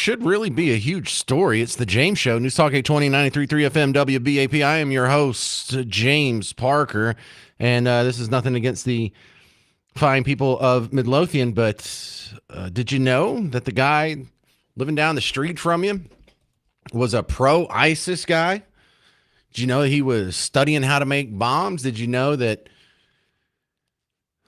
should really be a huge story. It's the James Show, News Talk 820, 93.3 FM, WBAP. I am your host, James Parker, and this is nothing against the fine people of Midlothian, but did you know that the guy living down the street from you was a pro-ISIS guy? Did you know that he was studying how to make bombs? Did you know that?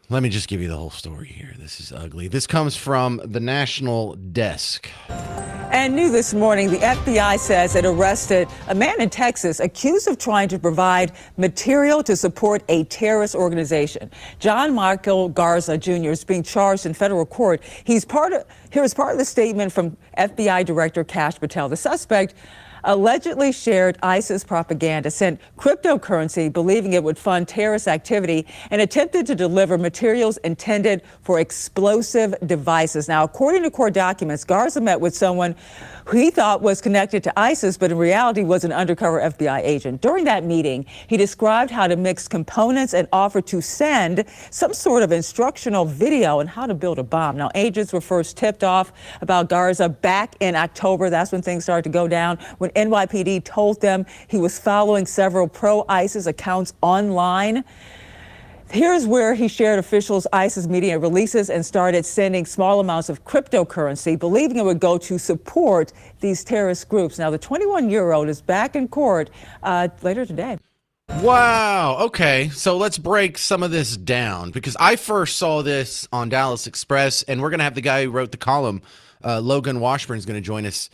Let me just give you the whole story here. This is ugly. This comes from the National Desk. And new this morning, the FBI says it arrested a man in Texas accused of trying to provide material to support a terrorist organization. John Michael Garza Jr. is being charged in federal court. Here is part of the statement from FBI Director Kash Patel. The suspect allegedly shared ISIS propaganda, sent cryptocurrency believing it would fund terrorist activity, and attempted to deliver materials intended for explosive devices. Now, according to court documents, Garza met with someone who he thought was connected to ISIS, but in reality was an undercover FBI agent. During that meeting, he described how to mix components and offered to send some sort of instructional video on how to build a bomb. Now, agents were first tipped off about Garza back in October. That's when things started to go down, when NYPD told them he was following several pro-ISIS accounts online. Here's where he shared officials' ISIS media releases and started sending small amounts of cryptocurrency, believing it would go to support these terrorist groups. Now, the 21-year-old is back in court later today. Wow. Okay. So let's break some of this down, because I first saw this on Dallas Express, and we're going to have the guy who wrote the column, Logan Washburn, is going to join us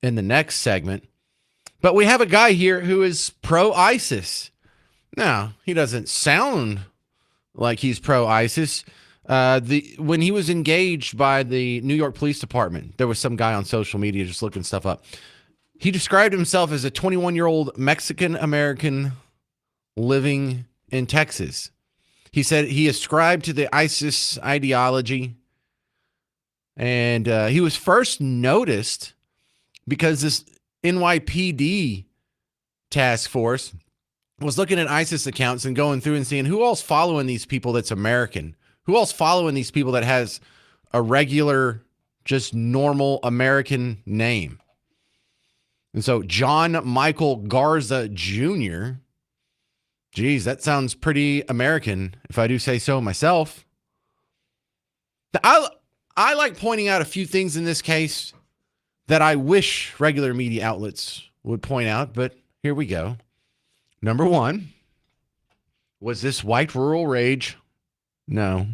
in the next segment. But we have a guy here who is pro-ISIS. Now, he doesn't sound like he's pro-ISIS. When he was engaged by the New York Police Department, there was some guy on social media just looking stuff up. He described himself as a 21-year-old Mexican-American living in Texas. He said he ascribed to the ISIS ideology, and he was first noticed because this NYPD task force was looking at ISIS accounts and going through and seeing who else following these people that's American, who else following these people that has a regular, just normal American name. And so John Michael Garza Jr., geez, that sounds pretty American, if I do say so myself. I like pointing out a few things in this case that I wish regular media outlets would point out, but here we go. Number one, was this white rural rage? No.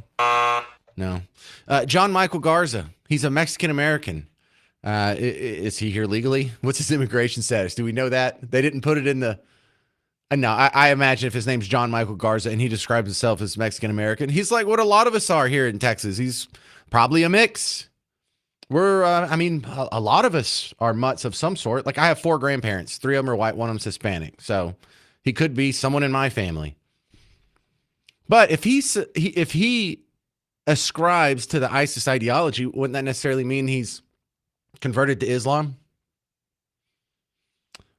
John Michael Garza, he's a Mexican-American. Is he here legally? What's his immigration status? Do we know that? They didn't put it in the... No, I imagine if his name's John Michael Garza and he describes himself as Mexican-American, he's like what a lot of us are here in Texas. He's probably a mix. A lot of us are mutts of some sort. Like, I have 4 grandparents. 3 of them are white, 1 of them's Hispanic. So he could be someone in my family. But if he ascribes to the ISIS ideology, wouldn't that necessarily mean he's converted to Islam?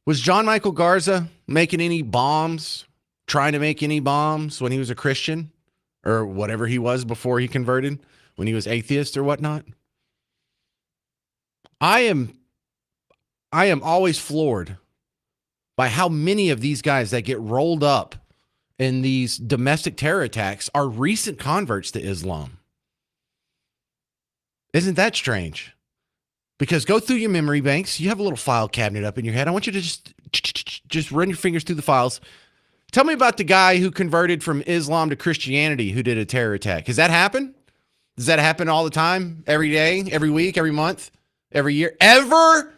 Was John Michael Garza making any bombs, trying to make any bombs when he was a Christian, or whatever he was before he converted, when he was atheist or whatnot? I am always floored by how many of these guys that get rolled up in these domestic terror attacks are recent converts to Islam. Isn't that strange? Because go through your memory banks. You have a little file cabinet up in your head. I want you to just run your fingers through the files. Tell me about the guy who converted from Islam to Christianity who did a terror attack. Has that happened? Does that happen all the time? Every day? Every week? Every month? Every year? Ever?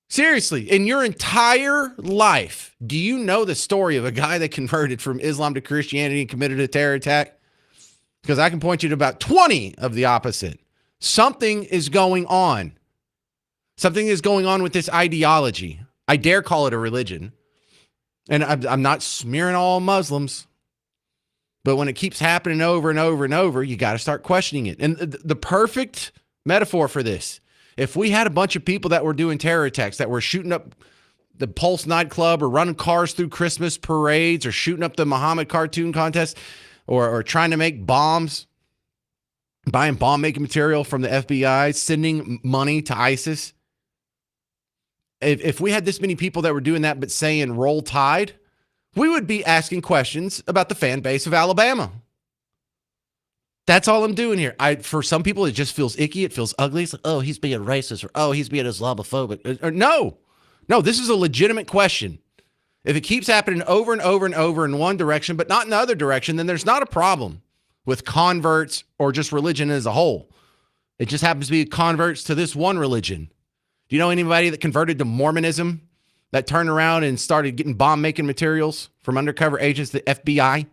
Seriously, in your entire life, do you know the story of a guy that converted from Islam to Christianity and committed a terror attack? Because I can point you to about 20 of the opposite. Something is going on. Something is going on with this ideology. I dare call it a religion. And I'm not smearing all Muslims. But when it keeps happening over and over and over, you got to start questioning it. And the perfect metaphor for this, if we had a bunch of people that were doing terror attacks, that were shooting up the Pulse nightclub or running cars through Christmas parades or shooting up the Muhammad cartoon contest or trying to make bombs, buying bomb making material from the FBI, sending money to ISIS. If we had this many people that were doing that but saying roll tide, we would be asking questions about the fan base of Alabama. That's all I'm doing here. For some people, it just feels icky. It feels ugly. It's like, oh, he's being racist, or oh, he's being Islamophobic. No, this is a legitimate question. If it keeps happening over and over and over in one direction, but not in the other direction, then there's not a problem with converts or just religion as a whole. It just happens to be converts to this one religion. Do you know anybody that converted to Mormonism that turned around and started getting bomb making materials from undercover agents, the FBI?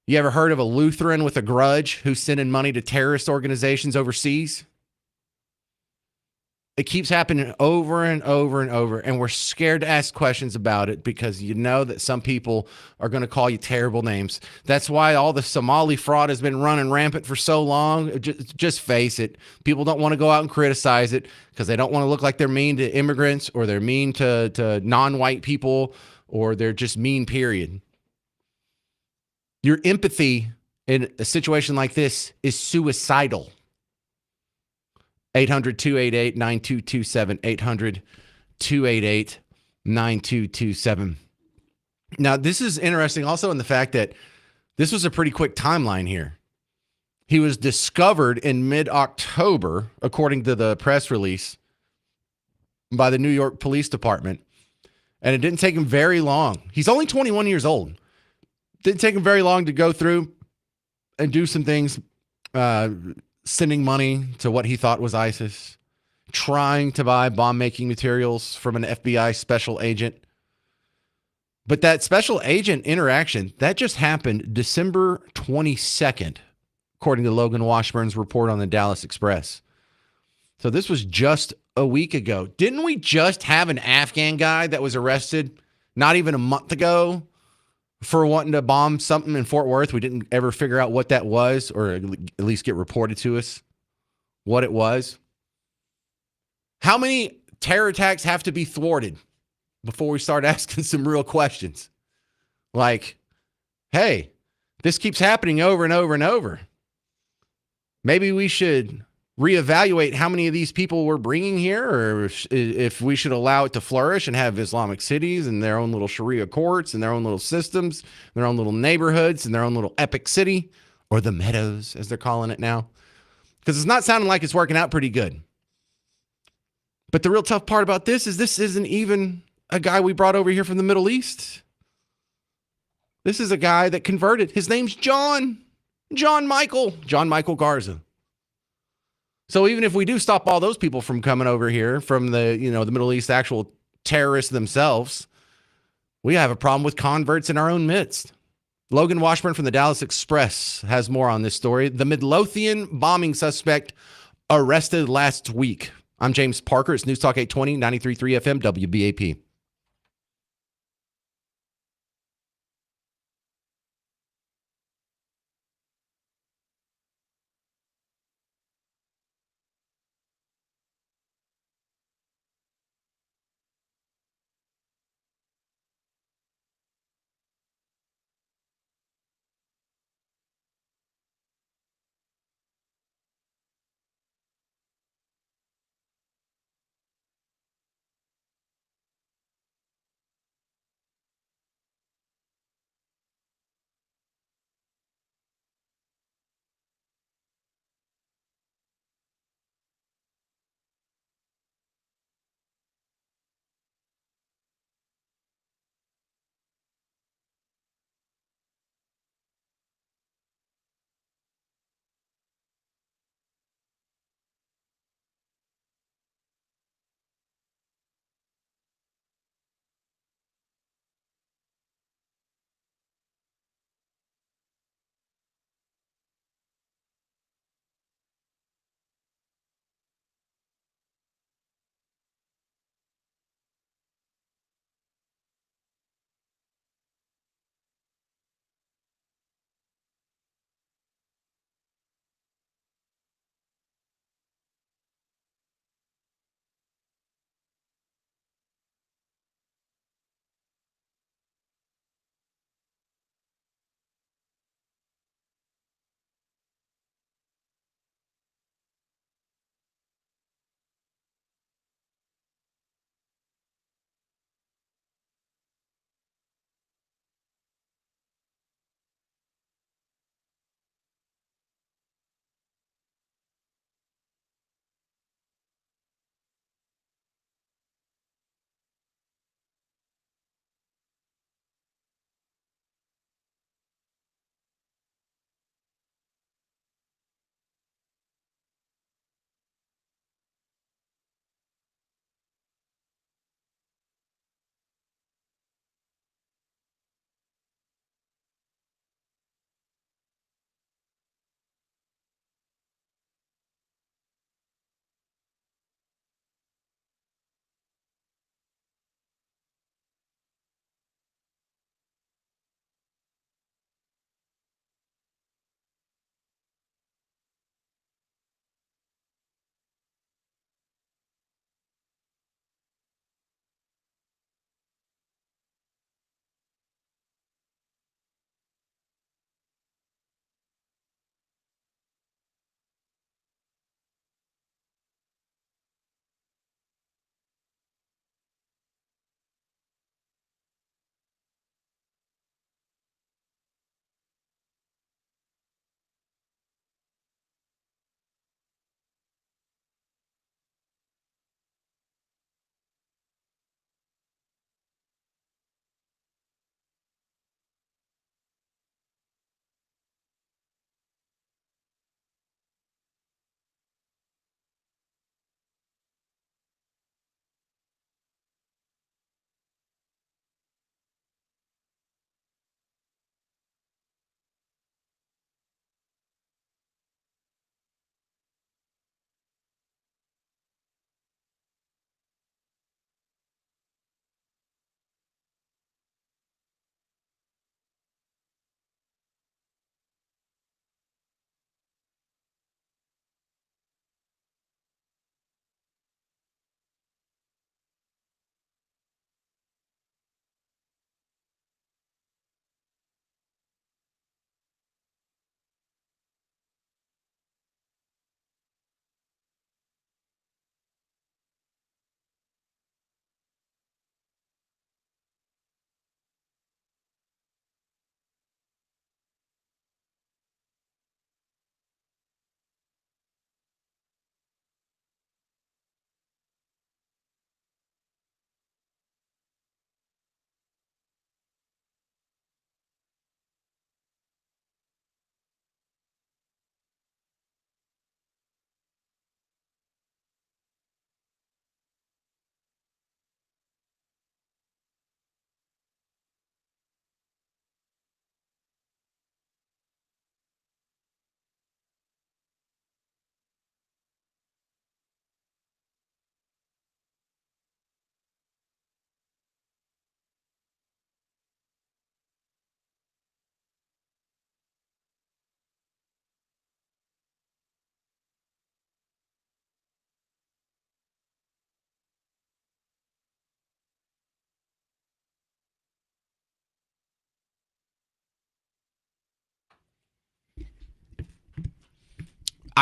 You ever heard of a Lutheran with a grudge who's sending money to terrorist organizations overseas? It keeps happening over and over and over, and we're scared to ask questions about it because you know that some people are going to call you terrible names. That's why all the Somali fraud has been running rampant for so long. Just face it. People don't want to go out and criticize it because they don't want to look like they're mean to immigrants or they're mean to non-white people or they're just mean, period. Your empathy in a situation like this is suicidal. 800-288-9227, 800-288-9227. Now, this is interesting also in the fact that this was a pretty quick timeline here. He was discovered in mid-October, according to the press release, by the New York Police Department. And it didn't take him very long. He's only 21 years old. Didn't take him very long to go through and do some things, sending money to what he thought was ISIS, trying to buy bomb-making materials from an FBI special agent. But that special agent interaction, that just happened December 22nd, according to Logan Washburn's report on the Dallas Express. So this was just a week ago. Didn't we just have an Afghan guy that was arrested not even a month ago for wanting to bomb something in Fort Worth? We didn't ever figure out what that was, or at least get reported to us what it was. How many terror attacks have to be thwarted before we start asking some real questions? Like, hey, this keeps happening over and over and over. Maybe we should reevaluate how many of these people we're bringing here, or if we should allow it to flourish and have Islamic cities and their own little Sharia courts and their own little systems, their own little neighborhoods and their own little epic city, or the meadows as they're calling it now. Because it's not sounding like it's working out pretty good. But the real tough part about this isn't even a guy we brought over here from the Middle East. This is a guy that converted. His name's John Michael Garza. So even if we do stop all those people from coming over here from the Middle East, actual terrorists themselves, we have a problem with converts in our own midst. Logan Washburn from the Dallas Express has more on this story. The Midlothian bombing suspect arrested last week. I'm James Parker. It's News Talk 820, 93.3 FM, WBAP.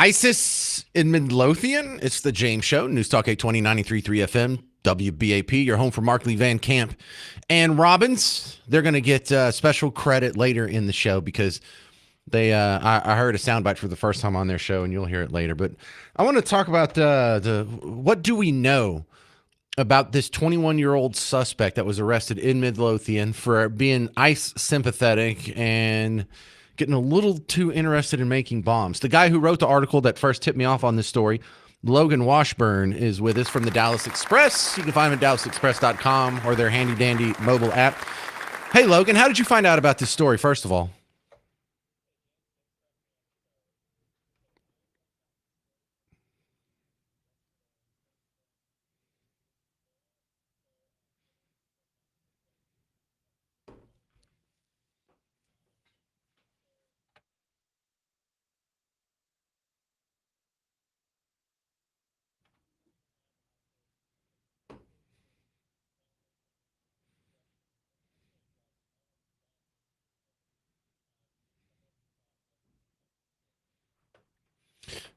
ISIS in Midlothian. It's the James Show, News Talk 820, 93.3 FM, WBAP, your home for Mark Lee Van Camp and Robbins. They're going to get special credit later in the show because they. I heard a soundbite for the first time on their show, and you'll hear it later. But I want to talk about the what do we know about this 21-year-old suspect that was arrested in Midlothian for being ICE sympathetic and getting a little too interested in making bombs. The guy who wrote the article that first tipped me off on this story, Logan Washburn, is with us from the Dallas Express. You can find him at dallasexpress.com or their handy-dandy mobile app. Hey, Logan, how did you find out about this story, first of all?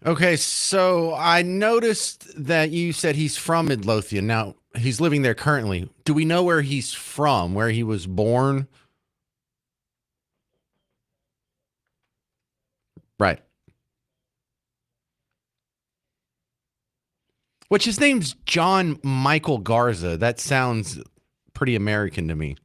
Okay, so I noticed that you said he's from Midlothian. Now, he's living there currently. Do we know where he's from, where he was born? Right. Which his name's John Michael Garza. That sounds pretty American to me.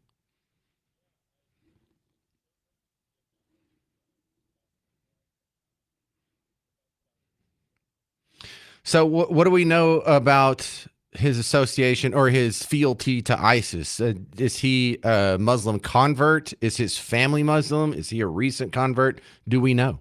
So, what do we know about his association or his fealty to ISIS? Is he a Muslim convert? Is his family Muslim? Is he a recent convert? Do we know?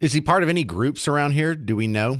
Is he part of any groups around here? Do we know?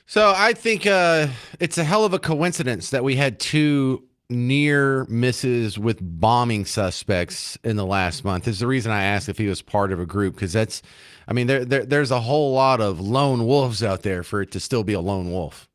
So I think it's a hell of a coincidence that we had two near misses with bombing suspects in the last month. Is the reason I asked if he was part of a group, because that's, I mean, there's a whole lot of lone wolves out there for it to still be a lone wolf.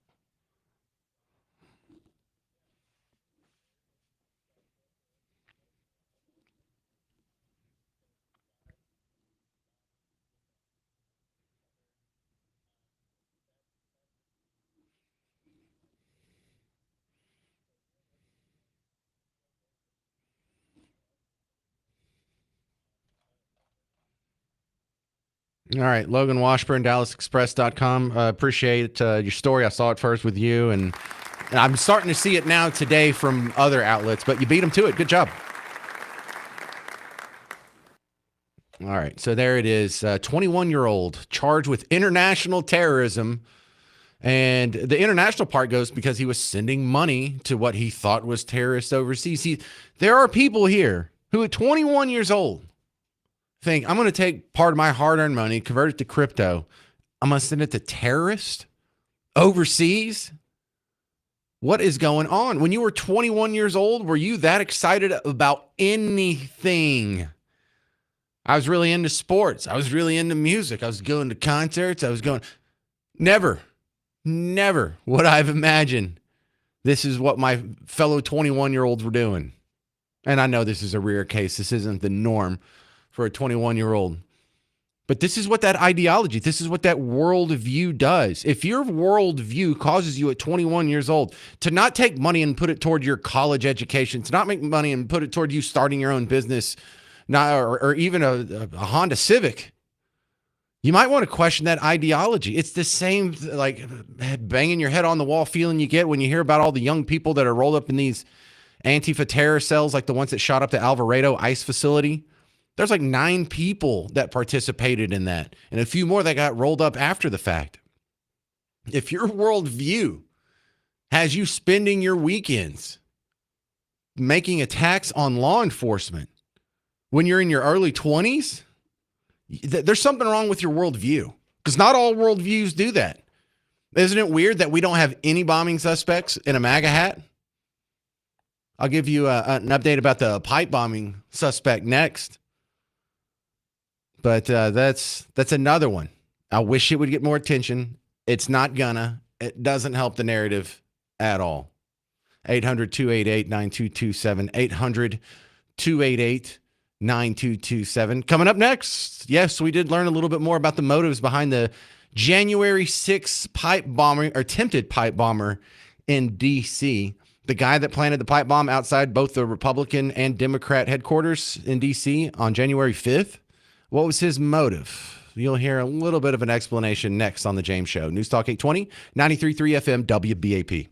All right, Logan Washburn, DallasExpress.com. Appreciate your story. I saw it first with you, and I'm starting to see it now today from other outlets, but you beat them to it. Good job. All right, so there it is. 21-year-old charged with international terrorism. And the international part goes because he was sending money to what he thought was terrorists overseas. There are people here who at 21 years old think, I'm going to take part of my hard-earned money, convert it to crypto. I'm going to send it to terrorists overseas. What is going on? When you were 21 years old, were you that excited about anything? I was really into sports. I was really into music. I was going to concerts. I was going. Never, never would I have imagined this is what my fellow 21-year-olds were doing. And I know this is a rare case. This isn't the norm for a 21-year-old. But this is what that ideology, this is what that worldview does. If your worldview causes you at 21 years old to not take money and put it toward your college education, to not make money and put it toward you starting your own business, or even a Honda Civic, you might want to question that ideology. It's the same like banging your head on the wall feeling you get when you hear about all the young people that are rolled up in these Antifa terror cells like the ones that shot up the Alvarado ICE facility. There's like 9 people that participated in that and a few more that got rolled up after the fact. If your worldview has you spending your weekends making attacks on law enforcement when you're in your early 20s, there's something wrong with your worldview, because not all worldviews do that. Isn't it weird that we don't have any bombing suspects in a MAGA hat? I'll give you an update about the pipe bombing suspect next. But that's another one. I wish it would get more attention. It's not gonna. It doesn't help the narrative at all. 800-288-9227. 800-288-9227. Coming up next, yes, we did learn a little bit more about the motives behind the January 6th pipe bomber, or attempted pipe bomber in D.C. The guy that planted the pipe bomb outside both the Republican and Democrat headquarters in D.C. on January 5th. What was his motive? You'll hear a little bit of an explanation next on The James Show. News Talk 820, 93.3 FM, WBAP.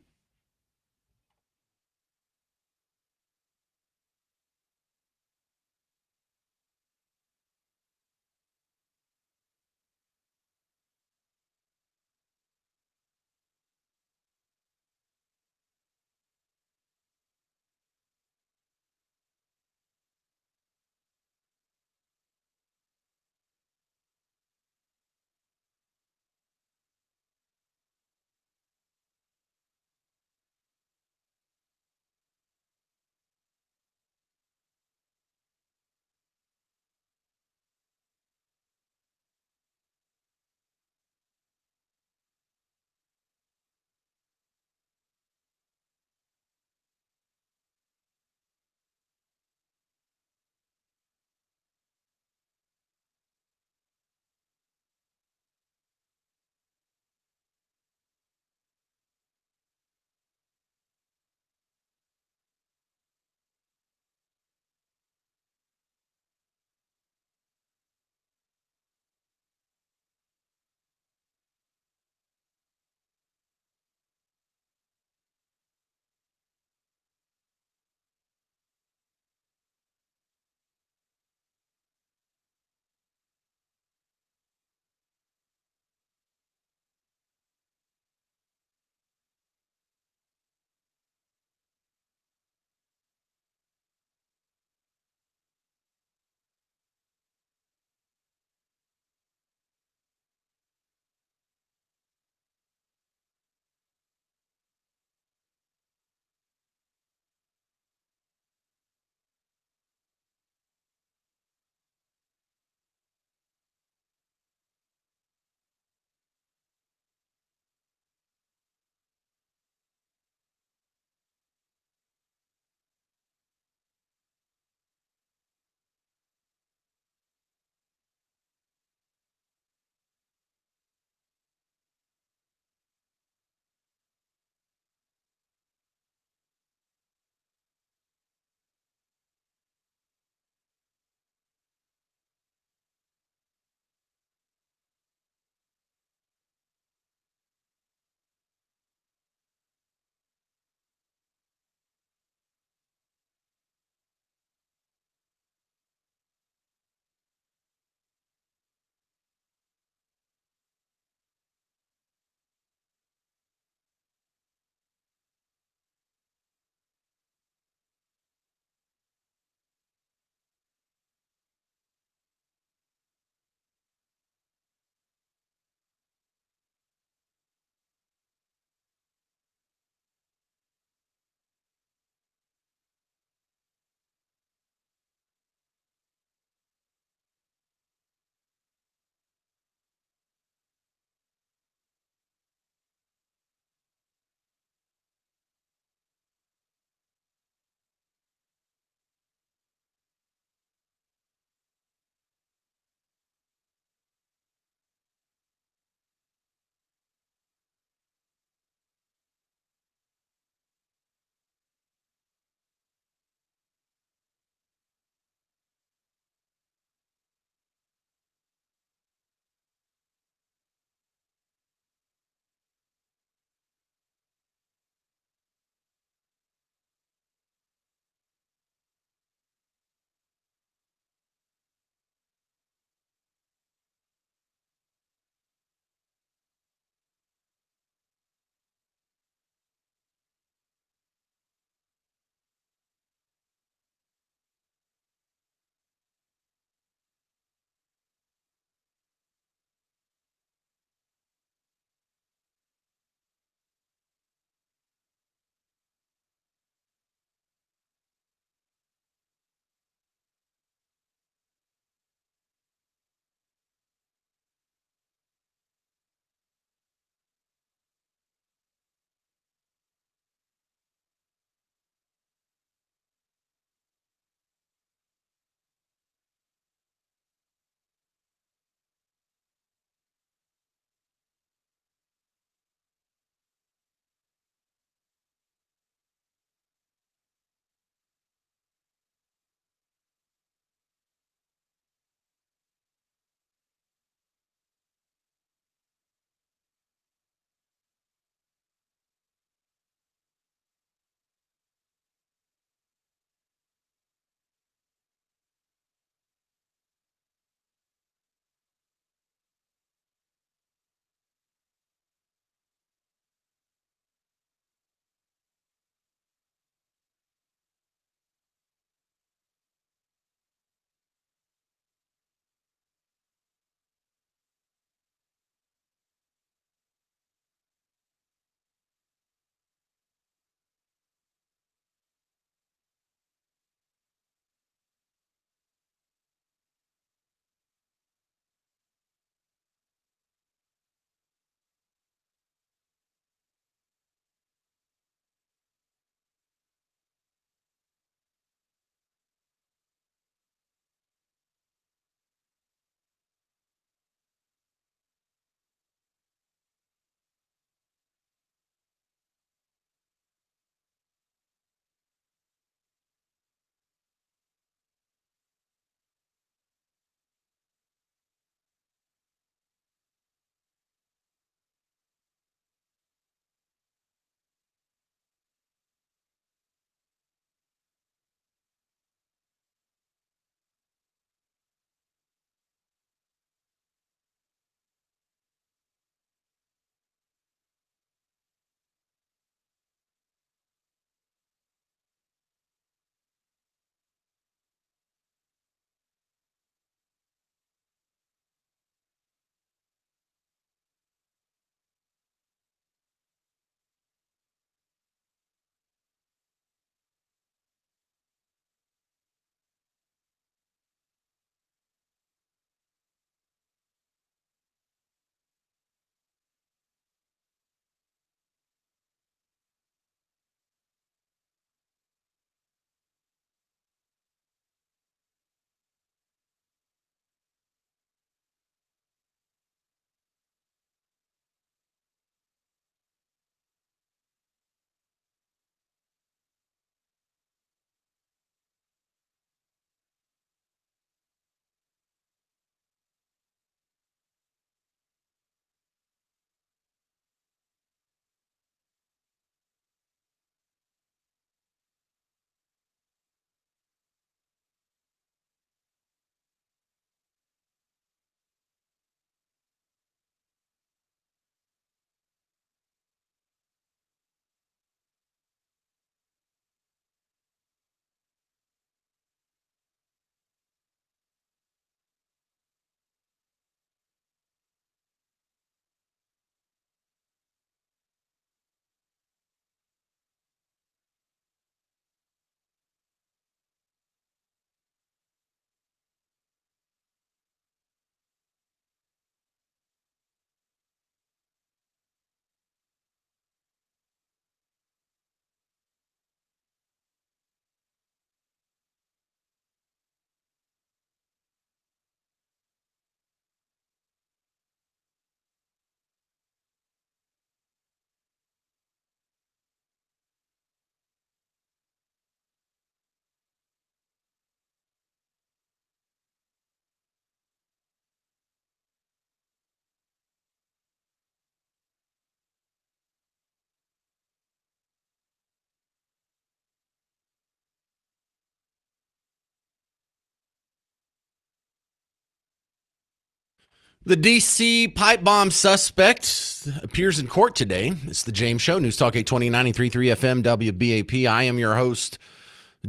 The D.C. pipe bomb suspect appears in court today. It's the James Show, News Talk 829 93 FM WBAP. I am your host,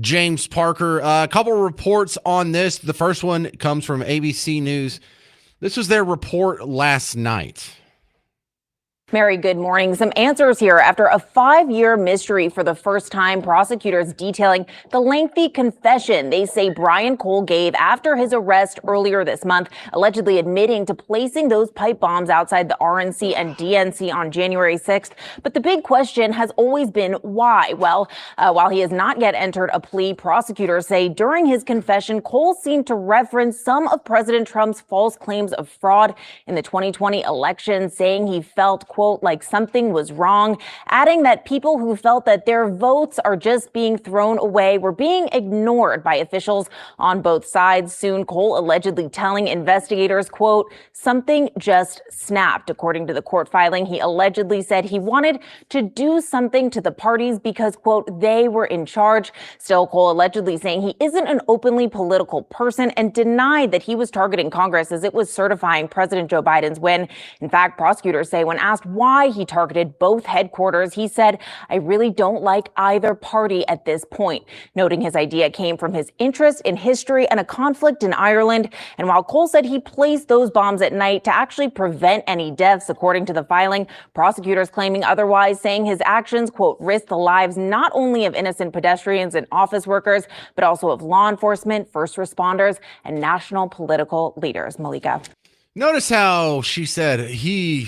James Parker. A couple of reports on this. The first one comes from ABC News. This was their report last night. Mary, good morning. Some answers here after a 5-year mystery. For the first time, prosecutors detailing the lengthy confession they say Brian Cole gave after his arrest earlier this month, allegedly admitting to placing those pipe bombs outside the RNC and DNC on January 6th. But the big question has always been why. Well, while he has not yet entered a plea, prosecutors say during his confession, Cole seemed to reference some of President Trump's false claims of fraud in the 2020 election, saying he felt, quote, like something was wrong, adding that people who felt that their votes are just being thrown away were being ignored by officials on both sides. Soon, Cole allegedly telling investigators, quote, something just snapped. According to the court filing, he allegedly said he wanted to do something to the parties because, quote, they were in charge. Still, Cole allegedly saying he isn't an openly political person and denied that he was targeting Congress as it was certifying President Joe Biden's win. In fact, prosecutors say when asked why he targeted both headquarters, he said, I really don't like either party at this point, noting his idea came from his interest in history and a conflict in Ireland. And while Cole said he placed those bombs at night to actually prevent any deaths, according to the filing, prosecutors claiming otherwise, saying his actions, quote, risk the lives not only of innocent pedestrians and office workers, but also of law enforcement, first responders, and national political leaders. Malika. Notice how she said he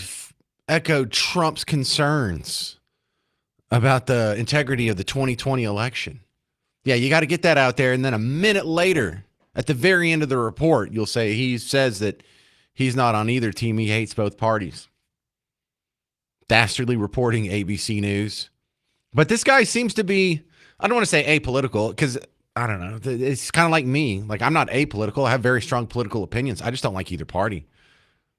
echoed Trump's concerns about the integrity of the 2020 election. Yeah, you got to get that out there. And then a minute later, at the very end of the report, you'll say he says that he's not on either team. He hates both parties. Dastardly reporting, ABC News. But this guy seems to be, I don't want to say apolitical because I don't know. It's kind of like me. Like, I'm not apolitical. I have very strong political opinions. I just don't like either party.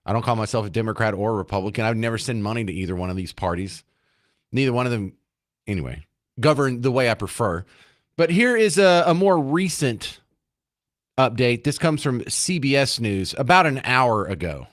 I don't call myself a Democrat or a Republican. I would never send money to either one of these parties. Neither one of them, anyway, govern the way I prefer. But here is a more recent update. This comes from CBS News about an hour ago.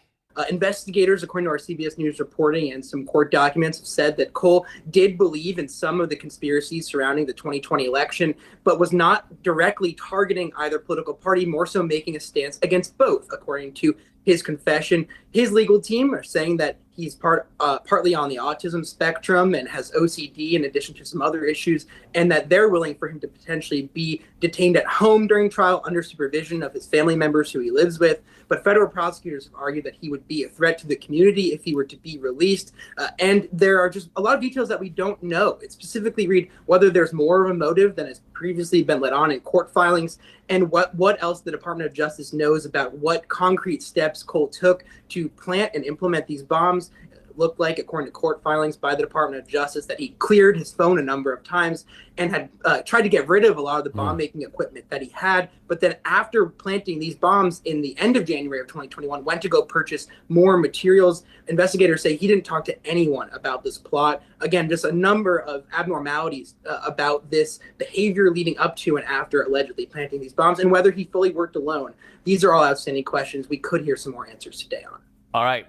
Investigators, according to our CBS News reporting and some court documents, have said that Cole did believe in some of the conspiracies surrounding the 2020 election, but was not directly targeting either political party, more so making a stance against both, according to his confession. His legal team are saying that he's partly on the autism spectrum and has OCD in addition to some other issues, and that they're willing for him to potentially be detained at home during trial under supervision of his family members who he lives with. But federal prosecutors have argued that he would be a threat to the community if he were to be released. And there are just a lot of details that we don't know. It specifically read whether there's more of a motive than has previously been let on in court filings, and what else the Department of Justice knows about what concrete steps Cole took to plant and implement these bombs. Looked like, according to court filings by the Department of Justice, that he cleared his phone a number of times and had tried to get rid of a lot of the bomb-making equipment that he had. But then after planting these bombs in the end of January of 2021, went to go purchase more materials. Investigators say he didn't talk to anyone about this plot. Again, just a number of abnormalities about this behavior leading up to and after allegedly planting these bombs, and whether he fully worked alone. These are all outstanding questions we could hear some more answers today on. All right.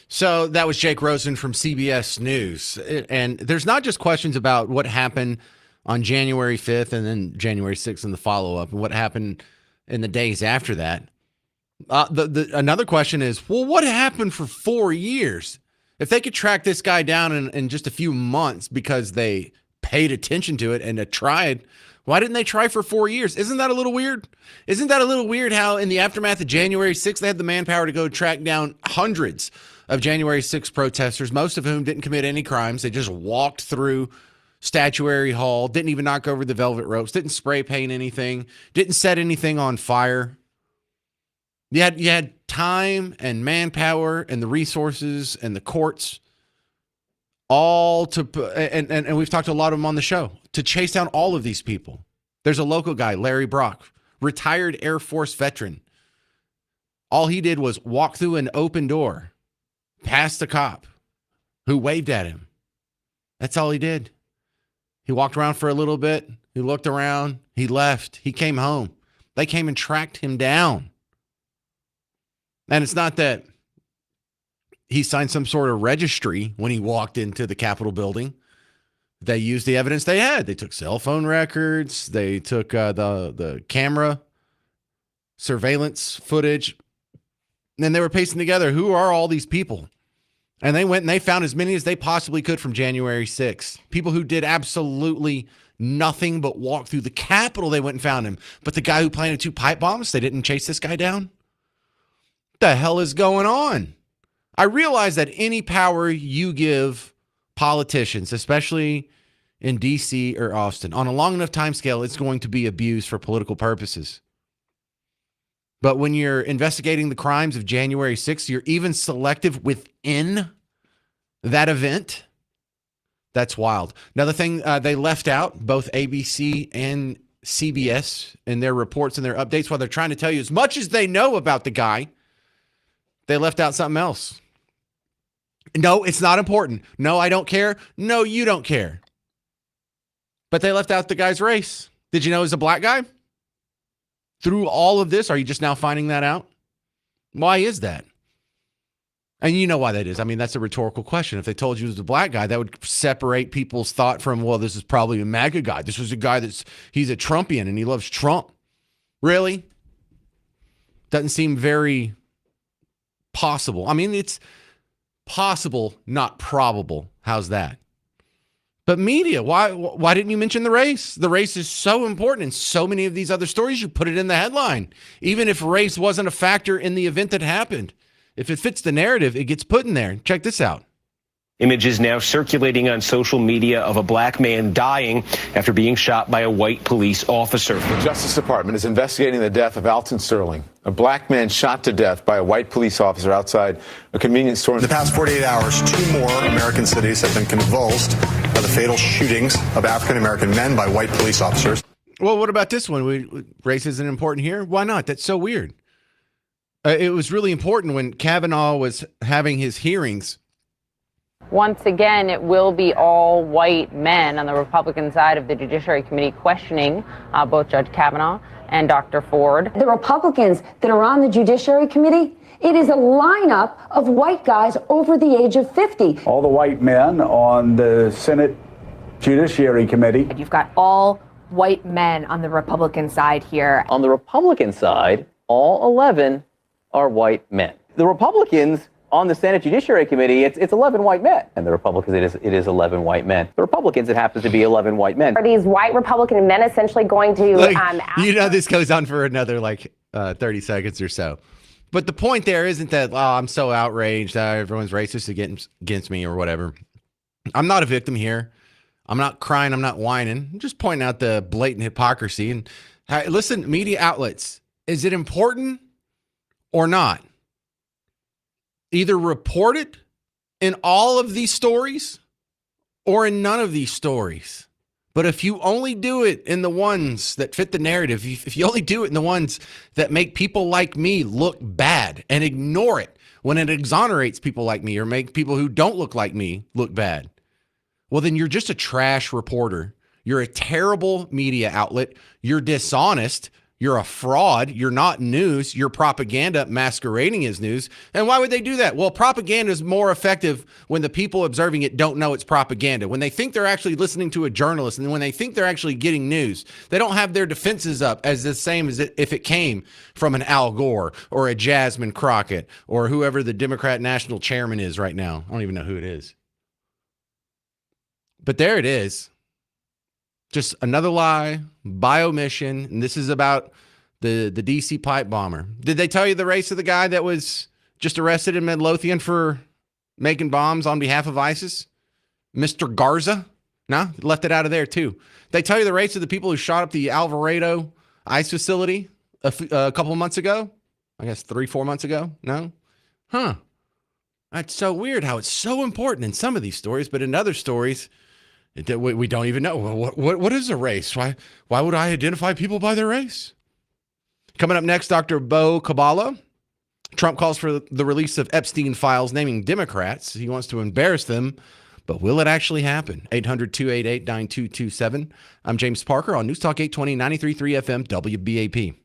So that was Jake Rosen from CBS News. And there's not just questions about what happened on January 5th and then January 6th in the follow-up and what happened in the days after that. Another question is, well, what happened for 4 years? If they could track this guy down in just a few months because they paid attention to it and tried, why didn't they try for 4 years? Isn't that a little weird? Isn't that a little weird how in the aftermath of January 6th, they had the manpower to go track down hundreds of January 6th protesters, most of whom didn't commit any crimes. They just walked through Statuary Hall, didn't even knock over the velvet ropes, didn't spray paint anything, didn't set anything on fire. You had time and manpower and the resources and the courts all to, and we've talked to a lot of them on the show, to chase down all of these people. There's a local guy, Larry Brock, retired Air Force veteran. All he did was walk through an open door, past the cop who waved at him. That's all he did. He walked around for a little bit. He looked around. He left. He came home. They came and tracked him down. And it's not that he signed some sort of registry when he walked into the Capitol building. They used the evidence they had. They took cell phone records. They took the camera surveillance footage. And they were pacing together, who are all these people? And they went and they found as many as they possibly could from January 6th. People who did absolutely nothing but walk through the Capitol. They went and found him. But the guy who planted 2 pipe bombs, they didn't chase this guy down? What the hell is going on? I realize that any power you give politicians, especially in D.C. or Austin, on a long enough time scale, it's going to be abused for political purposes. But when you're investigating the crimes of January 6th, you're even selective within that event. That's wild. Another thing they left out, both ABC and CBS in their reports and their updates, while they're trying to tell you as much as they know about the guy, they left out something else. No, it's not important. No, I don't care. No, you don't care. But they left out the guy's race. Did you know he's a black guy? Through all of this, are you just now finding that out? Why is that? And you know why that is. I mean, that's a rhetorical question. If they told you he was a black guy, that would separate people's thought from, well, this is probably a MAGA guy. This was a guy he's a Trumpian and he loves Trump. Really? Doesn't seem very possible. I mean, it's possible, not probable. How's that? But media, why didn't you mention the race? The race is so important in so many of these other stories. You put it in the headline. Even if race wasn't a factor in the event that happened. If it fits the narrative, it gets put in there. Check this out. Images now circulating on social media of a black man dying after being shot by a white police officer. The Justice Department is investigating the death of Alton Sterling, a black man shot to death by a white police officer outside a convenience store. In the past 48 hours, 2 more American cities have been convulsed by the fatal shootings of African-American men by white police officers. Well, what about this one? Race isn't important here? Why not? That's so weird. It was really important when Kavanaugh was having his hearings. Once again, it will be all white men on the Republican side of the Judiciary Committee questioning both Judge Kavanaugh and Dr. Ford. The Republicans that are on the Judiciary Committee, it is a lineup of white guys over the age of 50. All the white men on the Senate Judiciary Committee. You've got all white men on the Republican side here. On the Republican side, all 11 are white men. The Republicans on the Senate Judiciary Committee, it's 11 white men. And the Republicans, it is 11 white men. The Republicans, it happens to be 11 white men. Are these white Republican men essentially going to... this goes on for another 30 seconds or so. But the point there isn't that, I'm so outraged, everyone's racist against me or whatever. I'm not a victim here. I'm not crying. I'm not whining. I'm just pointing out the blatant hypocrisy. And listen, media outlets, is it important or not? Either report it in all of these stories or in none of these stories. But if you only do it in the ones that fit the narrative, if you only do it in the ones that make people like me look bad and ignore it when it exonerates people like me or make people who don't look like me look bad, well, then you're just a trash reporter. You're a terrible media outlet. You're dishonest. You're a fraud. You're not news. You're propaganda masquerading as news. And why would they do that? Well, propaganda is more effective when the people observing it don't know it's propaganda. When they think they're actually listening to a journalist and when they think they're actually getting news, they don't have their defenses up as the same as if it came from an Al Gore or a Jasmine Crockett or whoever the Democrat national chairman is right now. I don't even know who it is. But there it is. Just another lie by omission. And this is about the DC pipe bomber. Did they tell you the race of the guy that was just arrested in Midlothian for making bombs on behalf of ISIS? Mr. Garza? No, left it out of there too. They tell you the race of the people who shot up the Alvarado ICE facility a couple of months ago? I guess 3-4 months ago? No? Huh. That's so weird how it's so important in some of these stories, but in other stories, we don't even know. What is a race? Why would I identify people by their race? Coming up next, Dr. Bo Kabbalah. Trump calls for the release of Epstein files naming Democrats. He wants to embarrass them, but will it actually happen? 800-288-9227. I'm James Parker on News Talk 820, 93.3 FM, WBAP.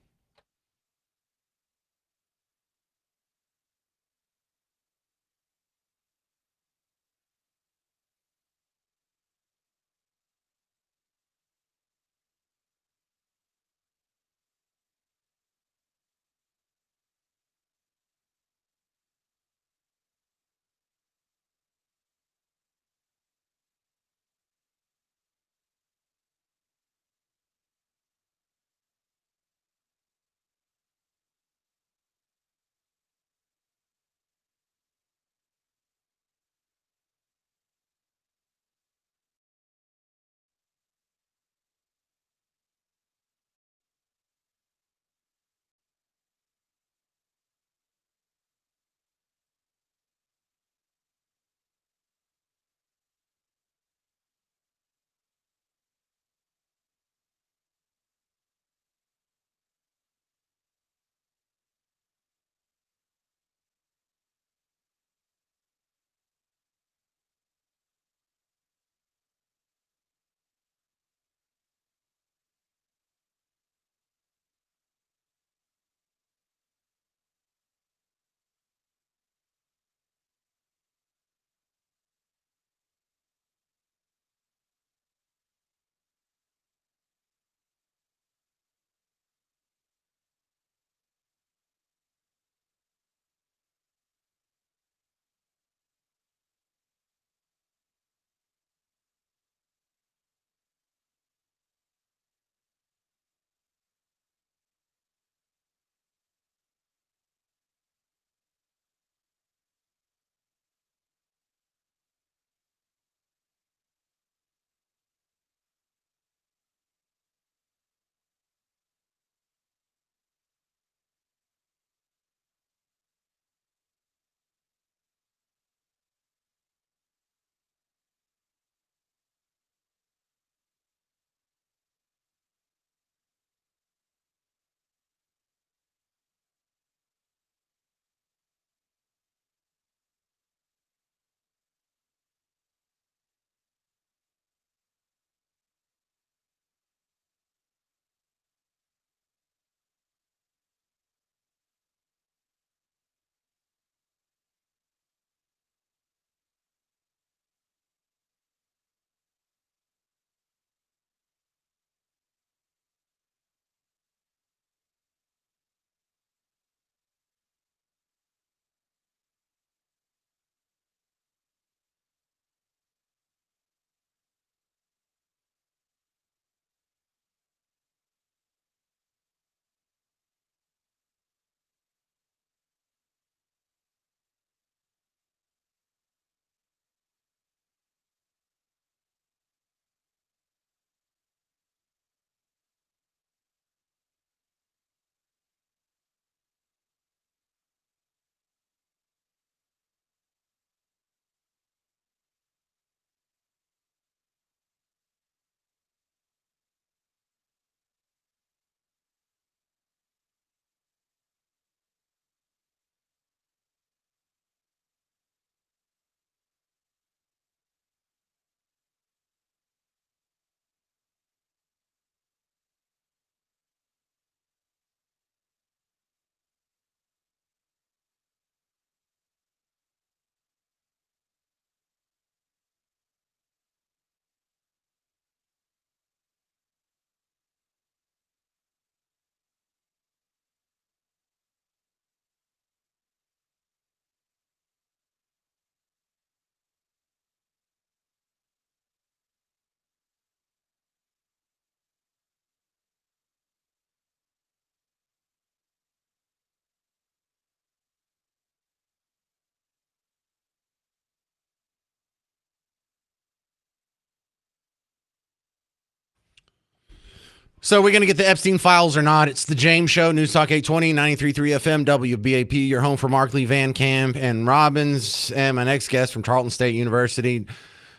So we're going to get the Epstein files or not? It's the James Show, News Talk 820, 93.3 FM, WBAP, your home for Markley, Van Camp, and Robbins. And my next guest from Tarleton State University,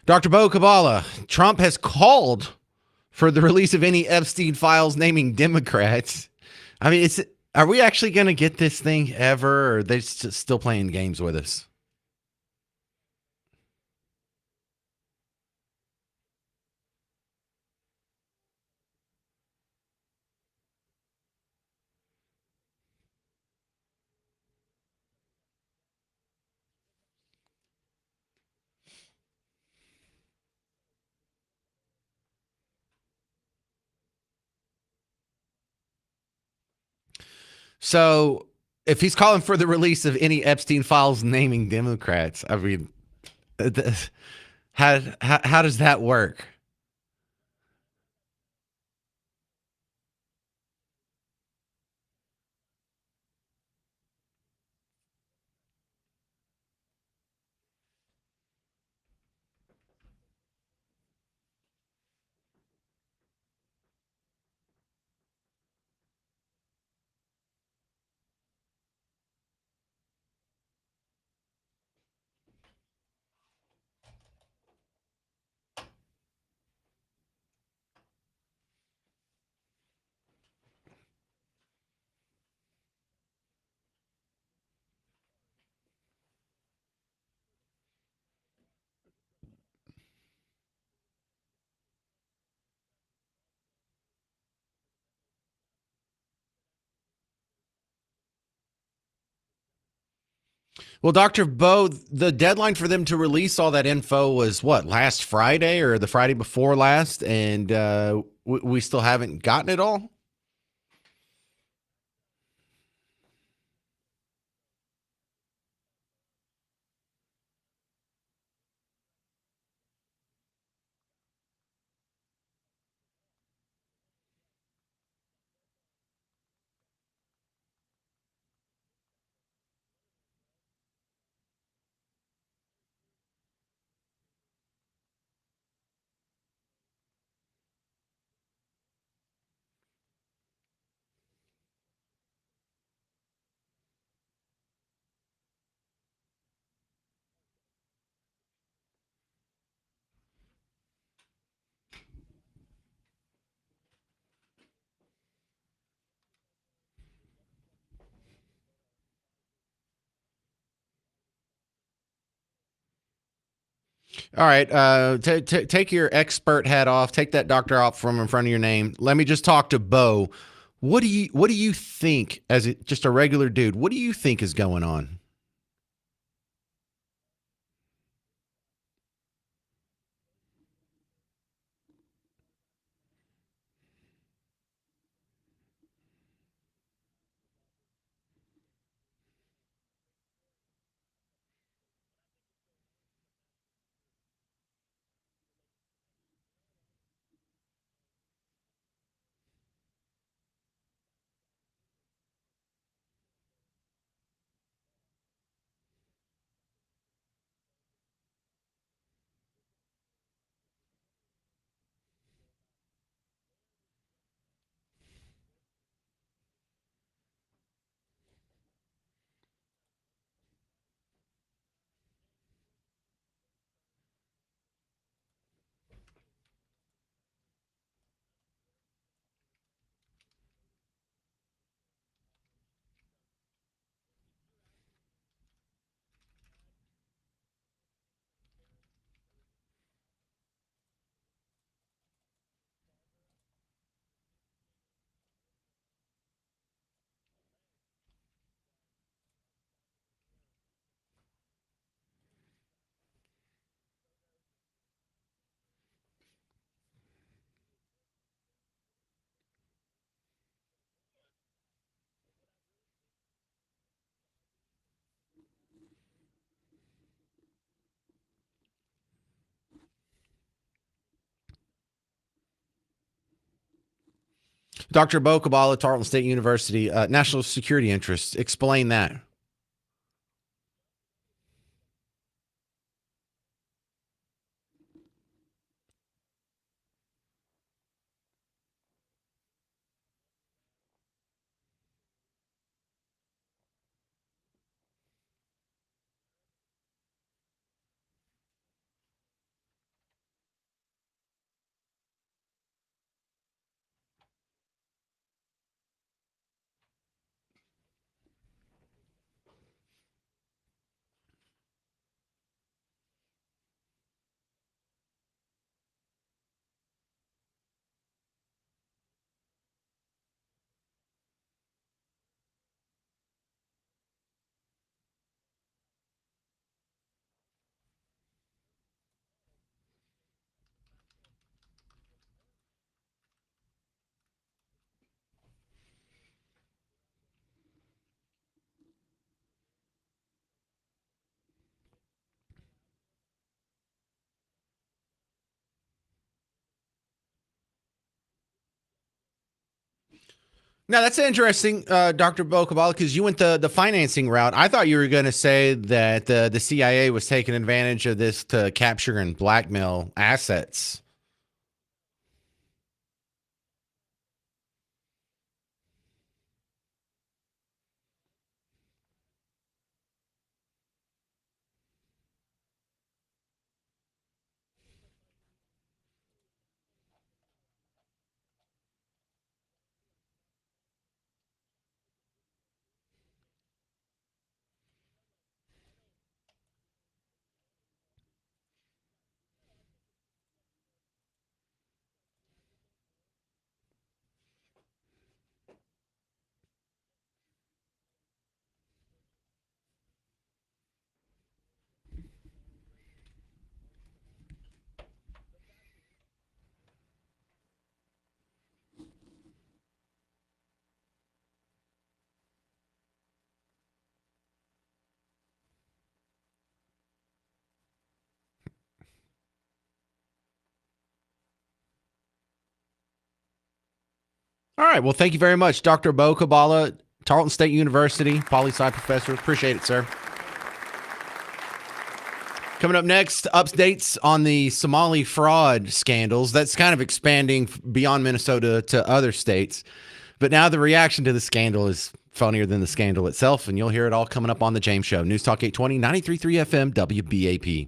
Dr. Bo Kabbalah. Trump has called for the release of any Epstein files naming Democrats. I mean, are we actually going to get this thing ever, or are they still playing games with us? So if he's calling for the release of any Epstein files naming Democrats, I mean, how does that work? Well, Dr. Bo, the deadline for them to release all that info was what, last Friday or the Friday before last? And we still haven't gotten it all? All right. Take your expert hat off. Take that doctor off from in front of your name. Let me just talk to Bo. What do you think, as just a regular dude? What do you think is going on? Dr. Bo Kabbalah, Tarleton State University, national security interests. Explain that. Now that's interesting, Dr. Bokabala, because you went the financing route. I thought you were going to say that the CIA was taking advantage of this to capture and blackmail assets. All right. Well, thank you very much, Dr. Bokabala, Tarleton State University, poli-sci professor. Appreciate it, sir. Coming up next, updates on the Somali fraud scandals. That's kind of expanding beyond Minnesota to other states. But now the reaction to the scandal is funnier than the scandal itself, and you'll hear it all coming up on The James Show. News Talk 820, 93.3 FM, WBAP.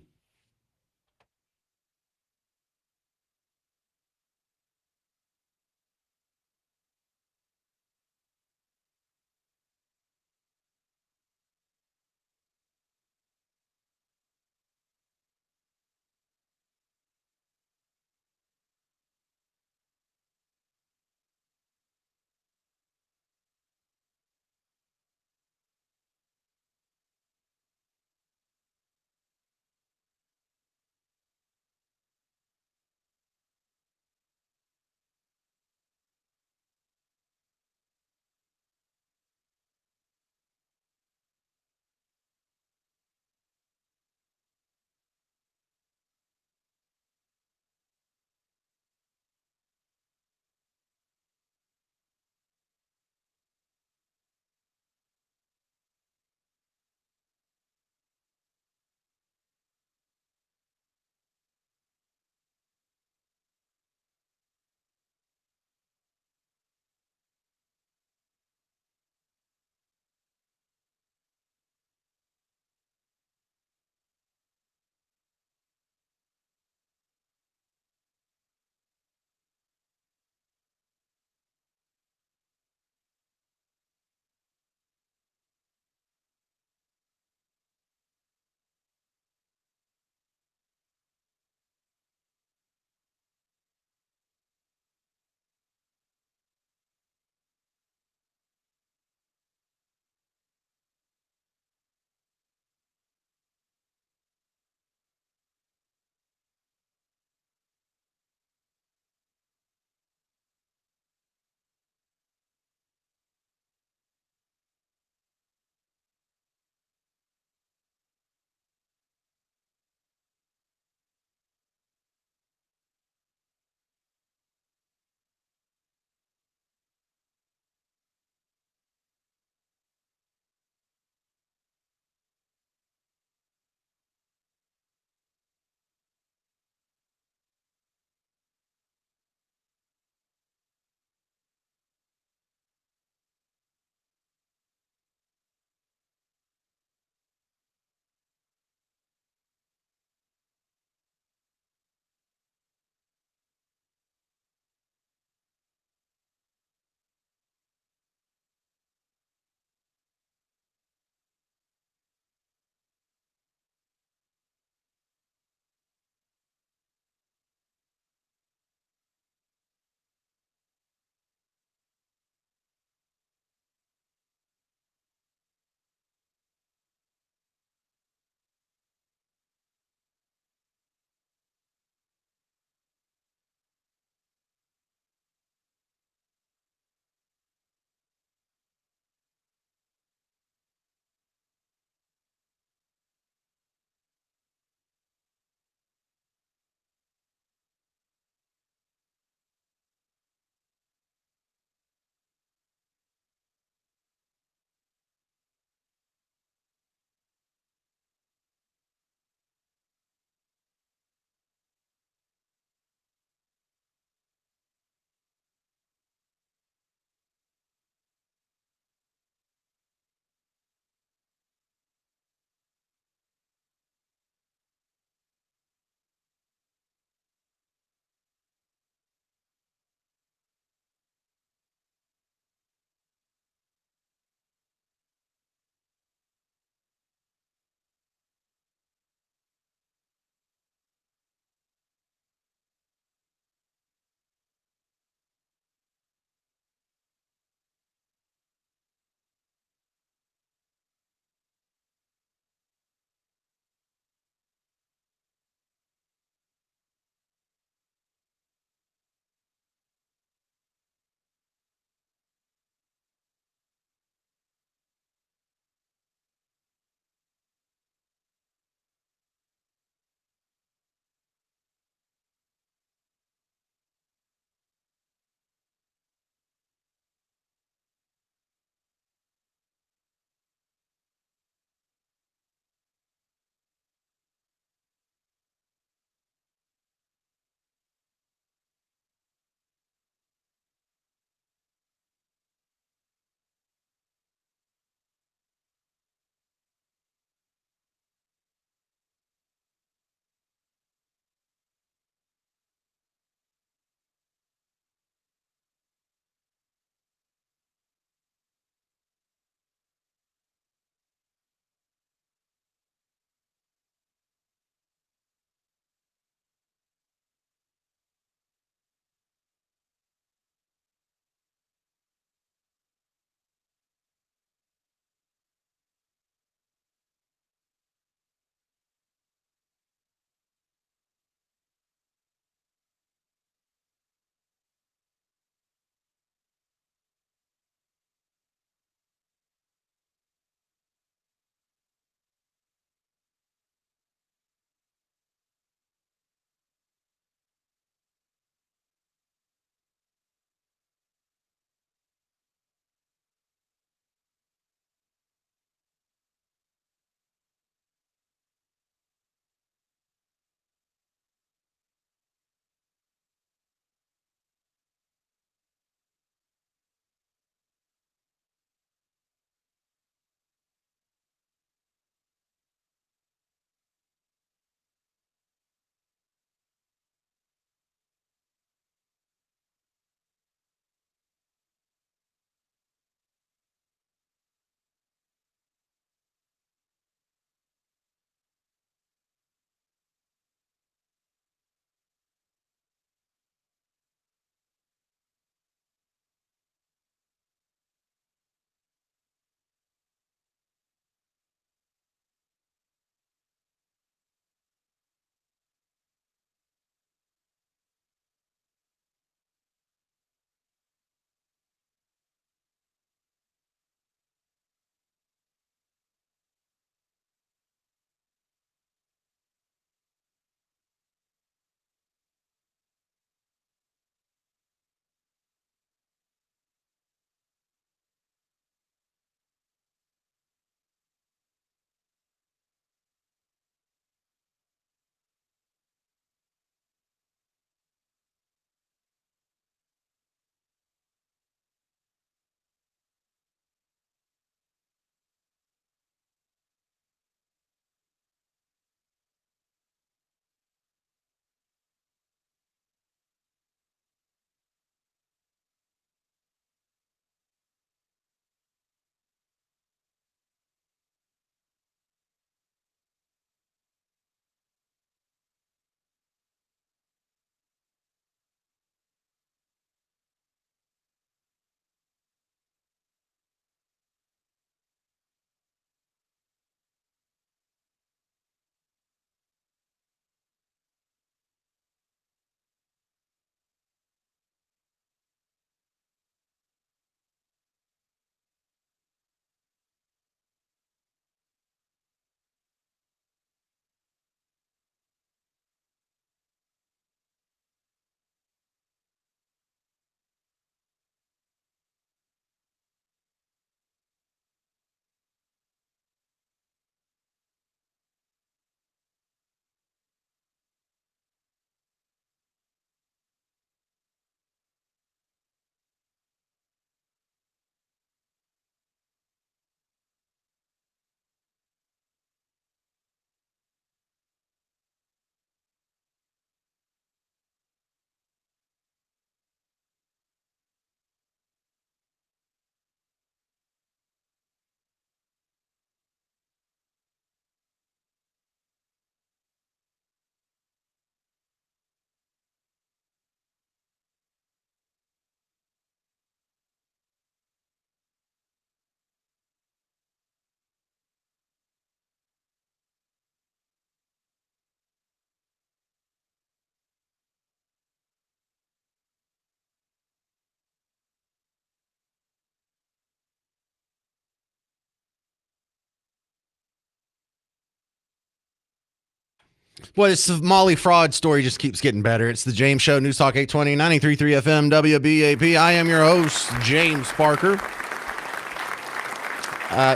Well, this Somali fraud story just keeps getting better. It's the James Show, News Talk 820, 93.3 FM, WBAP. I am your host, James Parker.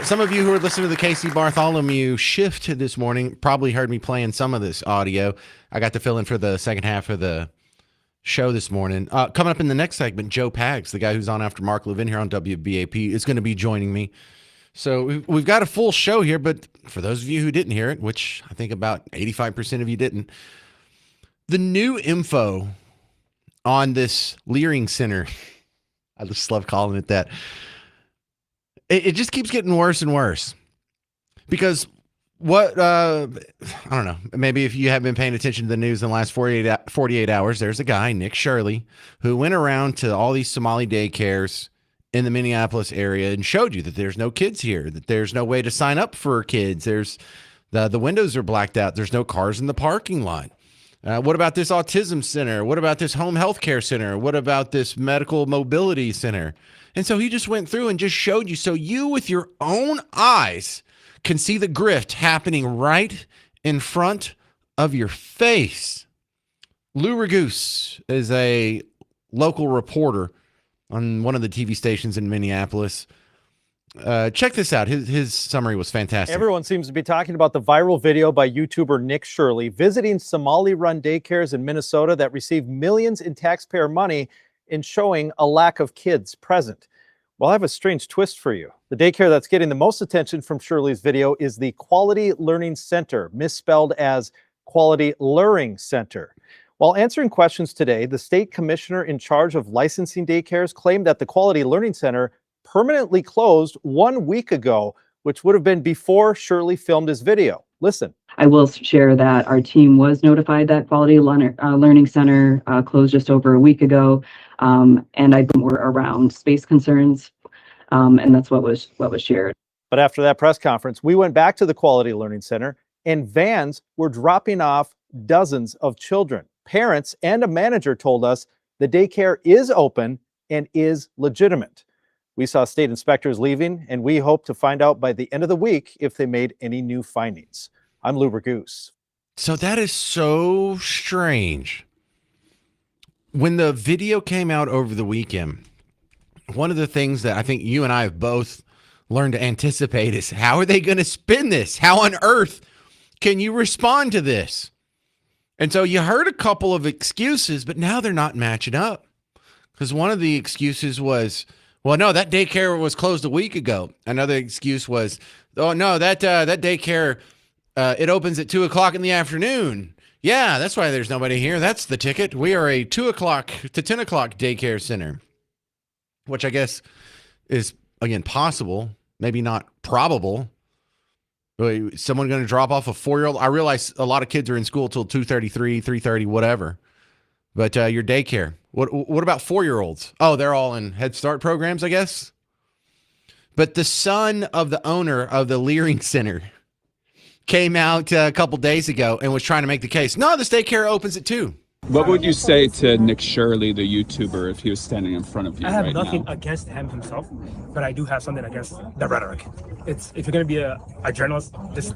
Some of you who are listening to the Casey Bartholomew shift this morning probably heard me playing some of this audio. I got to fill in for the second half of the show this morning. Coming up in the next segment, Joe Pags, the guy who's on after Mark Levin here on WBAP, is going to be joining me. So we've got a full show here, but for those of you who didn't hear it, which I think about 85% of you didn't, the new info on this Leering Center, I just love calling it that, it just keeps getting worse and worse. Because what, I don't know, maybe if you haven't been paying attention to the news in the last 48 hours, there's a guy, Nick Shirley, who went around to all these Somali daycares in the Minneapolis area and showed you that there's no kids here, that there's no way to sign up for kids. There's the windows are blacked out. There's no cars in the parking lot. What about this autism center? What about this home health care center? What about this medical mobility center? And so he just went through and just showed you, so you with your own eyes can see the grift happening right in front of your face. Lou Ragoose is a local reporter on one of the TV stations in Minneapolis. Check this out. His summary was fantastic. Everyone seems to be talking about the viral video by YouTuber Nick Shirley visiting Somali-run daycares in Minnesota that receive millions in taxpayer money and showing a lack of kids present. Well, I have a strange twist for you. The daycare that's getting the most attention from Shirley's video is the Quality Learning Center, misspelled as Quality Luring Center. While answering questions today, the state commissioner in charge of licensing daycares claimed that the Quality Learning Center permanently closed 1 week ago, which would have been before Shirley filmed his video. Listen. I will share that our team was notified that Quality Learning Center closed just over a week ago, and I were around space concerns, and that's what was shared. But after that press conference, we went back to the Quality Learning Center, and vans were dropping off dozens of children. Parents and a manager told us the daycare is open and is legitimate. We saw state inspectors leaving, and we hope to find out by the end of the week if they made any new findings. I'm Lou Ragoose. So that is so strange. When the video came out over the weekend, one of the things that I think you and I have both learned to anticipate is, how are they going to spin this? How on earth can you respond to this? And so you heard a couple of excuses, but now they're not matching up. Because one of the excuses was, well, no, that daycare was closed a week ago. Another excuse was, oh, no, that daycare, it opens at 2 o'clock in the afternoon. Yeah, that's why there's nobody here. That's the ticket. We are a 2 o'clock to 10 o'clock daycare center, which I guess is, again, possible, maybe not probable. Someone going to drop off a 4-year-old? I realize a lot of kids are in school till 2:33, 3:30, whatever. But your daycare, what about 4-year-olds? Oh, they're all in Head Start programs, I guess. But the son of the owner of the Leering Center came out a couple days ago and was trying to make the case. No, this daycare opens at 2. What would you say to Nick Shirley, the YouTuber, if he was standing in front of you? I have right nothing now? against him himself, but I do have something against the rhetoric. It's, if you're going to be a journalist, just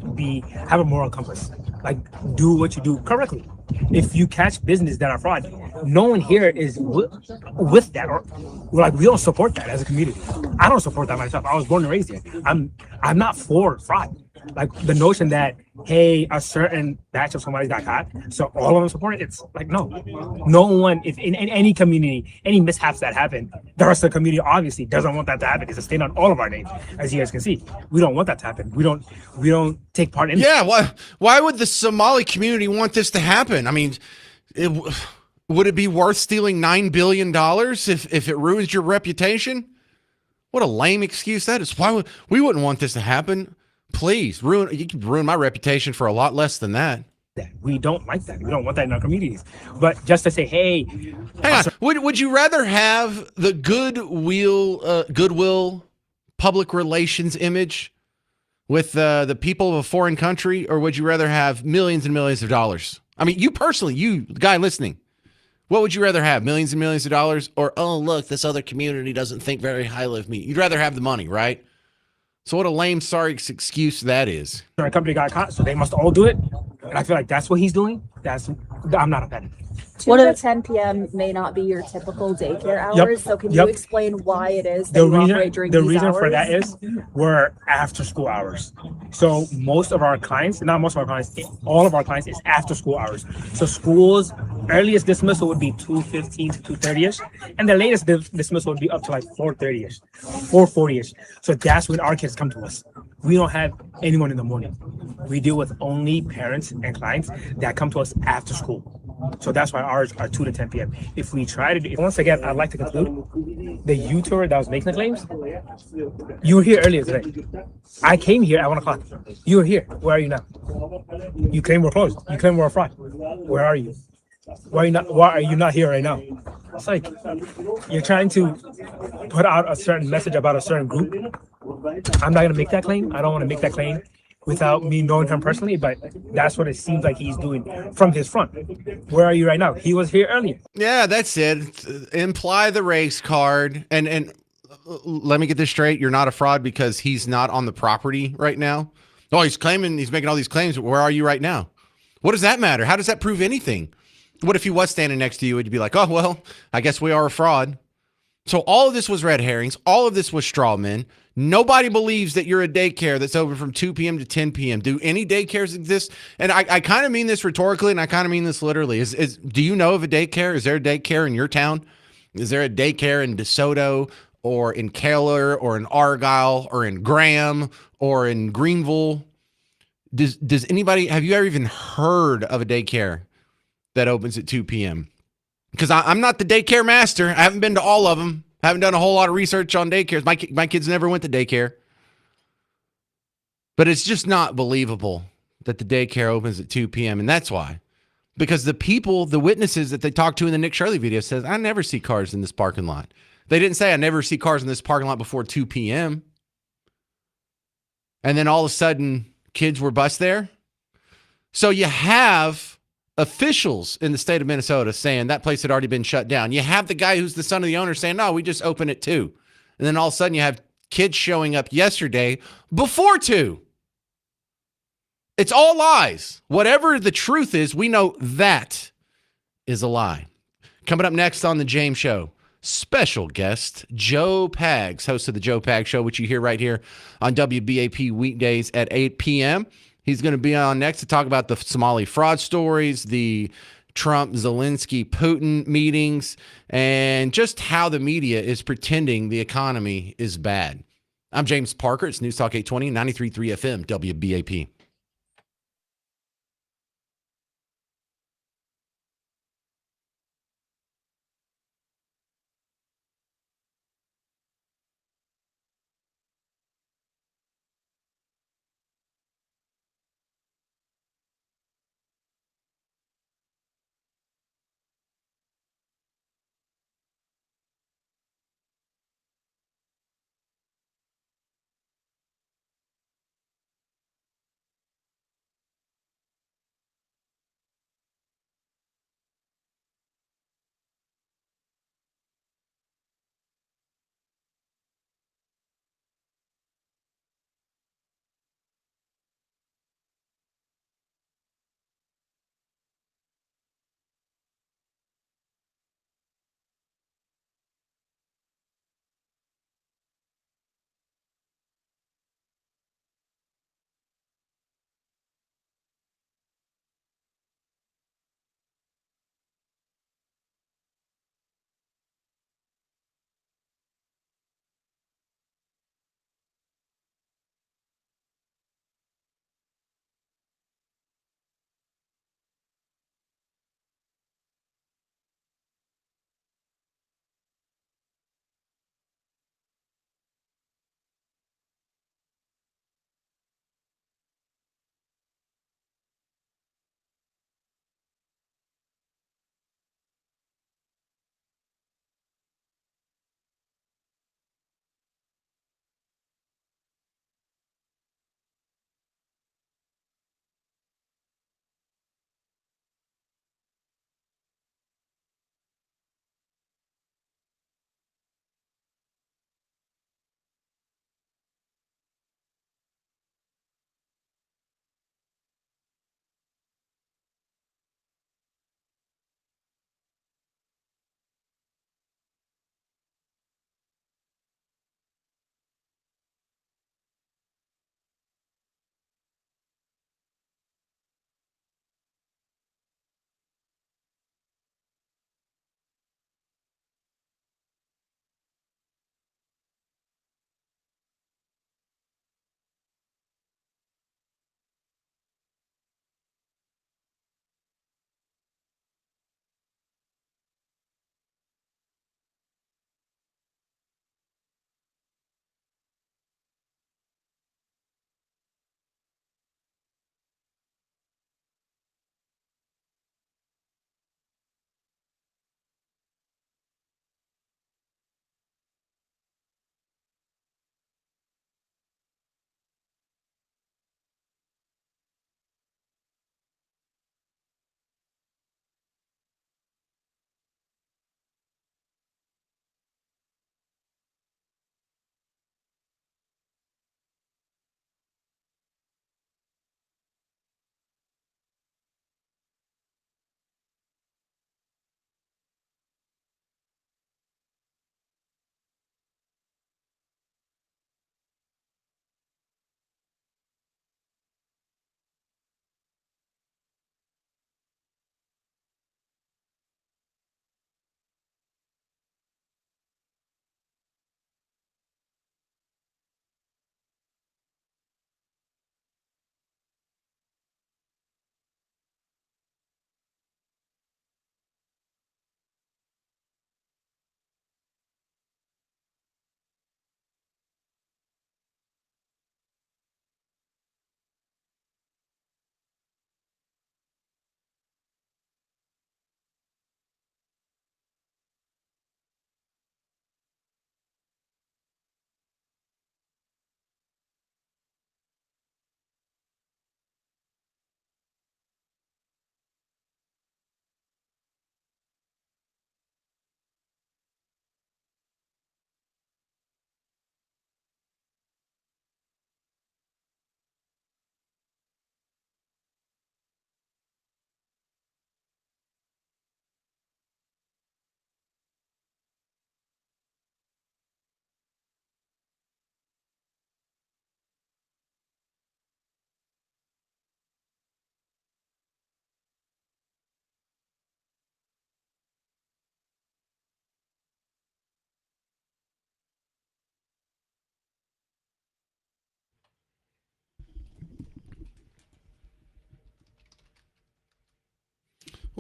have a moral compass. Like, do what you do correctly. If you catch business that are fraud, no one here is with that, or like, we don't support that as a community. I don't support that myself. I was born and raised here. I'm not for fraud. Like, the notion that, hey, a certain batch of Somalis got caught, so all of them support it, it's like, no one, if in any community, any mishaps that happen, the rest of the community obviously doesn't want that to happen. It's a stain on all of our names, as you guys can see. We don't want that to happen. We don't take part in it. Yeah, why would the Somali community want this to happen? I mean, would it be worth stealing $9 billion if it ruins your reputation? What a lame excuse that is. We wouldn't want this to happen. Please, you can ruin my reputation for a lot less than that. We don't like that. We don't want that in our communities. But just to say, hey, hang on, would you rather have the goodwill public relations image with the people of a foreign country, or would you rather have millions and millions of dollars? I mean, you personally, you the guy listening, what would you rather have, millions and millions of dollars, or, oh, look, this other community doesn't think very highly of me? You'd rather have the money, right? So what a lame, sorry excuse that is. Our company got caught, so they must all do it. and I feel like that's what he's doing. I'm not a fan. 2 to 10 p.m. may not be your typical daycare hours. So can you explain why it is that you operate during these hours? The reason for that is we're after school hours. So most of our clients, not most of our clients, all of our clients is after school hours. So schools earliest dismissal would be 2:15 to 2:30ish, and the latest dismissal would be up to like 4:30ish, 4:40ish. So that's when our kids come to us. We don't have anyone in the morning. We deal with only parents and clients that come to us after school. So that's why ours are 2 to 10 p.m. If we try to do, once again, I'd like to conclude the YouTuber that was making the claims, you were here earlier today. I came here at 1 o'clock. You were here. Where are you now? You claim we're closed. You claim we're a fraud. Where are you? Why are you not here right now? It's like you're trying to put out a certain message about a certain group. I'm not going to make that claim. I don't want to make that claim without me knowing him personally, but that's what it seems like he's doing from his front. Where are you right now? He was here earlier. Yeah, that's it. Imply the race card. And let me get this straight. You're not a fraud because he's not on the property right now. Oh, he's making all these claims. Where are you right now? What does that matter? How does that prove anything? What if he was standing next to you and you'd be like, oh, well, I guess we are a fraud. So all of this was red herrings. All of this was straw men. Nobody believes that you're a daycare that's open from 2 p.m. to 10 p.m. Do any daycares exist? And I kind of mean this rhetorically, and I kind of mean this literally. Do you know of a daycare? Is there a daycare in your town? Is there a daycare in DeSoto or in Keller or in Argyle or in Graham or in Greenville? Does anybody, have you ever even heard of a daycare that opens at 2 p.m.? Because I'm not the daycare master. I haven't been to all of them. I haven't done a whole lot of research on daycares. My kids never went to daycare. But it's just not believable that the daycare opens at 2 p.m. And that's why. Because the witnesses that they talked to in the Nick Shirley video says, I never see cars in this parking lot. They didn't say I never see cars in this parking lot before 2 p.m. And then all of a sudden, kids were bused there. So you have officials in the state of Minnesota saying that place had already been shut down. You have the guy who's the son of the owner saying, no, we just opened at 2. And then all of a sudden you have kids showing up yesterday before 2. It's all lies. Whatever the truth is, we know that is a lie. Coming up next on The James Show, special guest Joe Pags, host of The Joe Pags Show, which you hear right here on WBAP weekdays at 8 p.m. He's going to be on next to talk about the Somali fraud stories, the Trump, Zelensky, Putin meetings, and just how the media is pretending the economy is bad. I'm James Parker. It's News Talk 820, 93.3 FM, WBAP.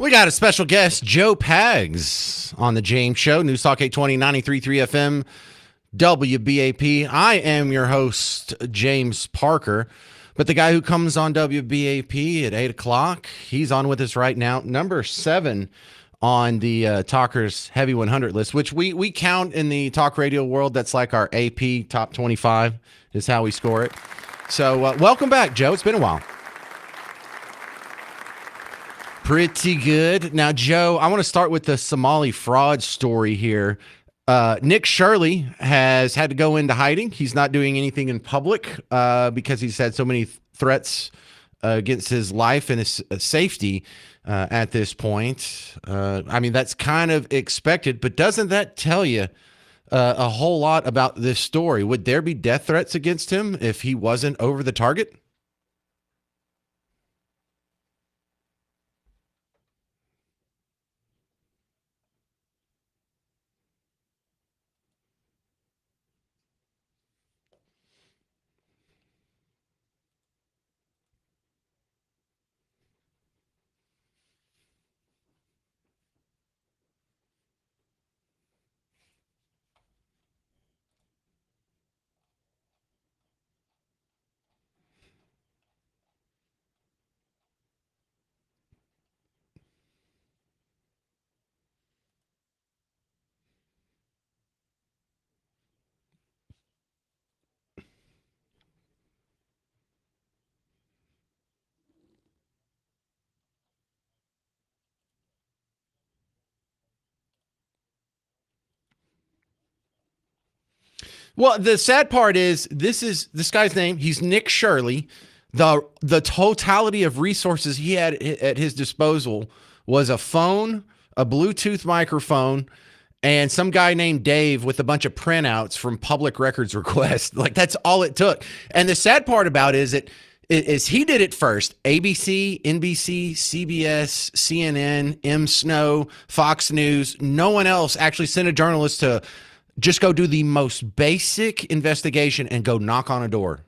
We got a special guest, Joe Pags, on the James Show, News Talk 820, 93.3 FM, WBAP. I am your host, James Parker, but the guy who comes on WBAP at 8 o'clock, he's on with us right now, number 7 on the Talkers Heavy 100 list, which we count in the talk radio world. That's like our AP top 25 is how we score it. So welcome back, Joe. It's been a while. Pretty good. Now, Joe, I want to start with the Somali fraud story here. Nick Shirley has had to go into hiding. He's not doing anything in public because he's had so many threats against his life and his safety at this point. I mean, that's kind of expected, but doesn't that tell you a whole lot about this story? Would there be death threats against him if he wasn't over the target? Well, the sad part is this guy's name. He's Nick Shirley. The totality of resources he had at his disposal was a phone, a Bluetooth microphone, and some guy named Dave with a bunch of printouts from public records requests. Like, that's all it took. And the sad part about it is he did it first. ABC, NBC, CBS, CNN, M. Snow, Fox News. No one else actually sent a journalist to just go do the most basic investigation and go knock on a door.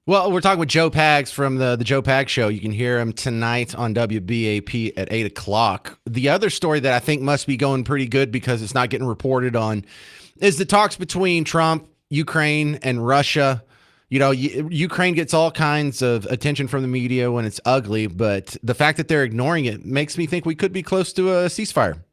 Well, we're talking with Joe Pags from the Joe Pags Show. You can hear him tonight on WBAP at 8 o'clock. The other story that I think must be going pretty good because it's not getting reported on is the talks between Trump, Ukraine, and Russia. You know, Ukraine gets all kinds of attention from the media when it's ugly, but the fact that they're ignoring it makes me think we could be close to a ceasefire.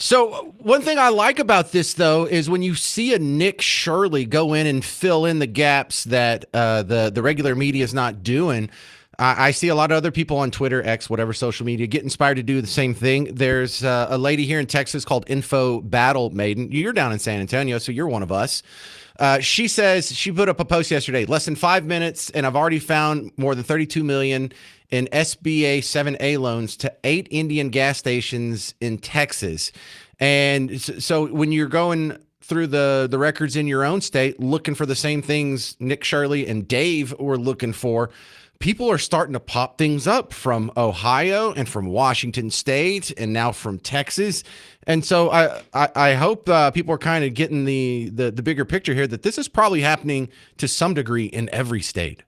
So one thing I like about this, though, is when you see a Nick Shirley go in and fill in the gaps that the regular media is not doing. I see a lot of other people on Twitter, X, whatever social media, get inspired to do the same thing. There's a lady here in Texas called Info Battle Maiden. You're down in San Antonio, so you're one of us. She says she put up a post yesterday, less than 5 minutes, and I've already found more than 32 million in SBA 7A loans to 8 Indian gas stations in Texas. And so when you're going through the records in your own state, looking for the same things Nick Shirley and Dave were looking for, people are starting to pop things up from Ohio and from Washington State and now from Texas. And so I hope people are kind of getting the bigger picture here that this is probably happening to some degree in every state.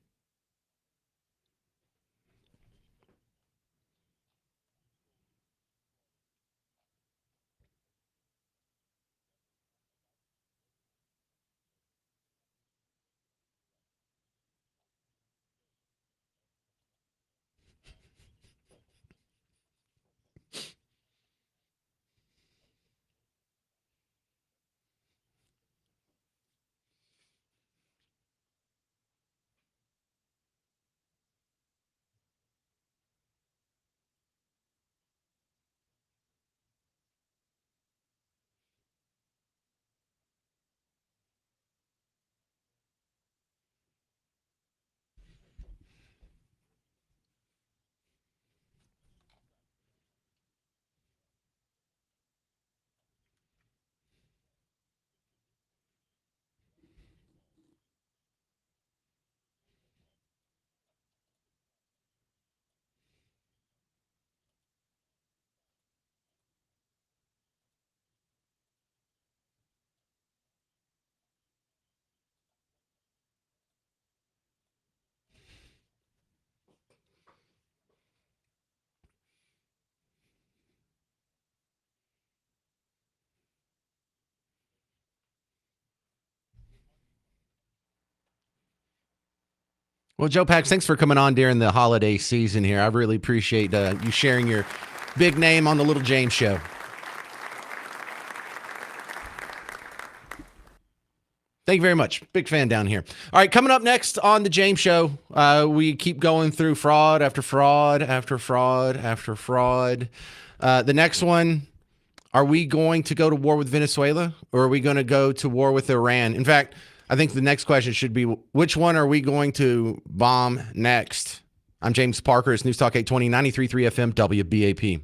Well, Joe Pax, thanks for coming on during the holiday season here. I really appreciate you sharing your big name on the Little James Show. Thank you very much. Big fan down here. All right, coming up next on the James Show, we keep going through fraud after fraud after fraud after fraud. The next one, are we going to go to war with Venezuela or are we going to go to war with Iran? In fact, I think the next question should be, which one are we going to bomb next? I'm James Parker. It's News Talk 820, 93.3 FM, WBAP.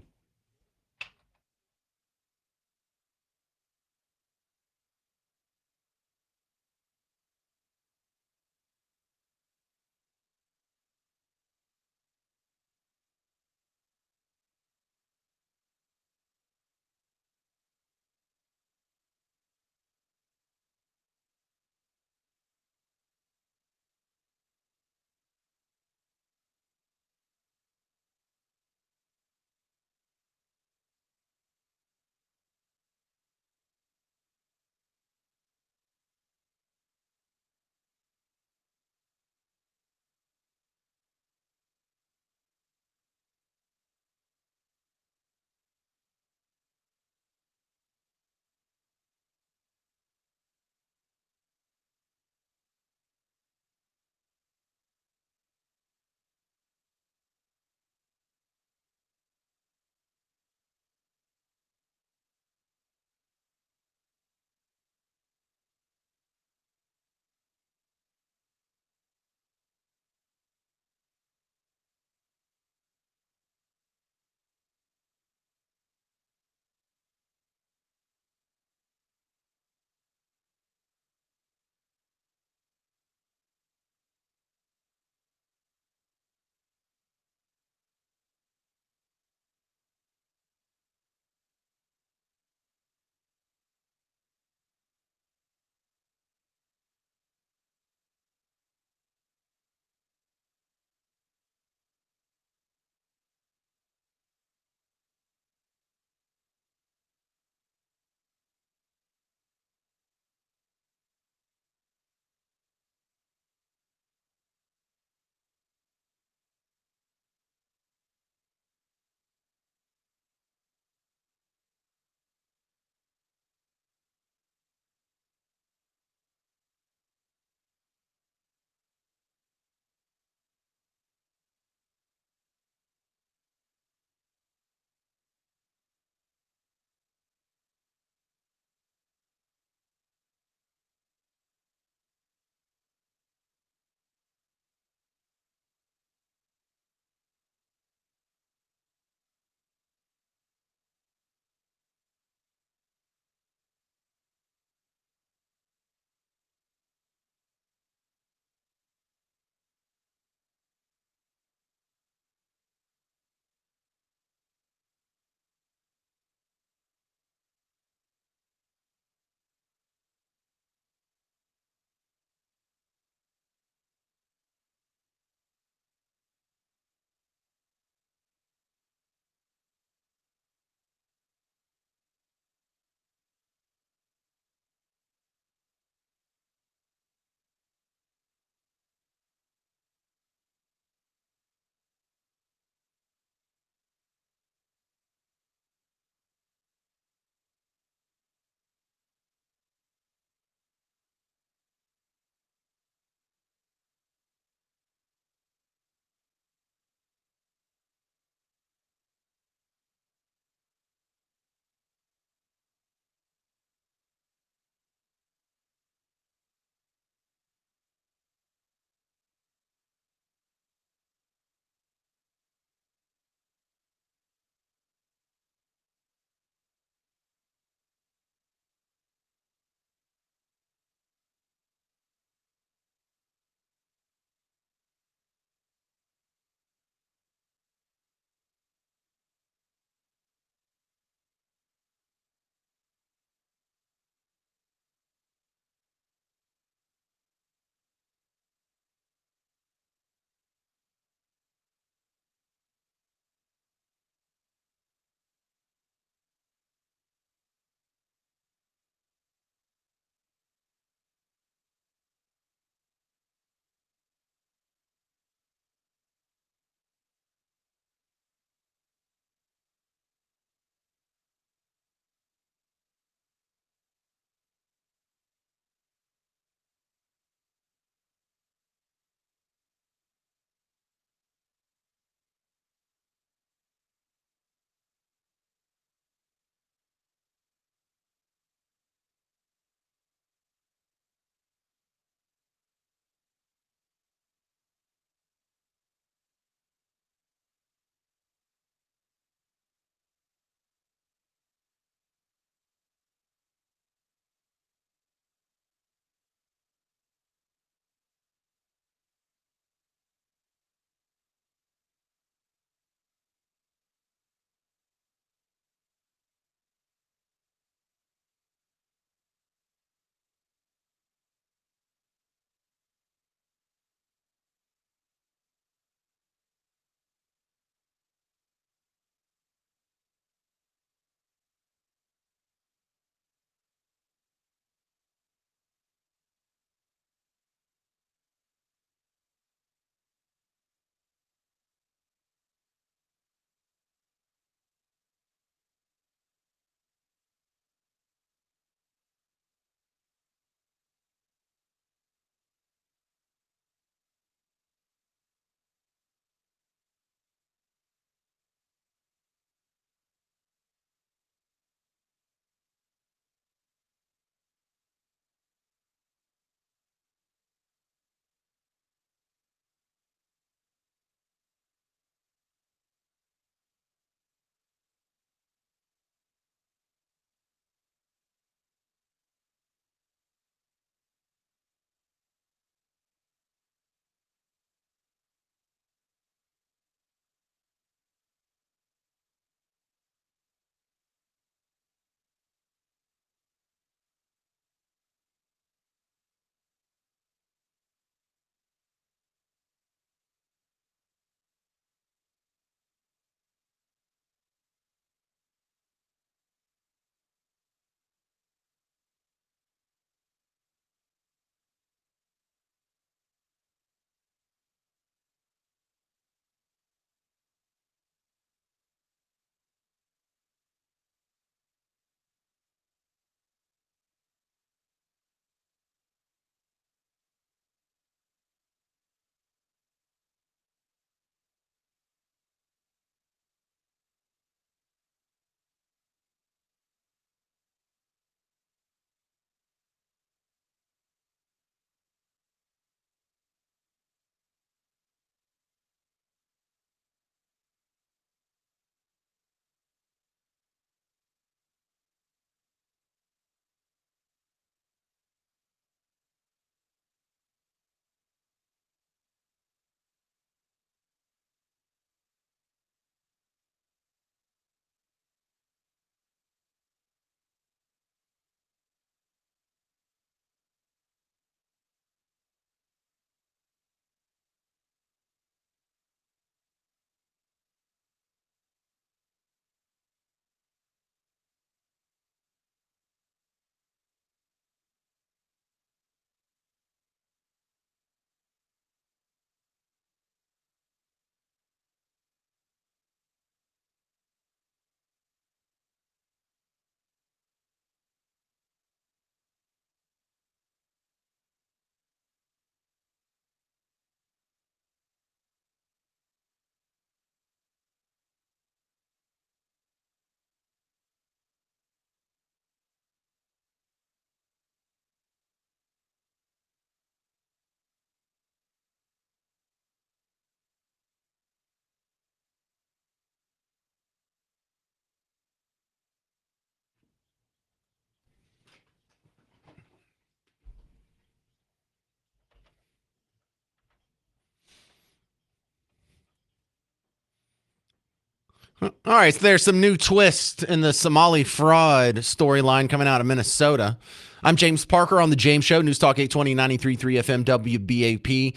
All right, so there's some new twist in the Somali fraud storyline coming out of Minnesota. I'm James Parker on The James Show, News Talk 820, 93.3 FM, WBAP.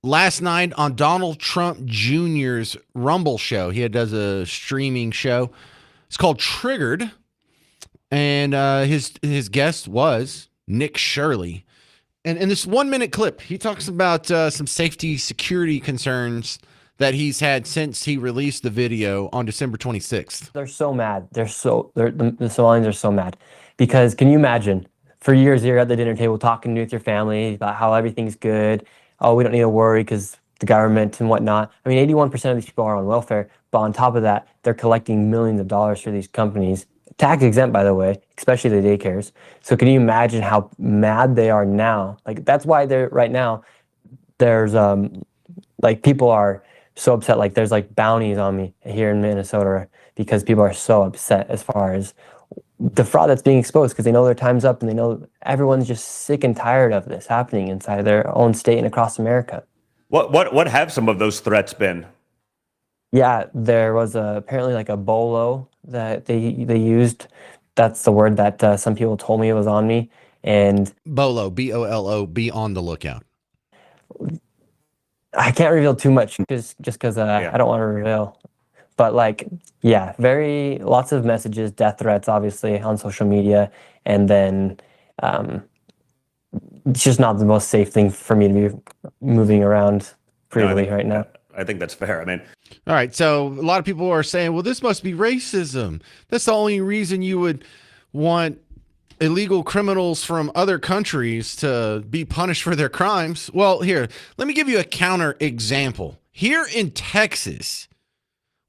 Last night on Donald Trump Jr.'s Rumble show, he does a streaming show. It's called Triggered, and his guest was Nick Shirley. And in this 1 minute clip, he talks about some safety security concerns that he's had since he released the video on December 26th. They're so mad. The Somalians are so mad because can you imagine? For years, you're at the dinner table talking with your family about how everything's good. Oh, we don't need to worry because the government and whatnot. I mean, 81% of these people are on welfare, but on top of that, they're collecting millions of dollars for these companies. Tax exempt, by the way, especially the daycares. So can you imagine how mad they are now? Like, that's why they're right now, there's like people are so upset. Like there's like bounties on me here in Minnesota because people are so upset as far as the fraud that's being exposed because they know their time's up and they know everyone's just sick and tired of this happening inside their own state and across America. What have some of those threats been? Yeah, there was apparently like a bolo that they used. That's the word that some people told me was on me. And bolo, B-O-L-O, be on the lookout. I can't reveal too much just because I don't want to reveal. But like, yeah, lots of messages, death threats, obviously on social media. And then it's just not the most safe thing for me to be moving around freely right now. I think that's fair. I mean, all right. So a lot of people are saying, well, this must be racism. That's the only reason you would want illegal criminals from other countries to be punished for their crimes. Well, here, let me give you a counter example. Here in Texas,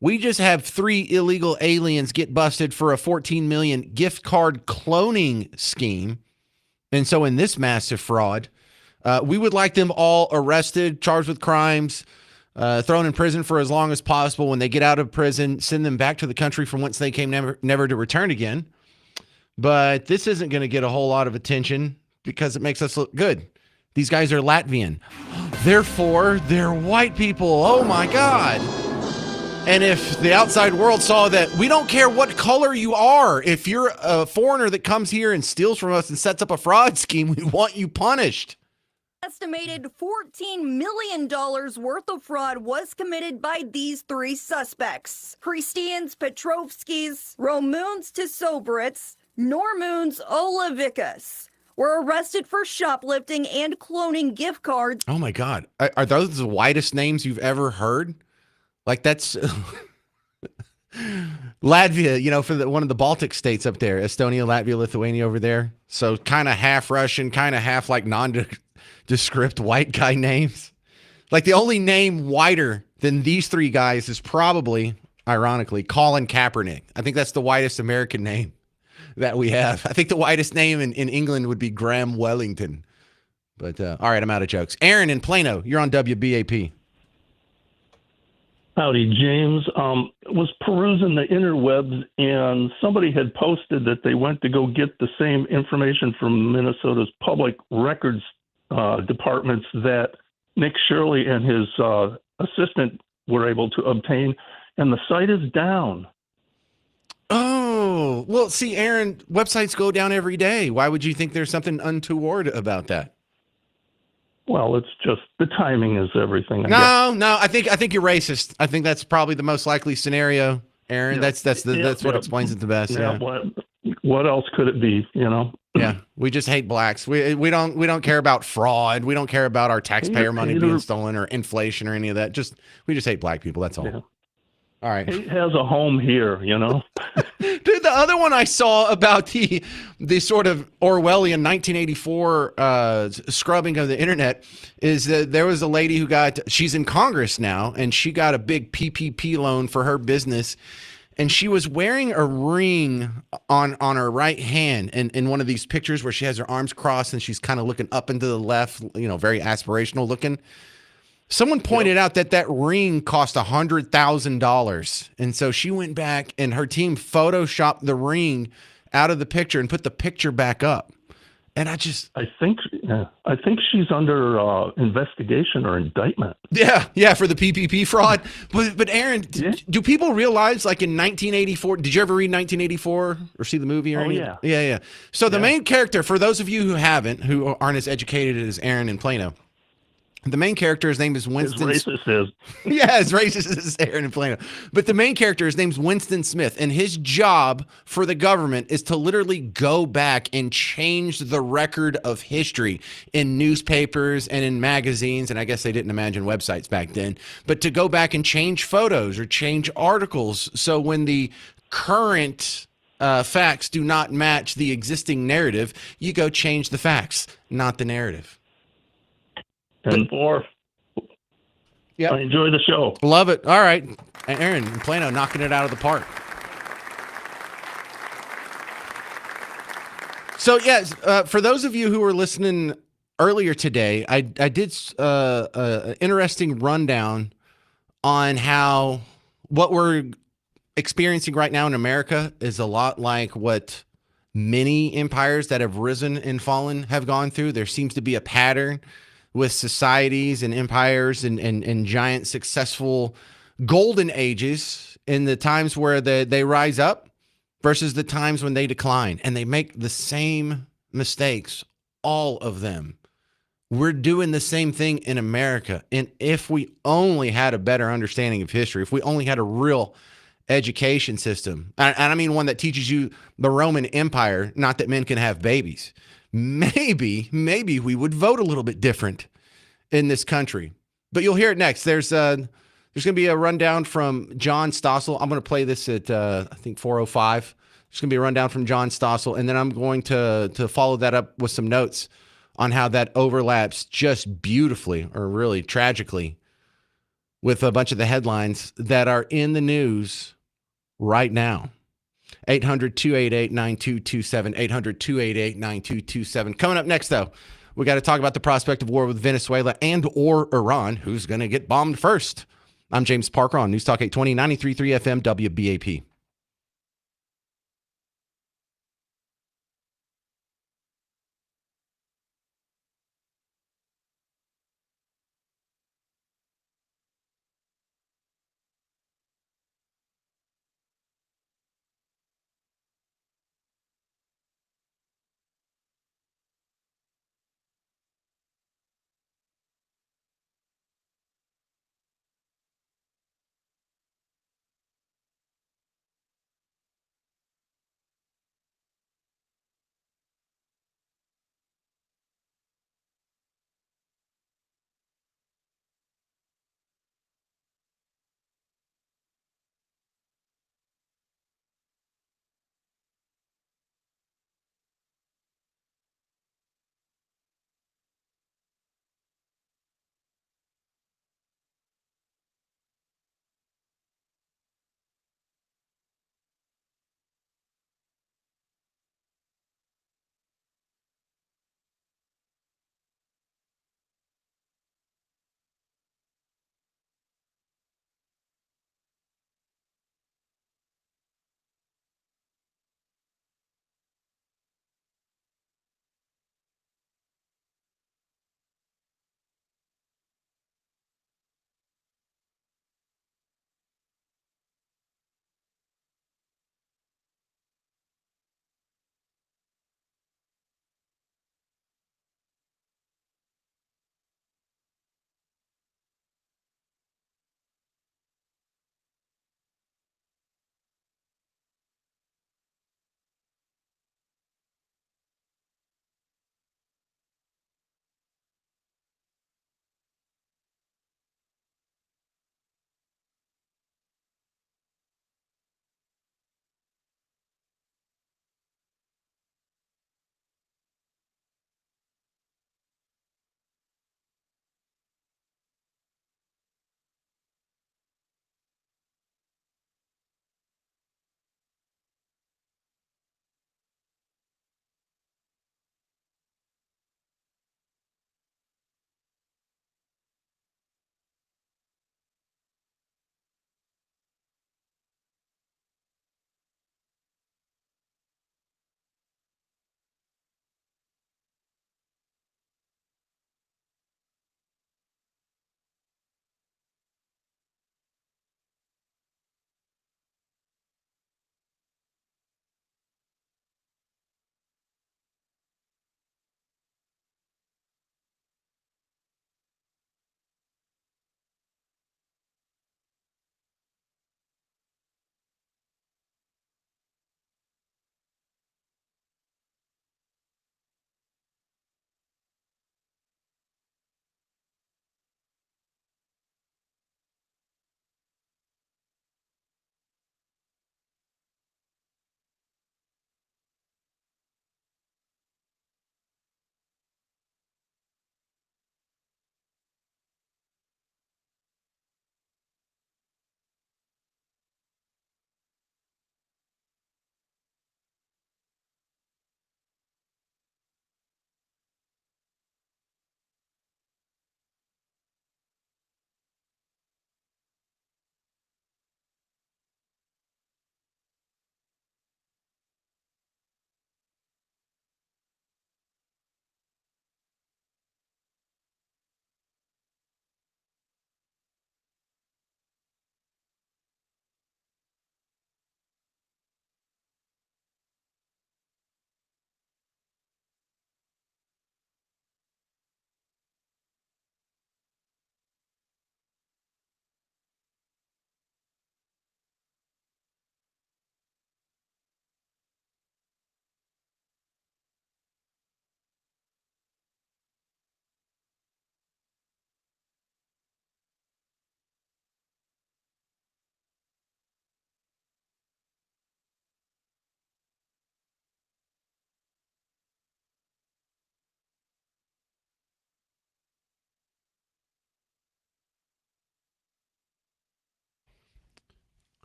we just have 3 illegal aliens get busted for a 14 million gift card cloning scheme. And so in this massive fraud, we would like them all arrested, charged with crimes, thrown in prison for as long as possible. When they get out of prison, send them back to the country from whence they came, never to return again. But this isn't going to get a whole lot of attention because it makes us look good. These guys are Latvian. Therefore, they're white people. Oh, my God. And if the outside world saw that, we don't care what color you are. If you're a foreigner that comes here and steals from us and sets up a fraud scheme, we want you punished. Estimated $14 million worth of fraud was committed by these 3 suspects. Christians Petrovskis, Romuns Tisobrits, Normuns Olavikas were arrested for shoplifting and cloning gift cards. Oh, my God. Are those the whitest names you've ever heard? Like that's Latvia, for one of the Baltic states up there, Estonia, Latvia, Lithuania over there. So kind of half Russian, kind of half like nondescript white guy names. Like the only name whiter than these 3 guys is probably, ironically, Colin Kaepernick. I think that's the whitest American name that we have. I think the whitest name in England would be Graham Wellington. But all right, I'm out of jokes. Aaron in Plano, you're on WBAP. Howdy, James. Was perusing the interwebs, and somebody had posted that they went to go get the same information from Minnesota's public records departments that Nick Shirley and his assistant were able to obtain, and the site is down. Oh, well, see, Aaron, websites go down every day. Why would you think there's something untoward about that? Well, it's just the timing is everything. No, I think you're racist. I think that's probably the most likely scenario, Aaron. Yeah. That's what explains it the best. Yeah. What else could it be? Yeah, we just hate blacks. We don't care about fraud. We don't care about our taxpayer money being stolen or inflation or any of that. We just hate black people. That's all. Yeah. All right. Hate has a home here, Dude, the other one I saw about the sort of Orwellian 1984 scrubbing of the internet is that there was a lady she's in Congress now, and she got a big PPP loan for her business, and she was wearing a ring on her right hand in one of these pictures where she has her arms crossed and she's kind of looking up and to the left, very aspirational looking. Someone pointed out that ring cost $100,000. And so she went back and her team photoshopped the ring out of the picture and put the picture back up. And I think she's under investigation or indictment. Yeah, for the PPP fraud. But Aaron, do people realize, like in 1984? Did you ever read 1984 or see the movie? Or yeah. So the main character, for those of you who haven't, who aren't as educated as Aaron in Plano, the main character, his name is Winston. As racist as yeah, as racist as Aaron in Plano. But the main character, his name's Winston Smith, and his job for the government is to literally go back and change the record of history in newspapers and in magazines. And I guess they didn't imagine websites back then, but to go back and change photos or change articles. So when the current facts do not match the existing narrative, you go change the facts, not the narrative. And I enjoy the show. Love it. All right. Aaron in Plano knocking it out of the park. So, yes, for those of you who were listening earlier today, I did an interesting rundown on how what we're experiencing right now in America is a lot like what many empires that have risen and fallen have gone through. There seems to be a pattern with societies and empires and giant successful golden ages in the times where they rise up versus the times when they decline. And they make the same mistakes, all of them. We're doing the same thing in America. And if we only had a better understanding of history, if we only had a real education system, and I mean one that teaches you the Roman Empire, not that men can have babies, maybe we would vote a little bit different in this country. But you'll hear it next. There's going to be a rundown from John Stossel. I'm going to play this at I think 4:05. There's going to be a rundown from John Stossel, and then I'm going to follow that up with some notes on how that overlaps just beautifully, or really tragically, with a bunch of the headlines that are in the news right now. 800-288-9227, 800-288-9227. Coming up next, though, we got to talk about the prospect of war with Venezuela and or Iran. Who's going to get bombed first? I'm James Parker on News Talk 820, 93.3 FM, WBAP.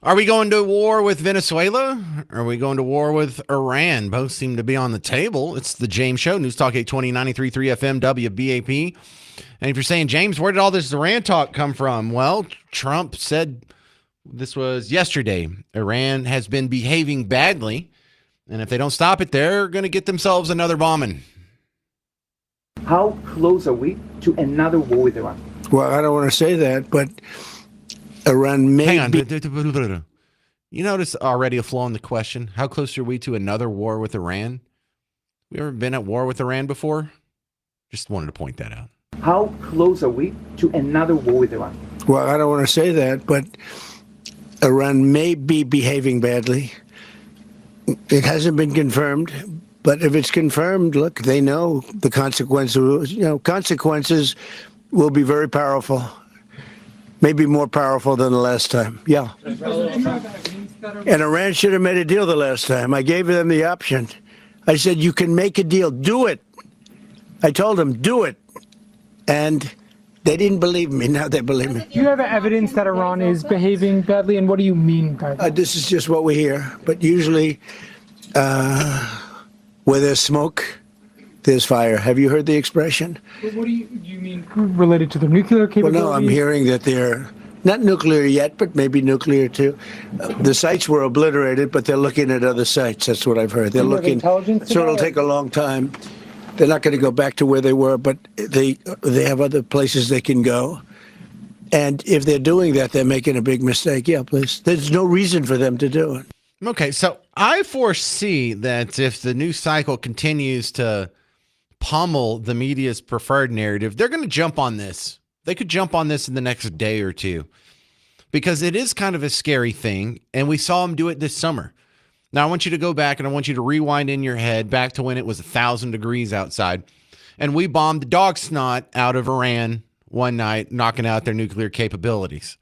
Are we going to war with Venezuela? Or are we going to war with Iran? Both seem to be on the table. It's the James Show, News Talk 820, 93.3 FM, WBAP. And if you're saying, James, where did all this Iran talk come from? Well, Trump said this was yesterday. Iran has been behaving badly. And if they don't stop it, they're going to get themselves another bombing. How close are we to another war with Iran? Well, I don't want to say that, but Iran may Hang on. be... You notice already a flaw in the question. How close are we to another war with Iran? We ever been at war with Iran before? Just wanted to point that out. How close are we to another war with Iran? Well, I don't want to say that, but Iran may be behaving badly. It hasn't been confirmed, but if it's confirmed, look, they know the consequences. Consequences will be very powerful, maybe more powerful than the last time. Yeah. And Iran should have made a deal the last time. I gave them the option. I said, you can make a deal. Do it. I told them, do it. And they didn't believe me. Now they believe me. Do you have evidence that Iran is behaving badly? And what do you mean by that? This is just what we hear. But usually where there's smoke, there's fire. Have you heard the expression? What do you mean related to the nuclear capabilities? Well, no, I'm hearing that they're not nuclear yet, but maybe nuclear too. The sites were obliterated, but they're looking at other sites. That's what I've heard. They're looking. So it'll take a long time. They're not going to go back to where they were, but they have other places they can go. And if they're doing that, they're making a big mistake. Yeah, please. There's no reason for them to do it. Okay, so I foresee that if the news cycle continues to pummel the media's preferred narrative, they're going to jump on this. They could jump on this in the next day or two because it is kind of a scary thing, and we saw them do it this summer. Now, I want you to go back and I want you to rewind in your head back to when it was 1,000 degrees outside, and we bombed the dog snot out of Iran one night, knocking out their nuclear capabilities.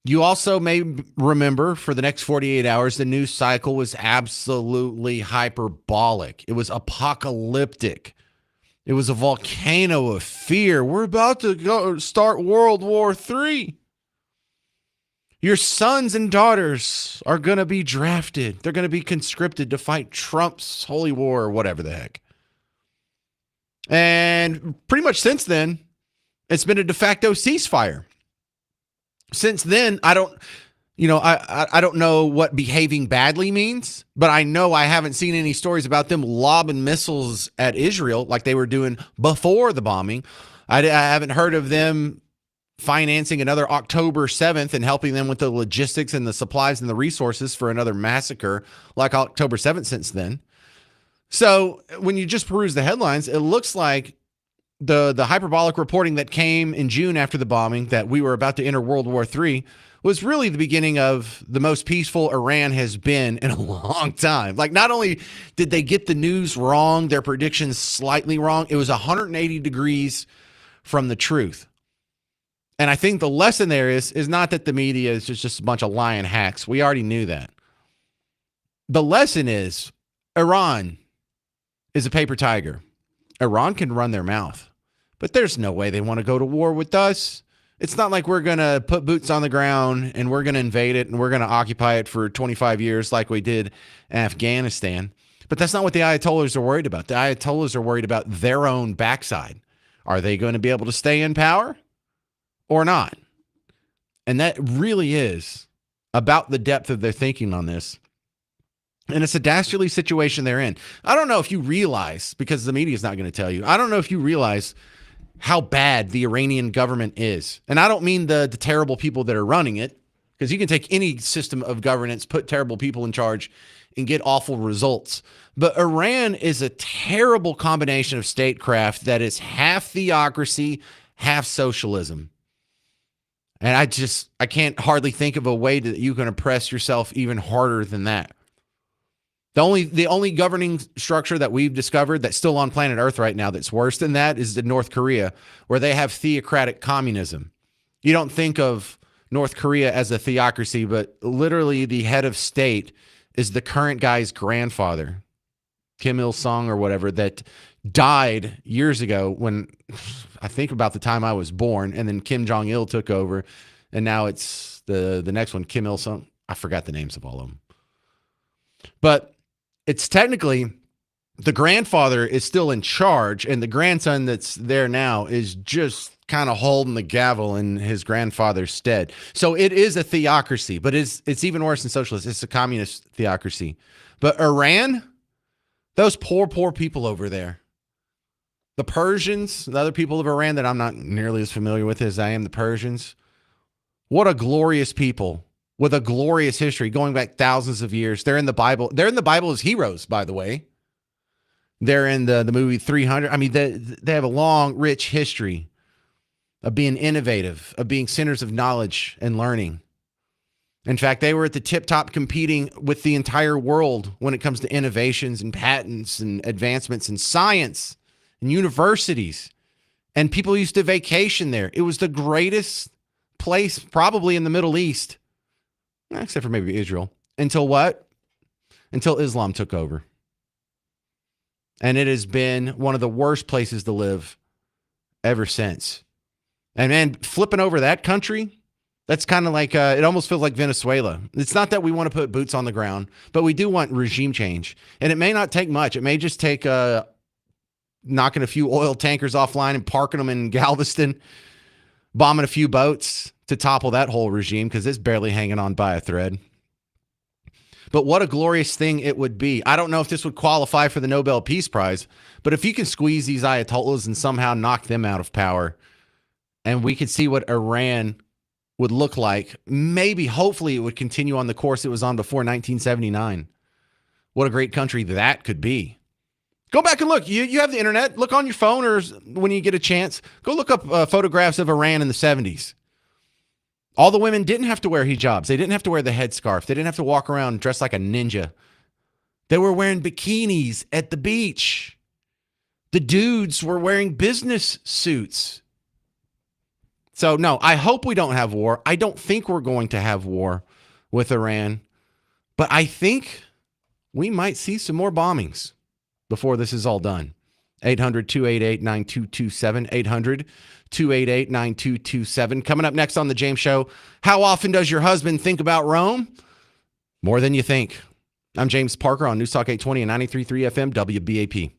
You also may remember for the next 48 hours, the news cycle was absolutely hyperbolic. It was apocalyptic. It was a volcano of fear. We're about to start World War III. Your sons and daughters are going to be drafted. They're going to be conscripted to fight Trump's holy war or whatever the heck. And pretty much since then, it's been a de facto ceasefire. Since then, I don't know what behaving badly means, but I know I haven't seen any stories about them lobbing missiles at Israel like they were doing before the bombing. I haven't heard of them financing another October 7th and helping them with the logistics and the supplies and the resources for another massacre like October 7th since then. So when you just peruse the headlines, it looks like the hyperbolic reporting that came in June after the bombing that we were about to enter World War III was really the beginning of the most peaceful Iran has been in a long time. Like, not only did they get the news wrong, their predictions slightly wrong, it was 180 degrees from the truth. And I think the lesson there is not that the media is just a bunch of lying hacks. We already knew that. The lesson is Iran is a paper tiger. Iran can run their mouth, but there's no way they want to go to war with us. It's not like we're going to put boots on the ground and we're going to invade it and we're going to occupy it for 25 years like we did Afghanistan. But that's not what the Ayatollahs are worried about. The Ayatollahs are worried about their own backside. Are they going to be able to stay in power or not? And that really is about the depth of their thinking on this. And it's a dastardly situation they're in. I don't know if you realize, because the media is not going to tell you, I don't know if you realize how bad the Iranian government is. And I don't mean the terrible people that are running it, because you can take any system of governance, put terrible people in charge, and get awful results. But Iran is a terrible combination of statecraft that is half theocracy, half socialism. And I can't hardly think of a way that you can oppress yourself even harder than that. The only governing structure that we've discovered that's still on planet Earth right now that's worse than that is in North Korea, where they have theocratic communism. You don't think of North Korea as a theocracy, but literally the head of state is the current guy's grandfather, Kim Il-sung or whatever, that died years ago when I think about the time I was born, and then Kim Jong-il took over, and now it's the next one, Kim Il Sung. I forgot the names of all of them, but it's technically the grandfather is still in charge, and the grandson that's there now is just kind of holding the gavel in his grandfather's stead. So it is a theocracy, but it's even worse than socialist. It's a communist theocracy. But Iran, those poor people over there, the Persians, the other people of Iran that I'm not nearly as familiar with as I am the Persians, what a glorious people with a glorious history going back thousands of years. They're in the Bible. They're in the Bible as heroes, by the way. They're in the movie 300. I mean, they have a long, rich history of being innovative, of being centers of knowledge and learning. In fact, they were at the tip top competing with the entire world when it comes to innovations and patents and advancements in science and universities. And people used to vacation there. It was the greatest place probably in the Middle East, except for maybe Israel. Until what? Until Islam took over. And it has been one of the worst places to live ever since. And man, flipping over that country, that's kind of like, it almost feels like Venezuela. It's not that we want to put boots on the ground, but we do want regime change. And it may not take much. It may just take knocking a few oil tankers offline and parking them in Galveston, bombing a few boats to topple that whole regime because it's barely hanging on by a thread. But what a glorious thing it would be. I don't know if this would qualify for the Nobel Peace Prize, but if you can squeeze these Ayatollahs and somehow knock them out of power, and we could see what Iran would look like, maybe, hopefully, it would continue on the course it was on before 1979. What a great country that could be. Go back and look. You have the internet. Look on your phone or when you get a chance. Go look up photographs of Iran in the 70s. All the women didn't have to wear hijabs. They didn't have to wear the headscarf. They didn't have to walk around dressed like a ninja. They were wearing bikinis at the beach. The dudes were wearing business suits. So, no, I hope we don't have war. I don't think we're going to have war with Iran. But I think we might see some more bombings before this is all done. 800-288-9227. 800-288-9227. Coming up next on The James Show, how often does your husband think about Rome? More than you think. I'm James Parker on News Talk 820 and 93.3 FM WBAP.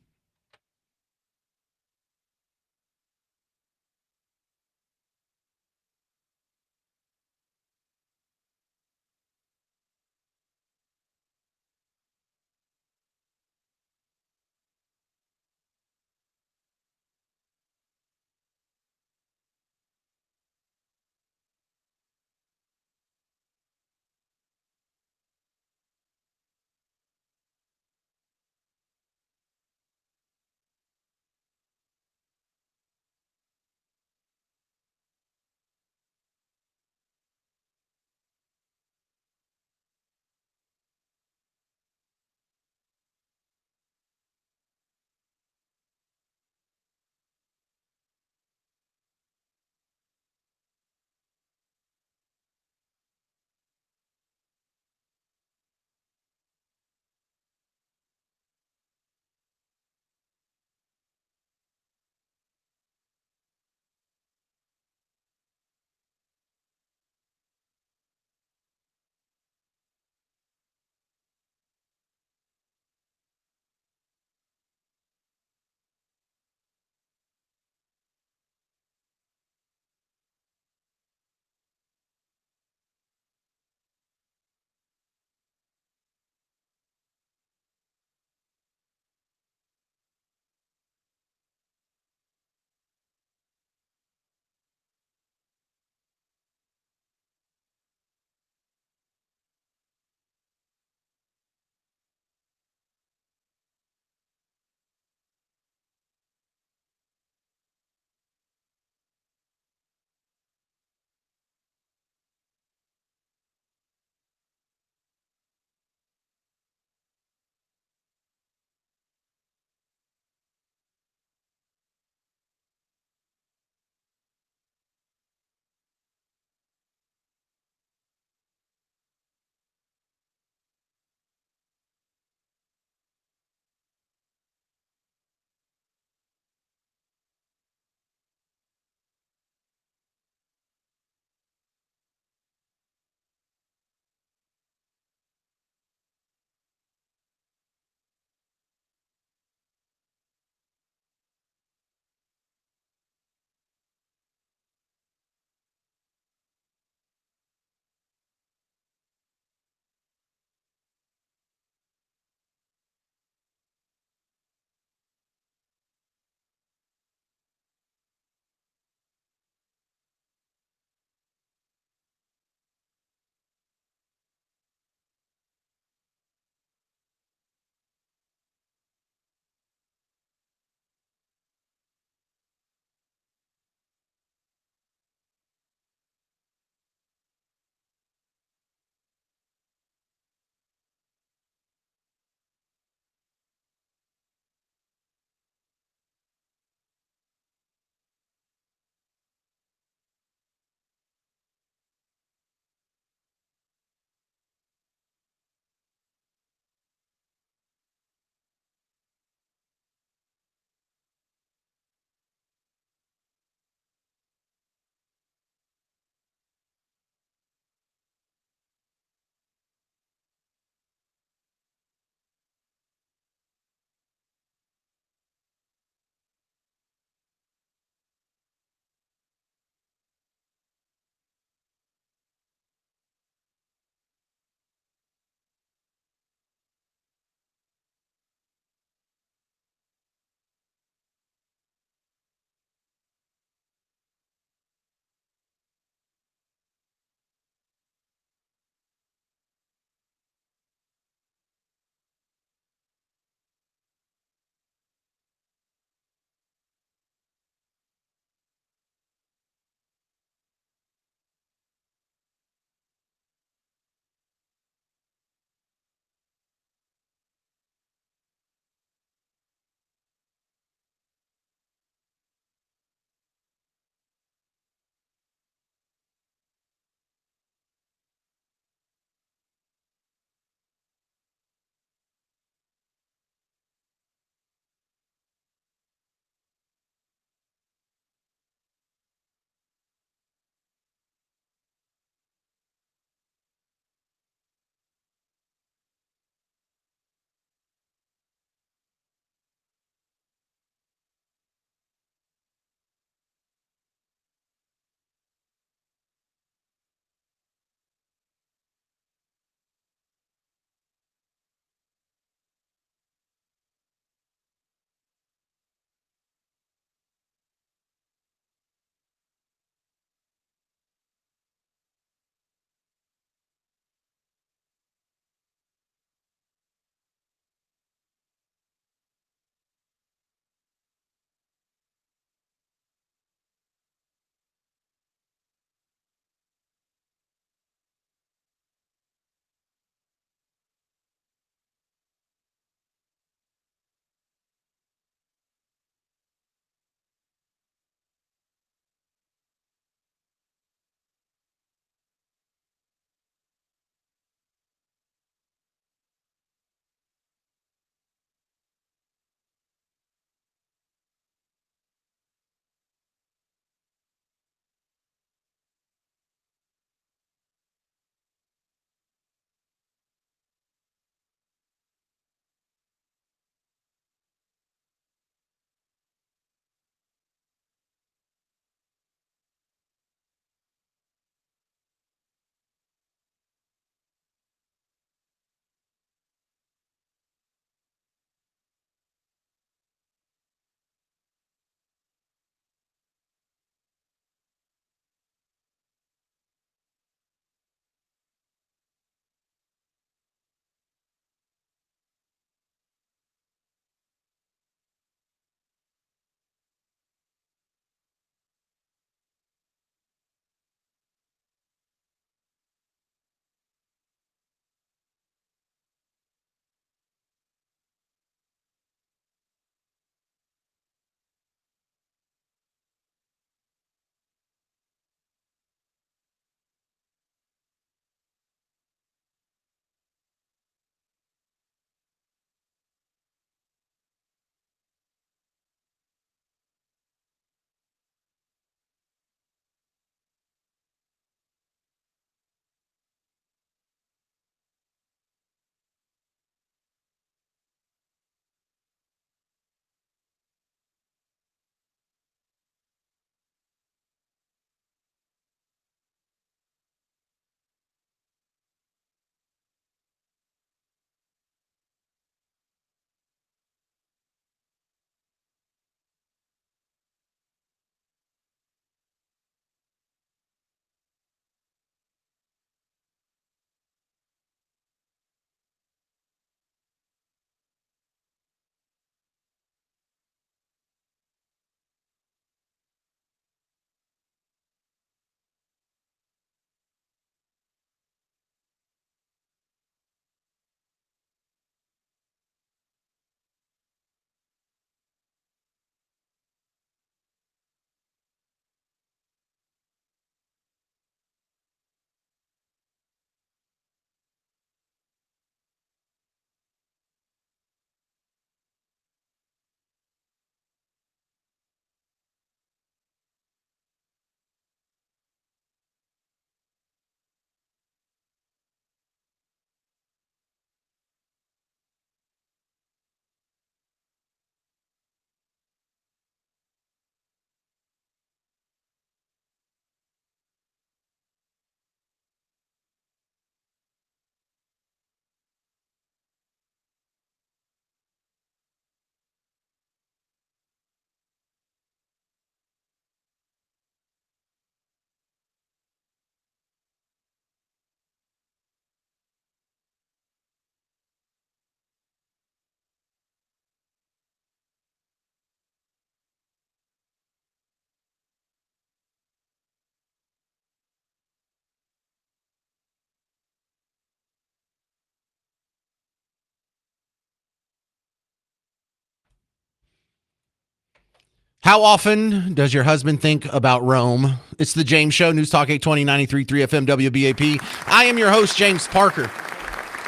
How often does your husband think about Rome? It's the James Show, News Talk 820 93.3 FM WBAP. I am your host, James Parker.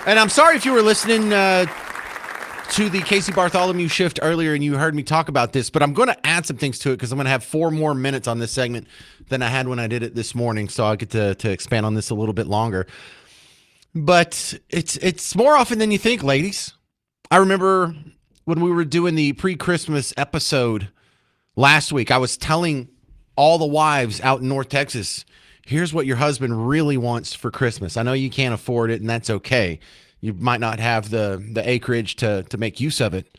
And I'm sorry if you were listening to the Casey Bartholomew shift earlier and you heard me talk about this, but I'm going to add some things to it because I'm going to have 4 more minutes on this segment than I had when I did it this morning, so I'll get to expand on this a little bit longer. But it's more often than you think, ladies. I remember when we were doing the pre-Christmas episode last week, I was telling all the wives out in North Texas, here's what your husband really wants for Christmas. I know you can't afford it, and that's okay. You might not have the acreage to make use of it.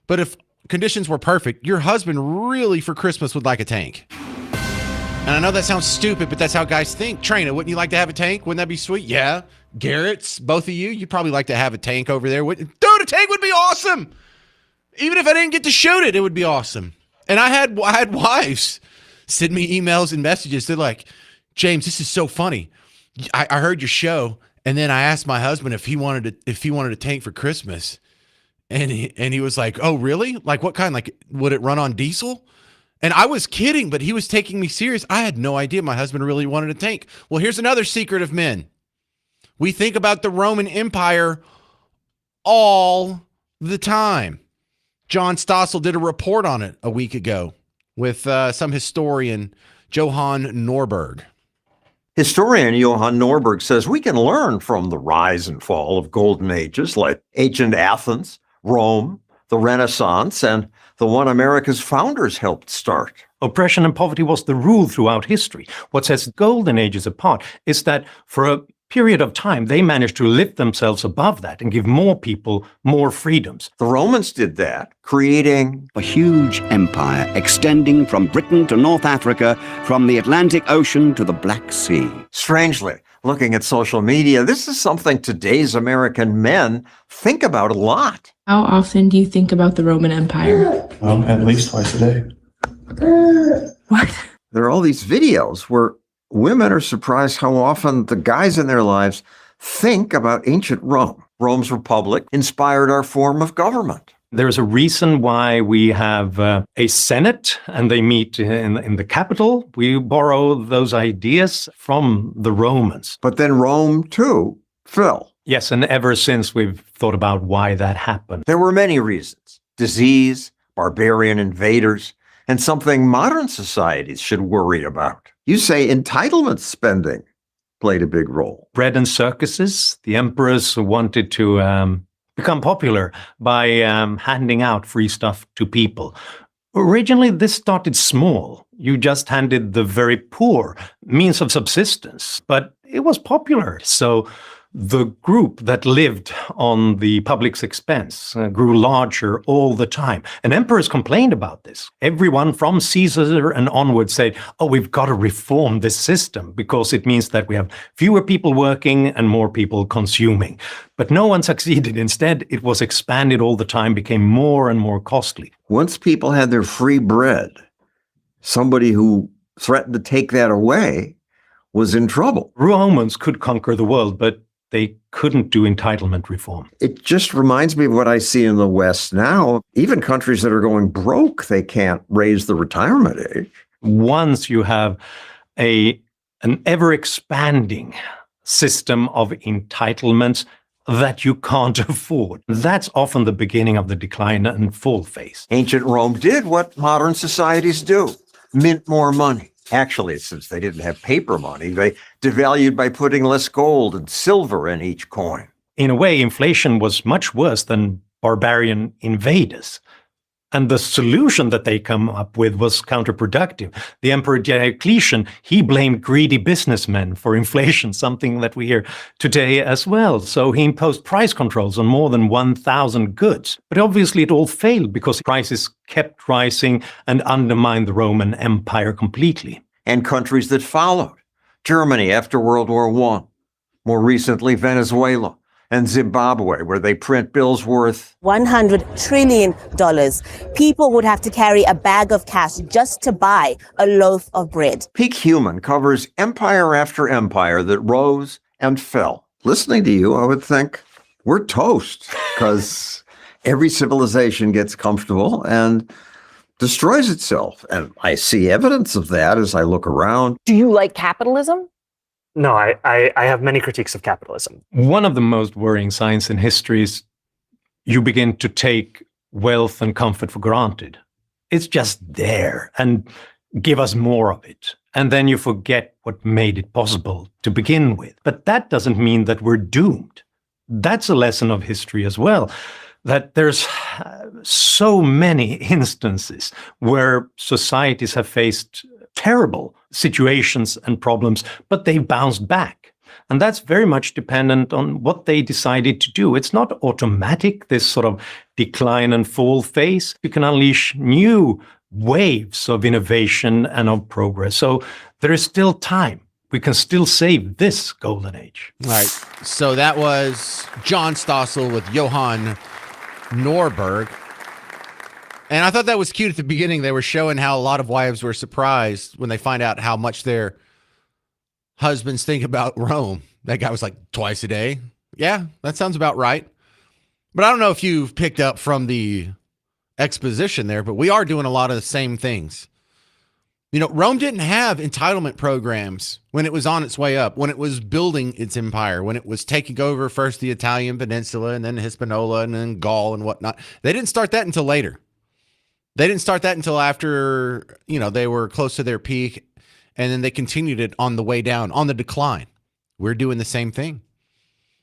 But if conditions were perfect, your husband really for Christmas would like a tank. And I know that sounds stupid, but that's how guys think. Trina, wouldn't you like to have a tank? Wouldn't that be sweet? Yeah. Garrett's, both of you, you'd probably like to have a tank over there. Dude, a tank would be awesome. Even if I didn't get to shoot it, it would be awesome. And I had wives send me emails and messages. They're like, James, this is so funny. I heard your show, and then I asked my husband if he wanted a tank for Christmas, and he was like, oh, really? Like what kind? Like would it run on diesel? And I was kidding, but he was taking me serious. I had no idea my husband really wanted a tank. Well, here's another secret of men. We think about the Roman Empire all the time. John Stossel did a report on it a week ago with some historian, Johann Norberg. Historian Johann Norberg says we can learn from the rise and fall of golden ages like ancient Athens, Rome, the Renaissance, and the one America's founders helped start. Oppression and poverty was the rule throughout history. What sets golden ages apart is that for a period of time, they managed to lift themselves above that and give more people more freedoms. The Romans did that, creating a huge empire extending from Britain to North Africa, from the Atlantic Ocean to the Black Sea. Strangely, looking at social media, this is something today's American men think about a lot. How often do you think about the Roman Empire? At least twice a day. What? There are all these videos where women are surprised how often the guys in their lives think about ancient Rome. Rome's republic inspired our form of government. There's a reason why we have a Senate and they meet in the capital. We borrow those ideas from the Romans. But then Rome, too, fell. Yes, and ever since we've thought about why that happened. There were many reasons. Disease, barbarian invaders, and something modern societies should worry about. You say entitlement spending played a big role. Bread and circuses. The emperors wanted to become popular by handing out free stuff to people. Originally, this started small. You just handed the very poor means of subsistence, but it was popular. So the group that lived on the public's expense grew larger all the time. And emperors complained about this. Everyone from Caesar and onward said, oh, we've got to reform this system because it means that we have fewer people working and more people consuming. But no one succeeded. Instead, it was expanded all the time, became more and more costly. Once people had their free bread, somebody who threatened to take that away was in trouble. Romans could conquer the world, but they couldn't do entitlement reform. It just reminds me of what I see in the West now. Even countries that are going broke, they can't raise the retirement age. Once you have an ever-expanding system of entitlements that you can't afford, that's often the beginning of the decline and fall phase. Ancient Rome did what modern societies do, mint more money. Actually, since they didn't have paper money, they devalued by putting less gold and silver in each coin. In a way, inflation was much worse than barbarian invaders. And the solution that they come up with was counterproductive. The Emperor Diocletian, he blamed greedy businessmen for inflation, something that we hear today as well. So he imposed price controls on more than 1,000 goods. But obviously it all failed because prices kept rising and undermined the Roman Empire completely. And countries that followed. Germany after World War I. More recently, Venezuela and Zimbabwe, where they print bills worth $100 trillion. People would have to carry a bag of cash just to buy a loaf of bread. Peak Human covers empire after empire that rose and fell. Listening to you, I would think we're toast because every civilization gets comfortable and destroys itself. And I see evidence of that as I look around. Do you like capitalism? No, I have many critiques of capitalism. One of the most worrying signs in history is you begin to take wealth and comfort for granted. It's just there, and give us more of it. And then you forget what made it possible to begin with. But that doesn't mean that we're doomed. That's a lesson of history as well, that there's so many instances where societies have faced terrible situations and problems, but they bounced back. And that's very much dependent on what they decided to do. It's not automatic, this sort of decline and fall phase. You can unleash new waves of innovation and of progress. So there is still time. We can still save this golden age. All right. So that was John Stossel with Johan Norberg. And I thought that was cute at the beginning. They were showing how a lot of wives were surprised when they find out how much their husbands think about Rome. That guy was like, twice a day. Yeah, that sounds about right. But I don't know if you've picked up from the exposition there, but we are doing a lot of the same things. You know, Rome didn't have entitlement programs when it was on its way up, when it was building its empire, when it was taking over first the Italian peninsula and then Hispaniola and then Gaul and whatnot. They didn't start that until later. They didn't start that until after, you know, they were close to their peak, and then they continued it on the way down, on the decline. We're doing the same thing.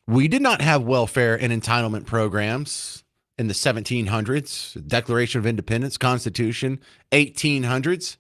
We did not have welfare and entitlement programs in the 1700s, Declaration of Independence, Constitution, 1800s.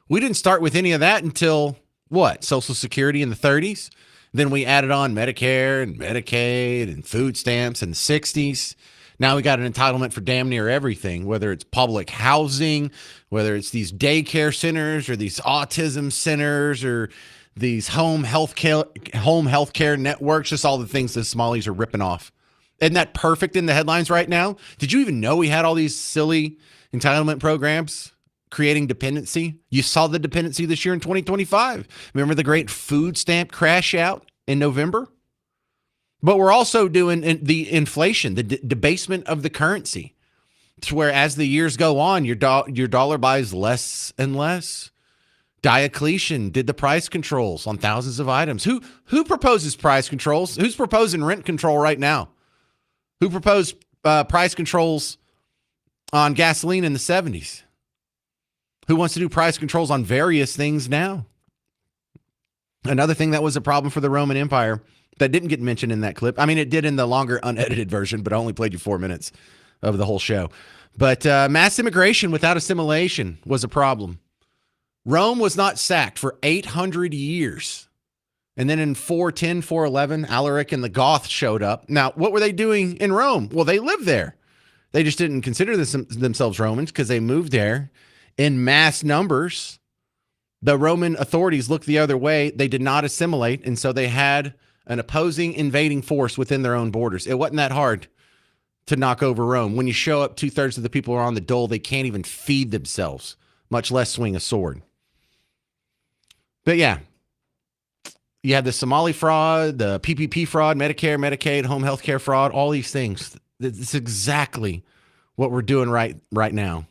We didn't start with any of that until, what, Social Security in the 30s? Then we added on Medicare and Medicaid and food stamps in the 60s. Now we got an entitlement for damn near everything, whether it's public housing, whether it's these daycare centers or these autism centers or these home health care networks, just all the things the Somalis are ripping off. Isn't that perfect in the headlines right now? Did you even know we had all these silly entitlement programs creating dependency? You saw the dependency this year in 2025. Remember the great food stamp crash out in November? But we're also doing the inflation, the debasement of the currency, to where as the years go on, your dollar buys less and less. Diocletian did the price controls on thousands of items. Who proposes price controls? Who's proposing rent control right now? Who proposed price controls on gasoline in the 70s? Who wants to do price controls on various things now? Another thing that was a problem for the Roman Empire that didn't get mentioned in that clip. I mean, it did in the longer unedited version, but I only played you 4 minutes of the whole show. But mass immigration without assimilation was a problem. Rome was not sacked for 800 years. And then in 410, 411, Alaric and the Goths showed up. Now, what were they doing in Rome? Well, they lived there. They just didn't consider themselves Romans because they moved there in mass numbers. The Roman authorities looked the other way. They did not assimilate, and so they had an opposing invading force within their own borders. It wasn't that hard to knock over Rome. When you show up, 2/3 of the people are on the dole. They can't even feed themselves, much less swing a sword. But yeah, you have the Somali fraud, the PPP fraud, Medicare, Medicaid, home health care fraud, all these things. It's exactly what we're doing right now.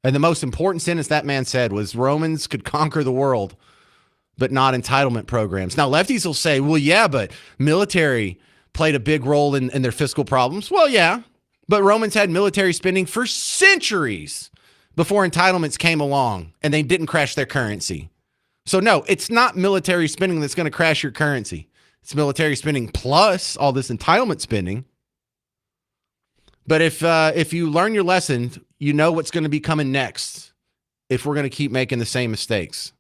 And the most important sentence that man said was Romans could conquer the world, but not entitlement programs. Now, lefties will say, well, yeah, but military played a big role in their fiscal problems. Well, yeah, but Romans had military spending for centuries before entitlements came along, and they didn't crash their currency. So no, it's not military spending that's going to crash your currency. It's military spending plus all this entitlement spending. But if you learn your lesson, you know what's going to be coming next if we're going to keep making the same mistakes.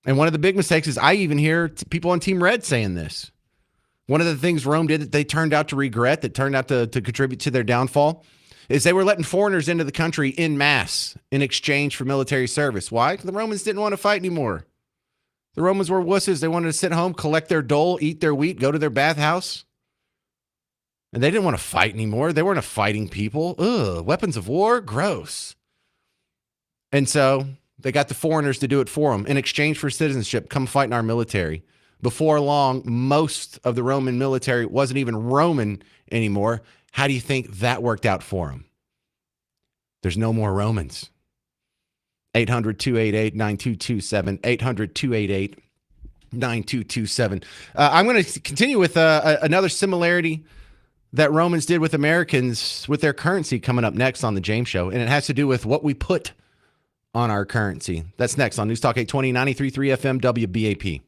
And one of the big mistakes is I even hear people on Team Red saying this. One of the things Rome did that they turned out to regret, that turned out to contribute to their downfall, is they were letting foreigners into the country en masse in exchange for military service. Why? Because the Romans didn't want to fight anymore. The Romans were wusses. They wanted to sit home, collect their dole, eat their wheat, go to their bathhouse. And they didn't want to fight anymore. They weren't a fighting people. Ugh, weapons of war, gross. And so they got the foreigners to do it for them in exchange for citizenship. Come fight in our military. Before long, most of the Roman military wasn't even Roman anymore. How do you think that worked out for them? There's no more Romans. 800-288-9227. 800-288-9227. I'm going to continue with another similarity that Romans did with Americans with their currency coming up next on the James Show, and it has to do with what we put on our currency. That's next on News Talk 820, 93.3 FM, WBAP.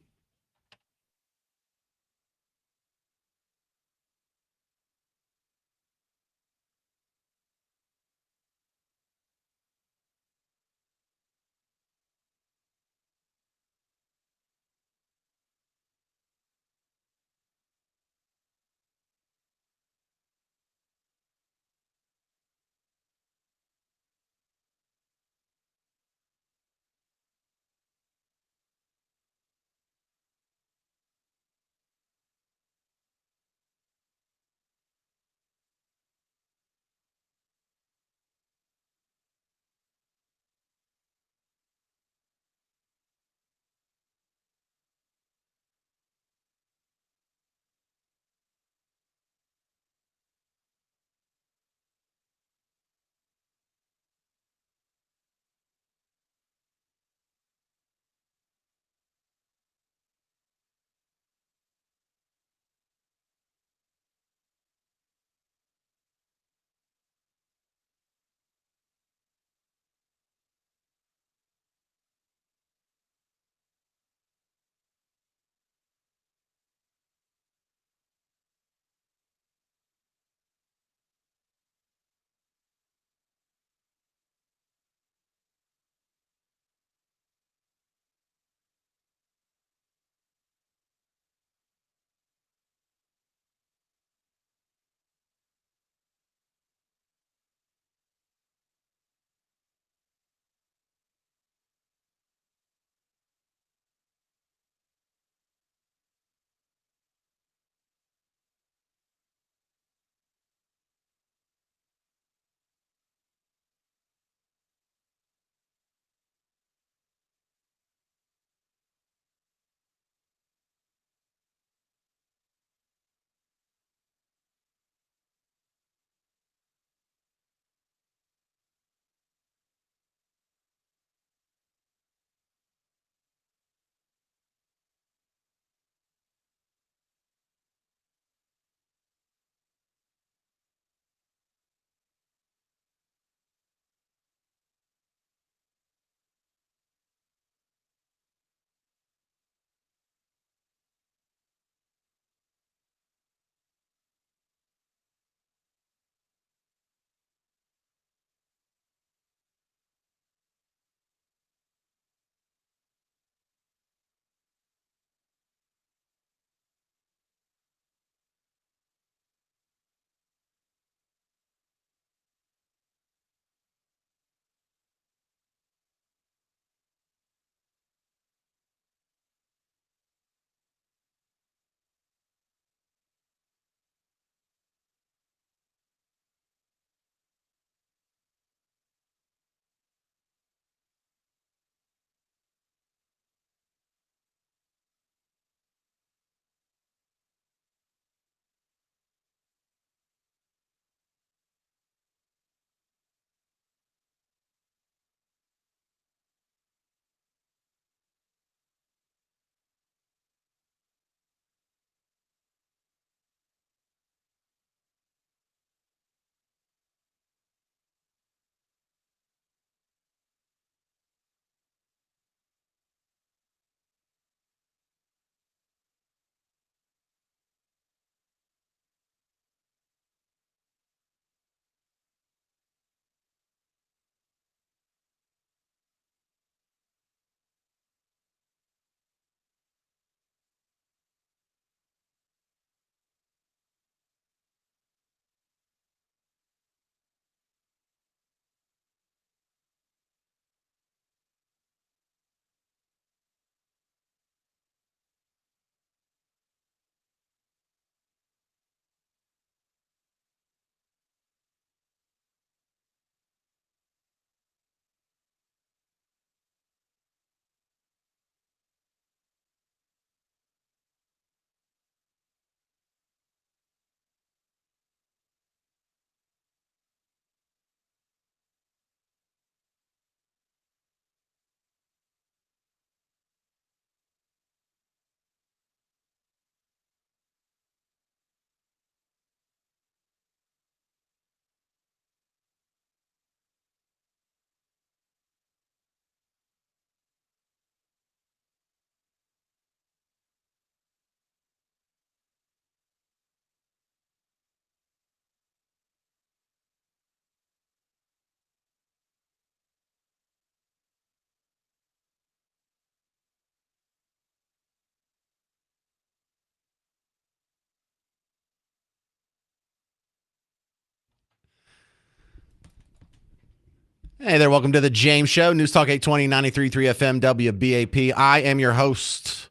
Hey there, welcome to the James Show, News Talk 820, 93.3 FM, WBAP. I am your host,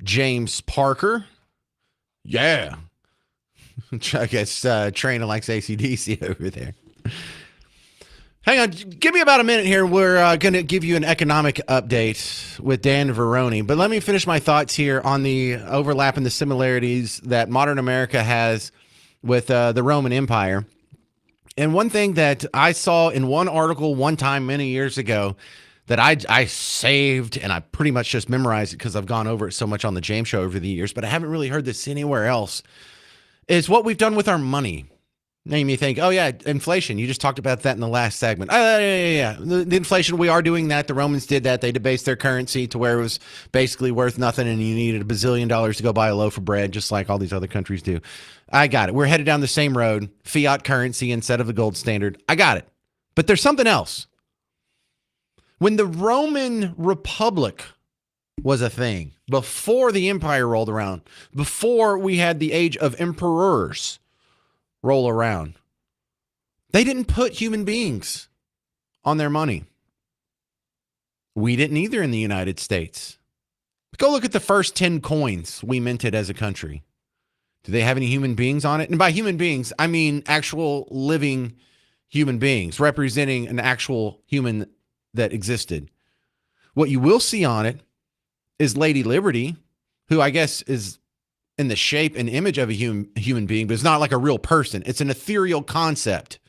James Parker. Yeah. I guess Trina likes AC/DC over there. Hang on, give me about a minute here. We're going to give you an economic update with Dan Veroni. But let me finish my thoughts here on the overlap and the similarities that modern America has with the Roman Empire. And one thing that I saw in one article one time many years ago that I saved, and I pretty much just memorized it because I've gone over it so much on the James Show over the years, but I haven't really heard this anywhere else, is what we've done with our money. Now you may think, oh yeah, inflation. You just talked about that in the last segment. Yeah. The inflation, we are doing that. The Romans did that. They debased their currency to where it was basically worth nothing and you needed $1 bazillion to go buy a loaf of bread, just like all these other countries do. I got it. We're headed down the same road, fiat currency instead of the gold standard. I got it. But there's something else. When the Roman Republic was a thing, before the empire rolled around, before we had the age of emperors roll around, they didn't put human beings on their money. We didn't either in the United States. Go look at the first 10 coins we minted as a country. Do they have any human beings on it? And by human beings, I mean actual living human beings representing an actual human that existed. What you will see on it is Lady Liberty, who I guess is in the shape and image of a human being, but it's not like a real person. It's an ethereal concept.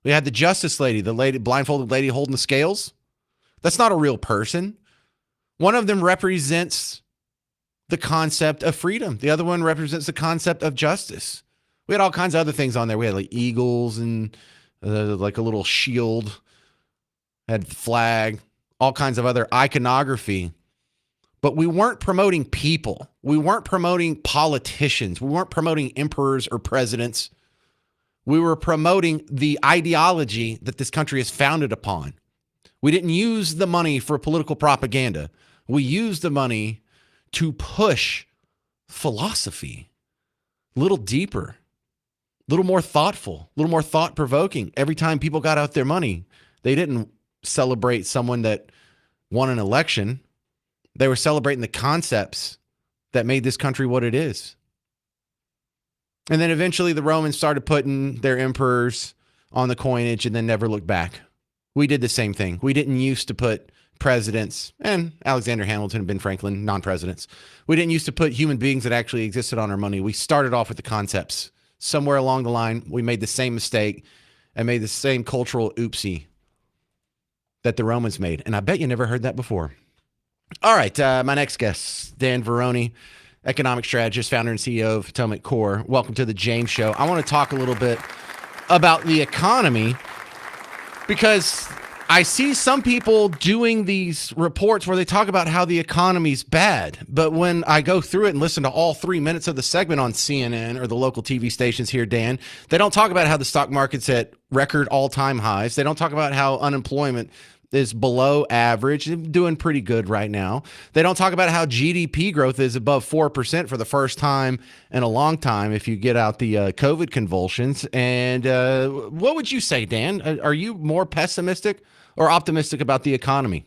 We had the Justice Lady, the lady, blindfolded lady holding the scales. That's not a real person. One of them represents the concept of freedom. The other one represents the concept of justice. We had all kinds of other things on there. We had like eagles and like a little shield, had flag, all kinds of other iconography. But we weren't promoting people. We weren't promoting politicians. We weren't promoting emperors or presidents. We were promoting the ideology that this country is founded upon. We didn't use the money for political propaganda. We used the money to push philosophy a little deeper, a little more thoughtful, a little more thought-provoking. Every time people got out their money, they didn't celebrate someone that won an election. They were celebrating the concepts that made this country what it is. And then eventually the Romans started putting their emperors on the coinage and then never looked back. We did the same thing. We didn't used to put presidents, and Alexander Hamilton and Ben Franklin, non-presidents. We didn't used to put human beings that actually existed on our money. We started off with the concepts. Somewhere along the line, we made the same mistake and made the same cultural oopsie that the Romans made. And I bet you never heard that before. All right, my next guest, Dan Veroni, economic strategist, founder and CEO of Potomac Core. Welcome to the James Show. I want to talk a little bit about the economy because I see some people doing these reports where they talk about how the economy's bad. But when I go through it and listen to all 3 minutes of the segment on CNN or the local TV stations here, Dan, they don't talk about how the stock market's at record all-time highs. They don't talk about how unemployment is below average, doing pretty good right now. They don't talk about how GDP growth is above 4% for the first time in a long time if you get out the COVID convulsions. And what would you say, Dan? Are you more pessimistic or optimistic about the economy?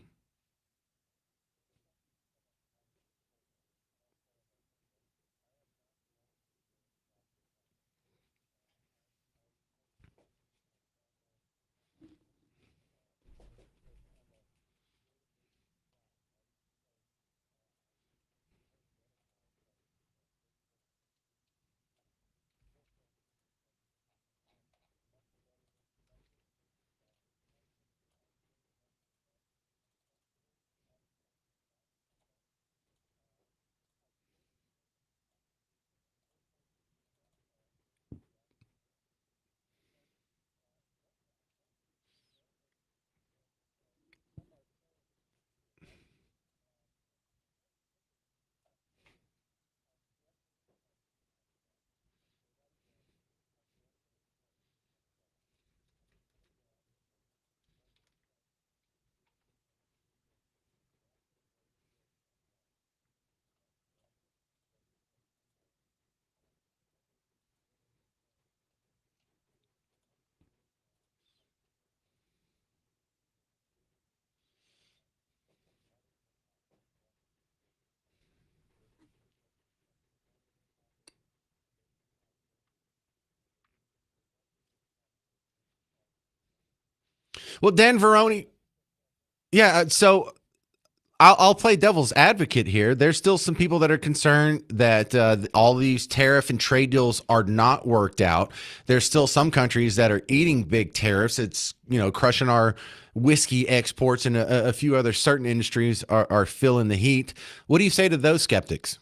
Well, Dan Veroni, yeah. So I'll play devil's advocate here. There's still some people that are concerned that all these tariff and trade deals are not worked out. There's still some countries that are eating big tariffs. It's, crushing our whiskey exports, and a few other certain industries are feeling the heat. What do you say to those skeptics?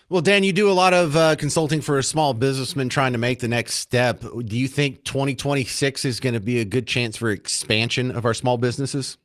Well, Dan, you do a lot of consulting for a small businessman trying to make the next step. Do you think 2026 is going to be a good chance for expansion of our small businesses?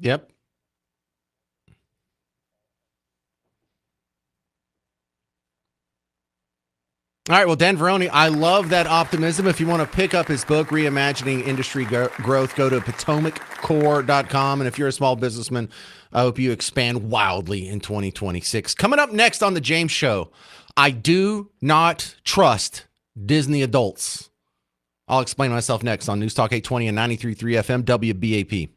Yep. All right. Well, Dan Veroni, I love that optimism. If you want to pick up his book, Reimagining Industry Growth, go to potomaccore.com. And if you're a small businessman, I hope you expand wildly in 2026. Coming up next on The James Show, I do not trust Disney adults. I'll explain myself next on News Talk 820 and 93.3 FM WBAP.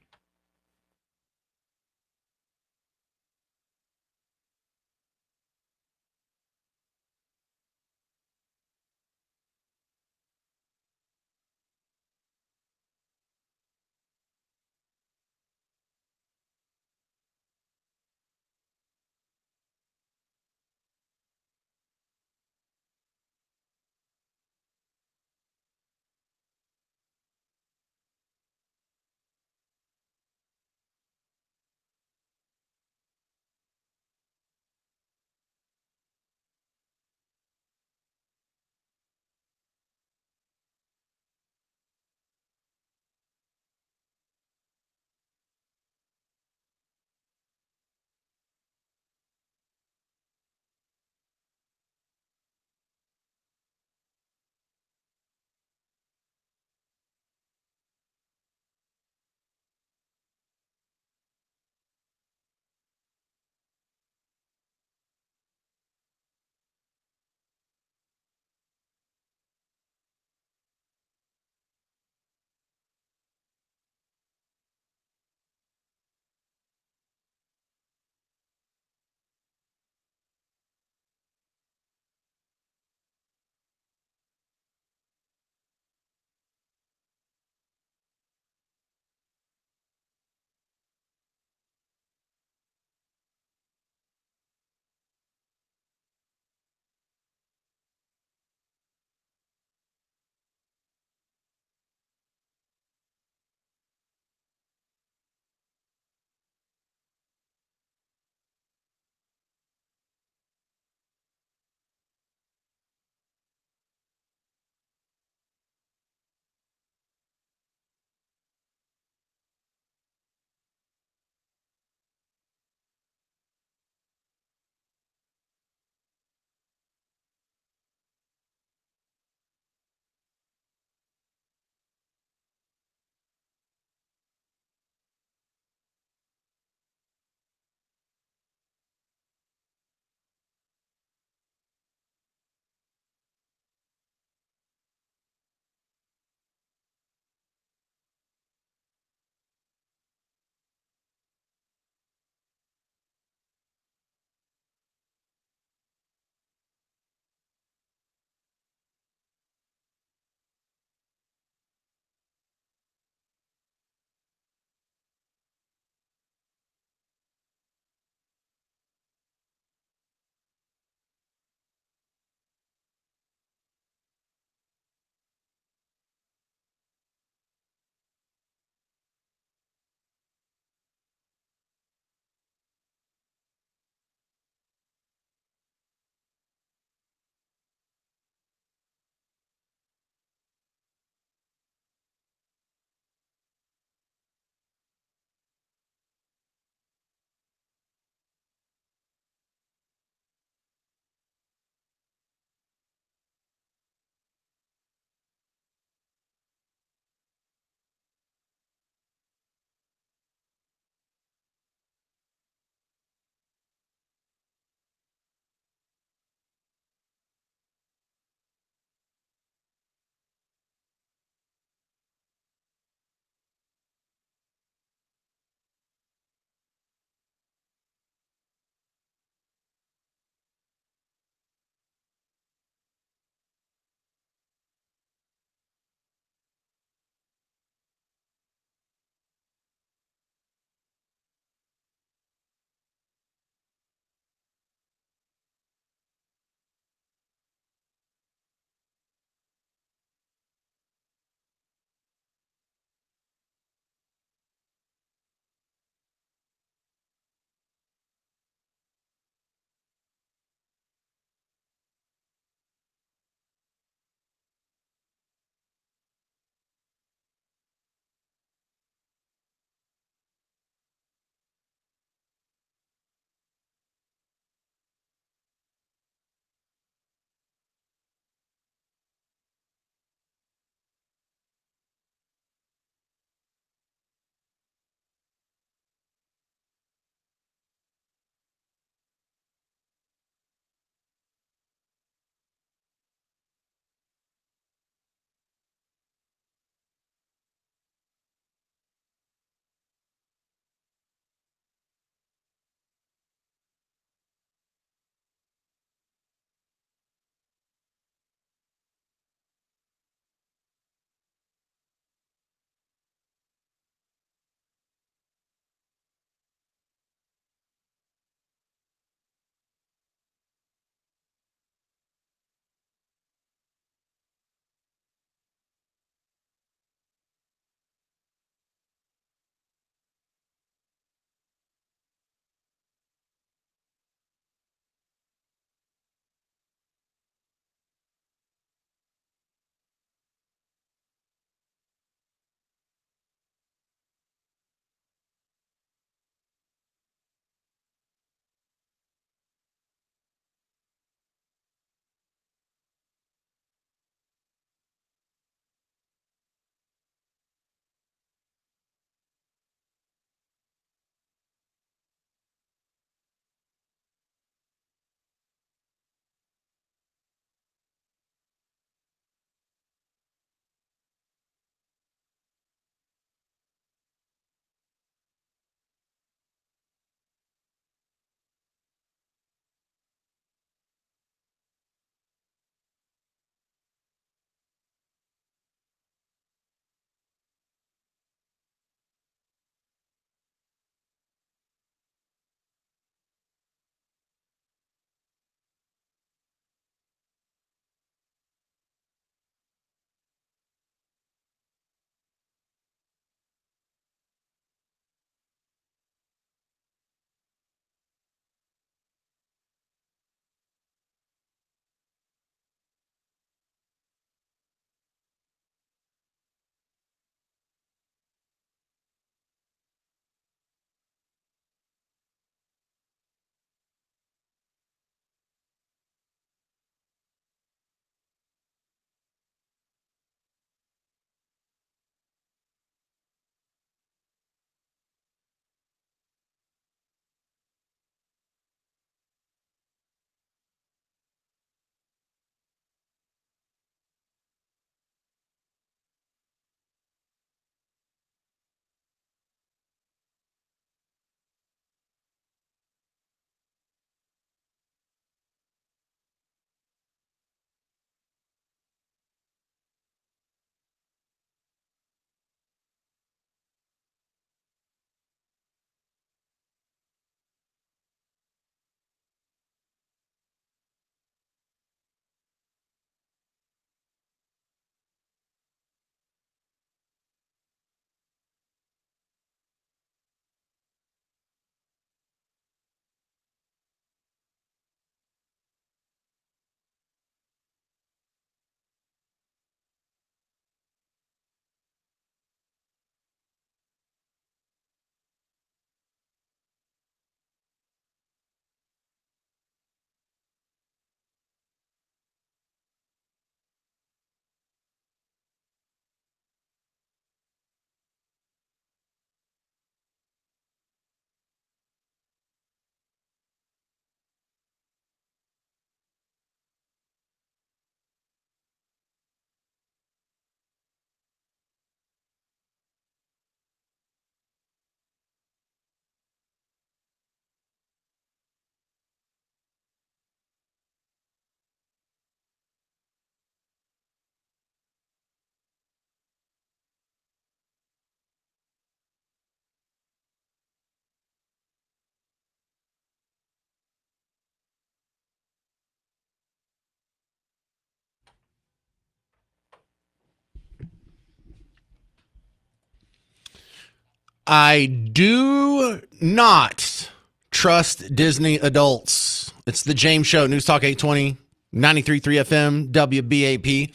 I do not trust Disney adults. It's the James Show, News Talk 820, 93.3 FM, WBAP.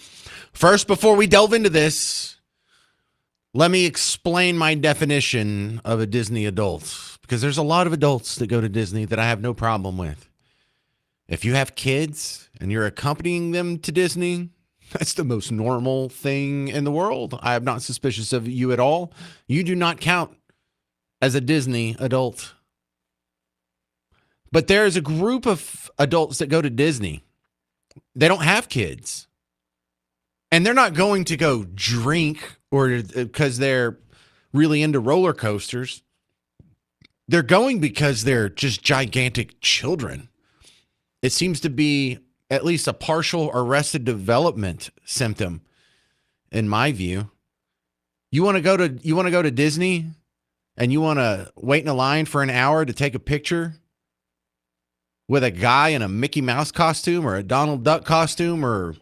First, before we delve into this, let me explain my definition of a Disney adult, because there's a lot of adults that go to Disney that I have no problem with. If you have kids and you're accompanying them to Disney, that's the most normal thing in the world. I am not suspicious of you at all. You do not count as a Disney adult. But there's a group of adults that go to Disney. They don't have kids. And they're not going to go drink or because they're really into roller coasters. They're going because they're just gigantic children. It seems to be at least a partial arrested development symptom, in my view. You want to go to Disney and you want to wait in a line for an hour to take a picture with a guy in a Mickey Mouse costume or a Donald Duck costume or,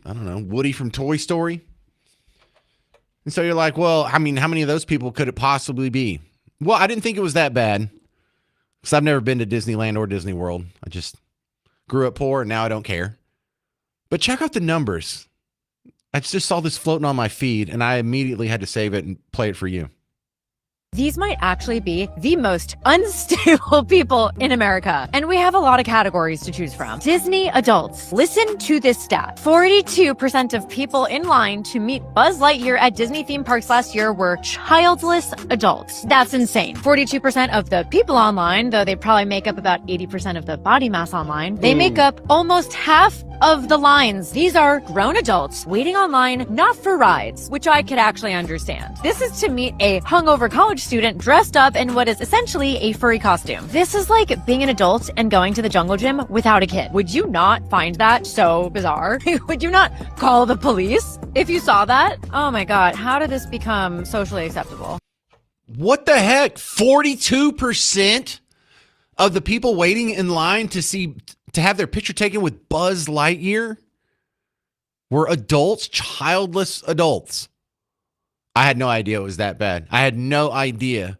I don't know, Woody from Toy Story. And so you're like, well, I mean, how many of those people could it possibly be? Well, I didn't think it was that bad because I've never been to Disneyland or Disney World. I just grew up poor and now I don't care. But check out the numbers. I just saw this floating on my feed and I immediately had to save it and play it for you. These might actually be the most unstable people in America. And we have a lot of categories to choose from. Disney adults. Listen to this stat. 42% of people in line to meet Buzz Lightyear at Disney theme parks last year were childless adults. That's insane. 42% of the people online, though they probably make up about 80% of the body mass online, they make up almost half of the lines. These are grown adults waiting online, not for rides, which I could actually understand. This is to meet a hungover college student dressed up in what is essentially a furry costume. This is like being an adult and going to the jungle gym without a kid. Would you not find that so bizarre? Would you not call the police if you saw that? Oh my God, how did this become socially acceptable? What the heck? 42% of the people waiting in line to have their picture taken with Buzz Lightyear were adults, childless adults. I had no idea it was that bad. I had no idea.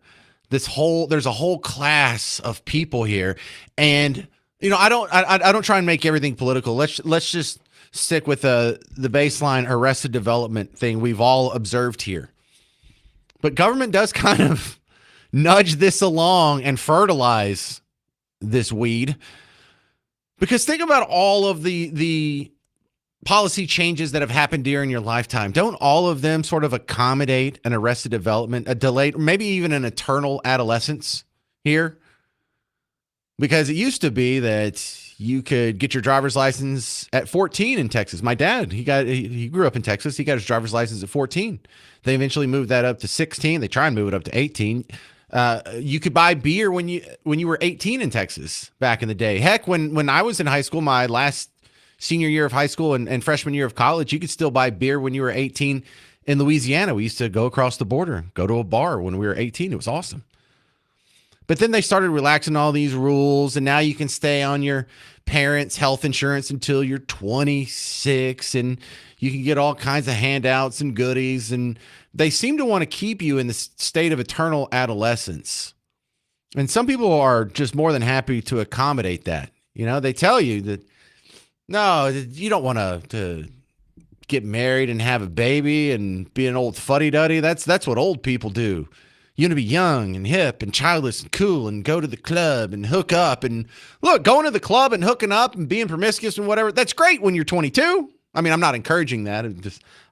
There's a whole class of people here. And, I don't try and make everything political. Let's just stick with the baseline arrested development thing we've all observed here. But government does kind of nudge this along and fertilize this weed. Because think about all of the policy changes that have happened during your lifetime. Don't all of them sort of accommodate an arrested development, a delayed, maybe even an eternal adolescence here? Because it used to be that you could get your driver's license at 14 in Texas. My dad, he grew up in Texas. He got his driver's license at 14. They eventually moved that up to 16. They try and move it up to 18. You could buy beer when you were 18 in Texas back in the day. Heck, when I was in high school, my last senior year of high school and freshman year of college, you could still buy beer when you were 18 in Louisiana. We used to go across the border, go to a bar when we were 18. It was awesome. But then they started relaxing all these rules, and now you can stay on your parents' health insurance until you're 26, and you can get all kinds of handouts and goodies, and they seem to want to keep you in the state of eternal adolescence. And some people are just more than happy to accommodate that. They tell you that, no, you don't want to get married and have a baby and be an old fuddy-duddy. That's what old people do. You want to be young and hip and childless and cool and go to the club and hook up. And look, going to the club and hooking up and being promiscuous and whatever, that's great when you're 22. I mean, I'm not encouraging that.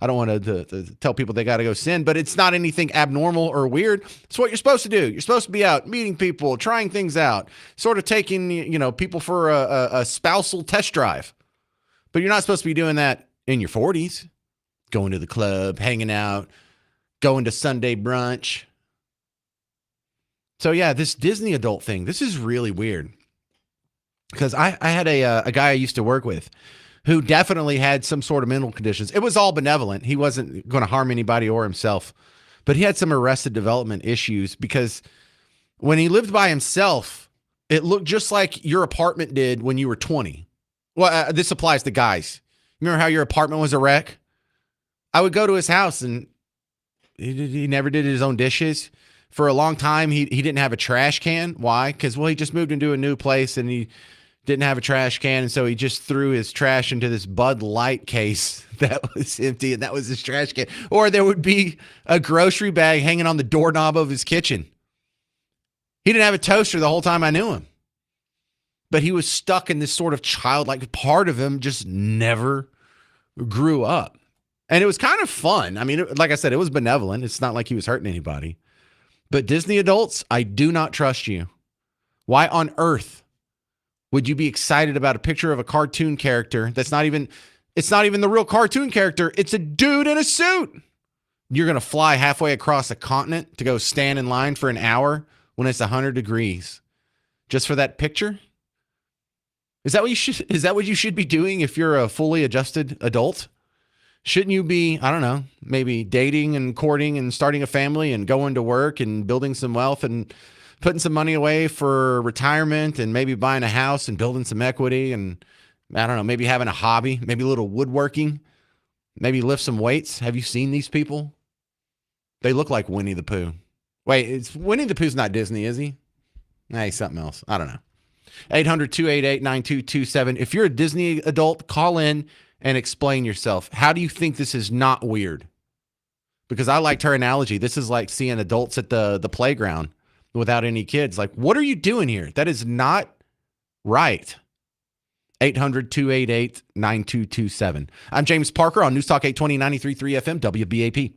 I don't want to tell people they got to go sin, but it's not anything abnormal or weird. It's what you're supposed to do. You're supposed to be out meeting people, trying things out, sort of taking, people for a spousal test drive. But you're not supposed to be doing that in your 40s, going to the club, hanging out, going to Sunday brunch. So yeah, this Disney adult thing, this is really weird. Because I had a guy I used to work with who definitely had some sort of mental conditions. It was all benevolent. He wasn't going to harm anybody or himself. But he had some arrested development issues because when he lived by himself, it looked just like your apartment did when you were 20. Well, this applies to guys. Remember how your apartment was a wreck? I would go to his house and he never did his own dishes. For a long time, he didn't have a trash can. Why? Because, well, he just moved into a new place and he didn't have a trash can. And so he just threw his trash into this Bud Light case that was empty, and that was his trash can. Or there would be a grocery bag hanging on the doorknob of his kitchen. He didn't have a toaster the whole time I knew him. But he was stuck in this sort of childlike part of him, just never grew up. And it was kind of fun. I mean, like I said, it was benevolent. It's not like he was hurting anybody. But Disney adults, I do not trust you. Why on earth would you be excited about a picture of a cartoon character it's not even the real cartoon character. It's a dude in a suit. You're going to fly halfway across a continent to go stand in line for an hour when it's 100 degrees just for that picture? Is that what you should be doing if you're a fully adjusted adult? Shouldn't you be, I don't know, maybe dating and courting and starting a family and going to work and building some wealth and putting some money away for retirement and maybe buying a house and building some equity and, I don't know, maybe having a hobby, maybe a little woodworking, maybe lift some weights? Have you seen these people? They look like Winnie the Pooh. Wait, Winnie the Pooh's not Disney, is he? Hey, something else. I don't know. 800-288-9227. If you're a Disney adult, call in and explain yourself. How do you think this is not weird? Because I liked her analogy. This is like seeing adults at the playground without any kids. Like, what are you doing here? That is not right. 800-288-9227. I'm James Parker on News Talk 820 93.3 FM WBAP.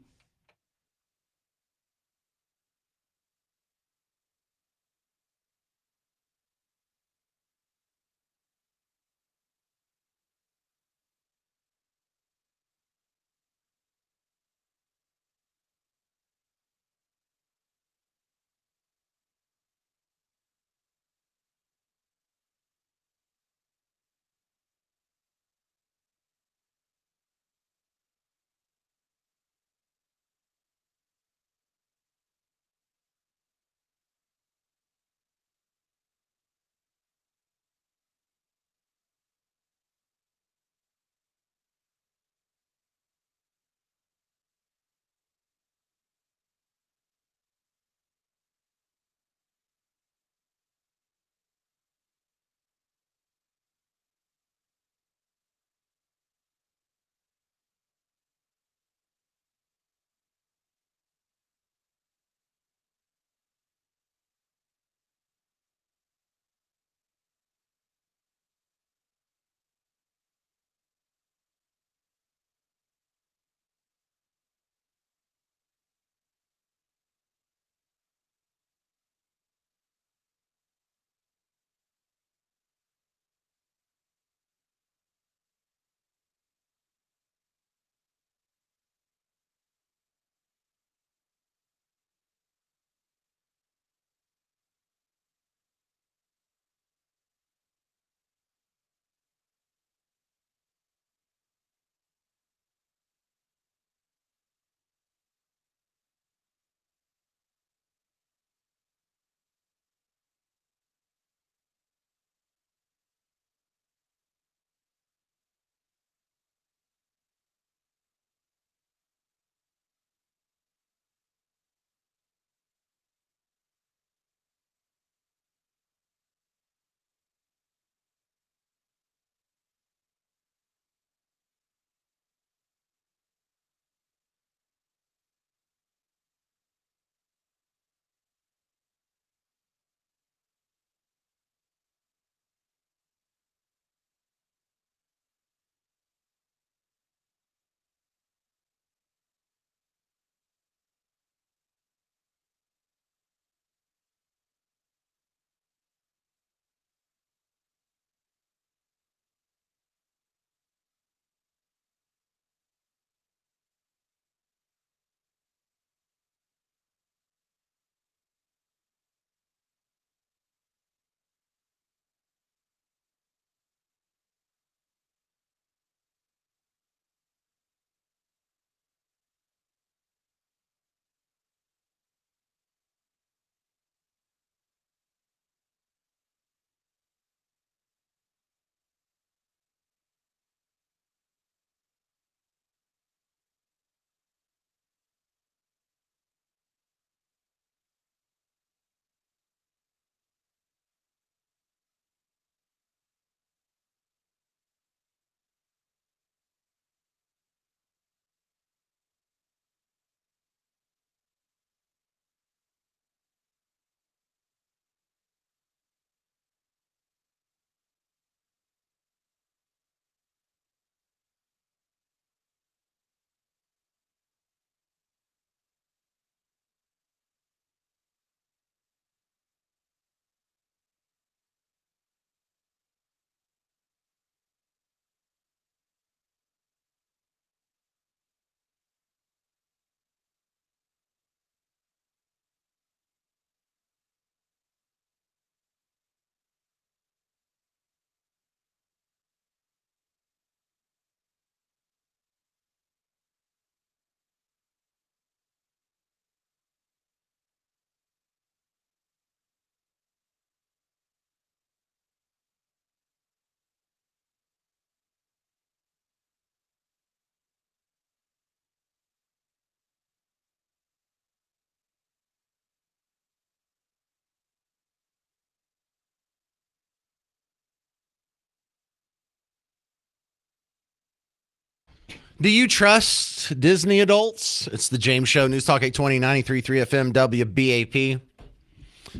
Do you trust Disney adults? It's the James Show, News Talk 820, 93.3 FM, WBAP.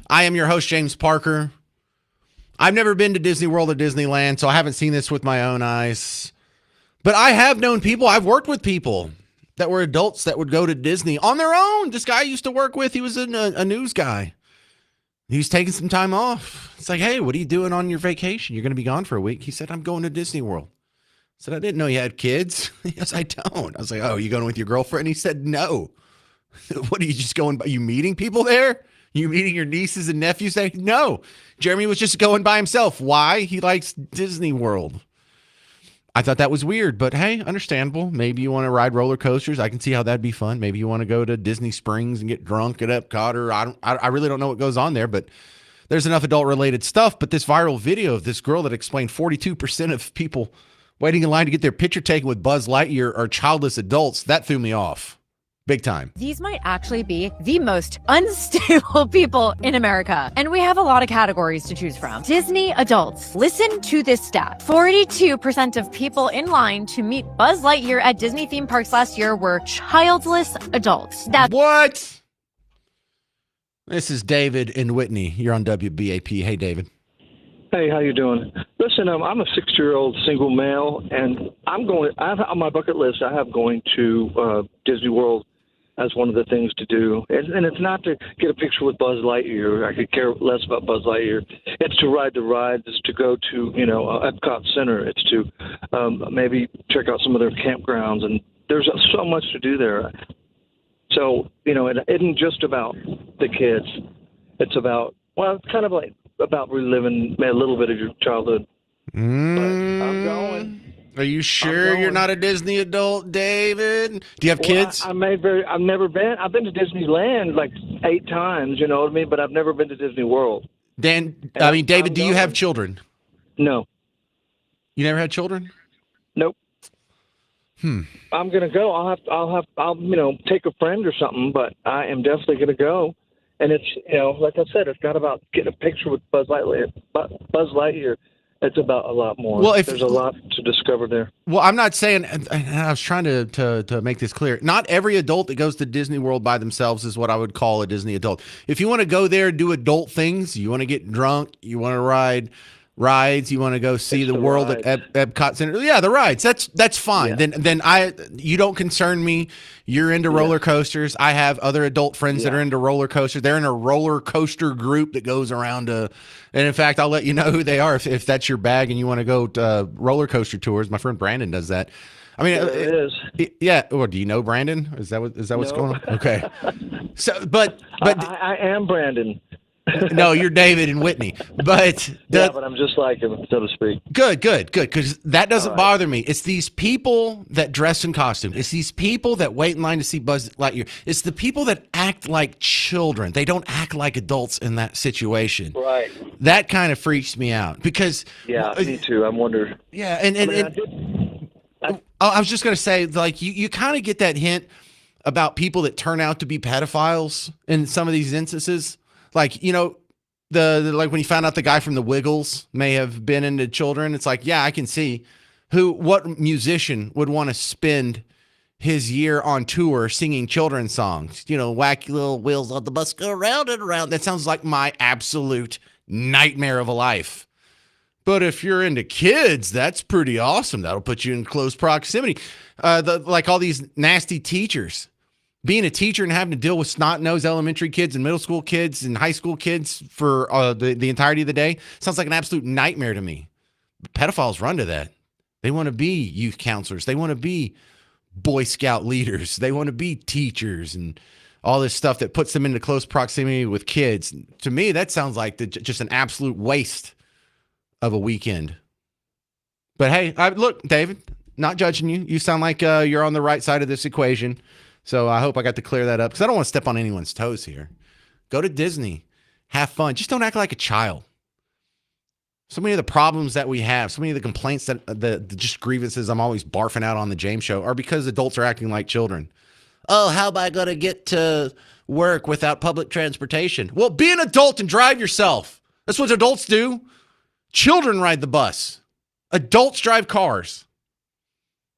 I am your host, James Parker. I've never been to Disney World or Disneyland, so I haven't seen this with my own eyes. But I have known people, I've worked with people that were adults that would go to Disney on their own. This guy I used to work with, he was a news guy. He was taking some time off. It's like, hey, what are you doing on your vacation? You're going to be gone for a week. He said, I'm going to Disney World. I said, I didn't know you had kids. He goes, I don't. I was like, oh, you going with your girlfriend? He said, no. What are you just going by? You meeting people there? You meeting your nieces and nephews? No. Jeremy was just going by himself. Why? He likes Disney World. I thought that was weird, but hey, understandable. Maybe you want to ride roller coasters. I can see how that'd be fun. Maybe you want to go to Disney Springs and get drunk at Epcot, or I really don't know what goes on there, but there's enough adult related stuff. But this viral video of this girl that explained 42% of people waiting in line to get their picture taken with Buzz Lightyear are childless adults, that threw me off. Big time. These might actually be the most unstable people in America. And we have a lot of categories to choose from. Disney adults. Listen to this stat. 42% of people in line to meet Buzz Lightyear at Disney theme parks last year were childless adults. What? This is David and Whitney. You're on WBAP. Hey, David. Hey, how you doing? Listen, I'm a 60-year-old single male, and on my bucket list, I have going to Disney World as one of the things to do. And it's not to get a picture with Buzz Lightyear. I could care less about Buzz Lightyear. It's to ride the rides. It's to go to, Epcot Center. It's to maybe check out some of their campgrounds. And there's so much to do there. So, it isn't just about the kids. It's about, it's kind of like about reliving a little bit of your childhood. But I'm going. Are you sure you're not a Disney adult, David? Do you have kids? I've never been. I've been to Disneyland like 8 times, you know what I mean? But I've never been to Disney World. David, do you have children? No. You never had children? Nope. I'm gonna go. I'll take a friend or something, but I am definitely gonna go. And it's, like I said, it's not about getting a picture with Buzz Lightyear. It's about a lot more. Well, there's a lot to discover there. Well, I'm not saying, and I was trying to make this clear. Not every adult that goes to Disney World by themselves is what I would call a Disney adult. If you want to go there and do adult things, you want to get drunk, you want to ride rides, you want to go see the world at Epcot Center. Yeah, the rides. That's fine. Yeah. Then you don't concern me. You're into roller coasters. I have other adult friends that are into roller coasters. They're in a roller coaster group that goes around and in fact, I'll let you know who they are if that's your bag and you want to go to roller coaster tours. My friend Brandon does that. I mean, it is. Yeah. Or do you know Brandon? Is that what's going on? Okay. So, but I am Brandon. No, you're David and Whitney. But but I'm just like him, so to speak. Good. Because that doesn't bother me. It's these people that dress in costume. It's these people that wait in line to see Buzz Lightyear. It's the people that act like children. They don't act like adults in that situation. Right. That kind of freaks me out because. Yeah, me too. I'm wondering. Yeah, I was just going to say, like, you kind of get that hint about people that turn out to be pedophiles in some of these instances. Like, like when you found out the guy from the Wiggles may have been into children, it's like, yeah, I can see what musician would want to spend his year on tour singing children's songs, wacky little wheels on the bus go round and around. That sounds like my absolute nightmare of a life. But if you're into kids, that's pretty awesome. That'll put you in close proximity. Like all these nasty teachers. Being a teacher and having to deal with snot-nosed elementary kids and middle school kids and high school kids for the entirety of the day sounds like an absolute nightmare to me. Pedophiles run to that. They want to be youth counselors. They want to be Boy Scout leaders. They want to be teachers and all this stuff that puts them into close proximity with kids. To me, that sounds like just an absolute waste of a weekend. But hey, look, David, not judging you. You sound like you're on the right side of this equation. So I hope I got to clear that up because I don't want to step on anyone's toes here. Go to Disney. Have fun. Just don't act like a child. So many of the problems that we have, so many of the complaints that the just grievances I'm always barfing out on the James Show are because adults are acting like children. Oh, how am I going to get to work without public transportation? Well, be an adult and drive yourself. That's what adults do. Children ride the bus. Adults drive cars.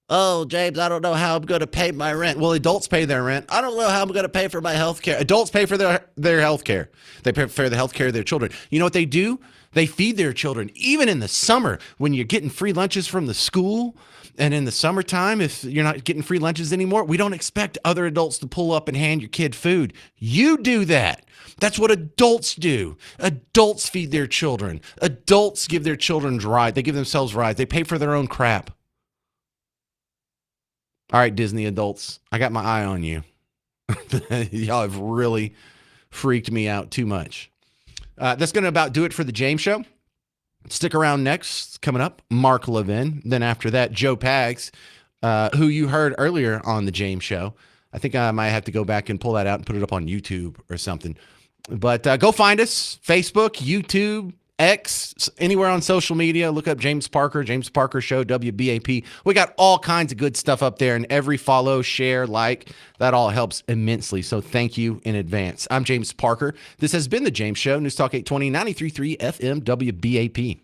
Oh, James, I don't know how I'm going to pay my rent. Well, adults pay their rent. I don't know how I'm going to pay for my health care. Adults pay for their health care. They pay for the health care of their children. You know what they do? They feed their children, even in the summer when you're getting free lunches from the school. And in the summertime, if you're not getting free lunches anymore, we don't expect other adults to pull up and hand your kid food. You do that. That's what adults do. Adults feed their children. Adults give their children rides. They give themselves rides. They pay for their own crap. All right, Disney adults, I got my eye on you. Y'all have really freaked me out too much. That's going to about do it for the James Show. Stick around next. Coming up, Mark Levin. Then after that, Joe Pags, who you heard earlier on the James Show. I think I might have to go back and pull that out and put it up on YouTube or something. But go find us, Facebook, YouTube, X, anywhere on social media. Look up James Parker Show, WBAP. We got all kinds of good stuff up there, and every follow, share, like, that all helps immensely. So thank you in advance. I'm James Parker. This has been The James Show, News Talk 820, 93.3 FM, WBAP.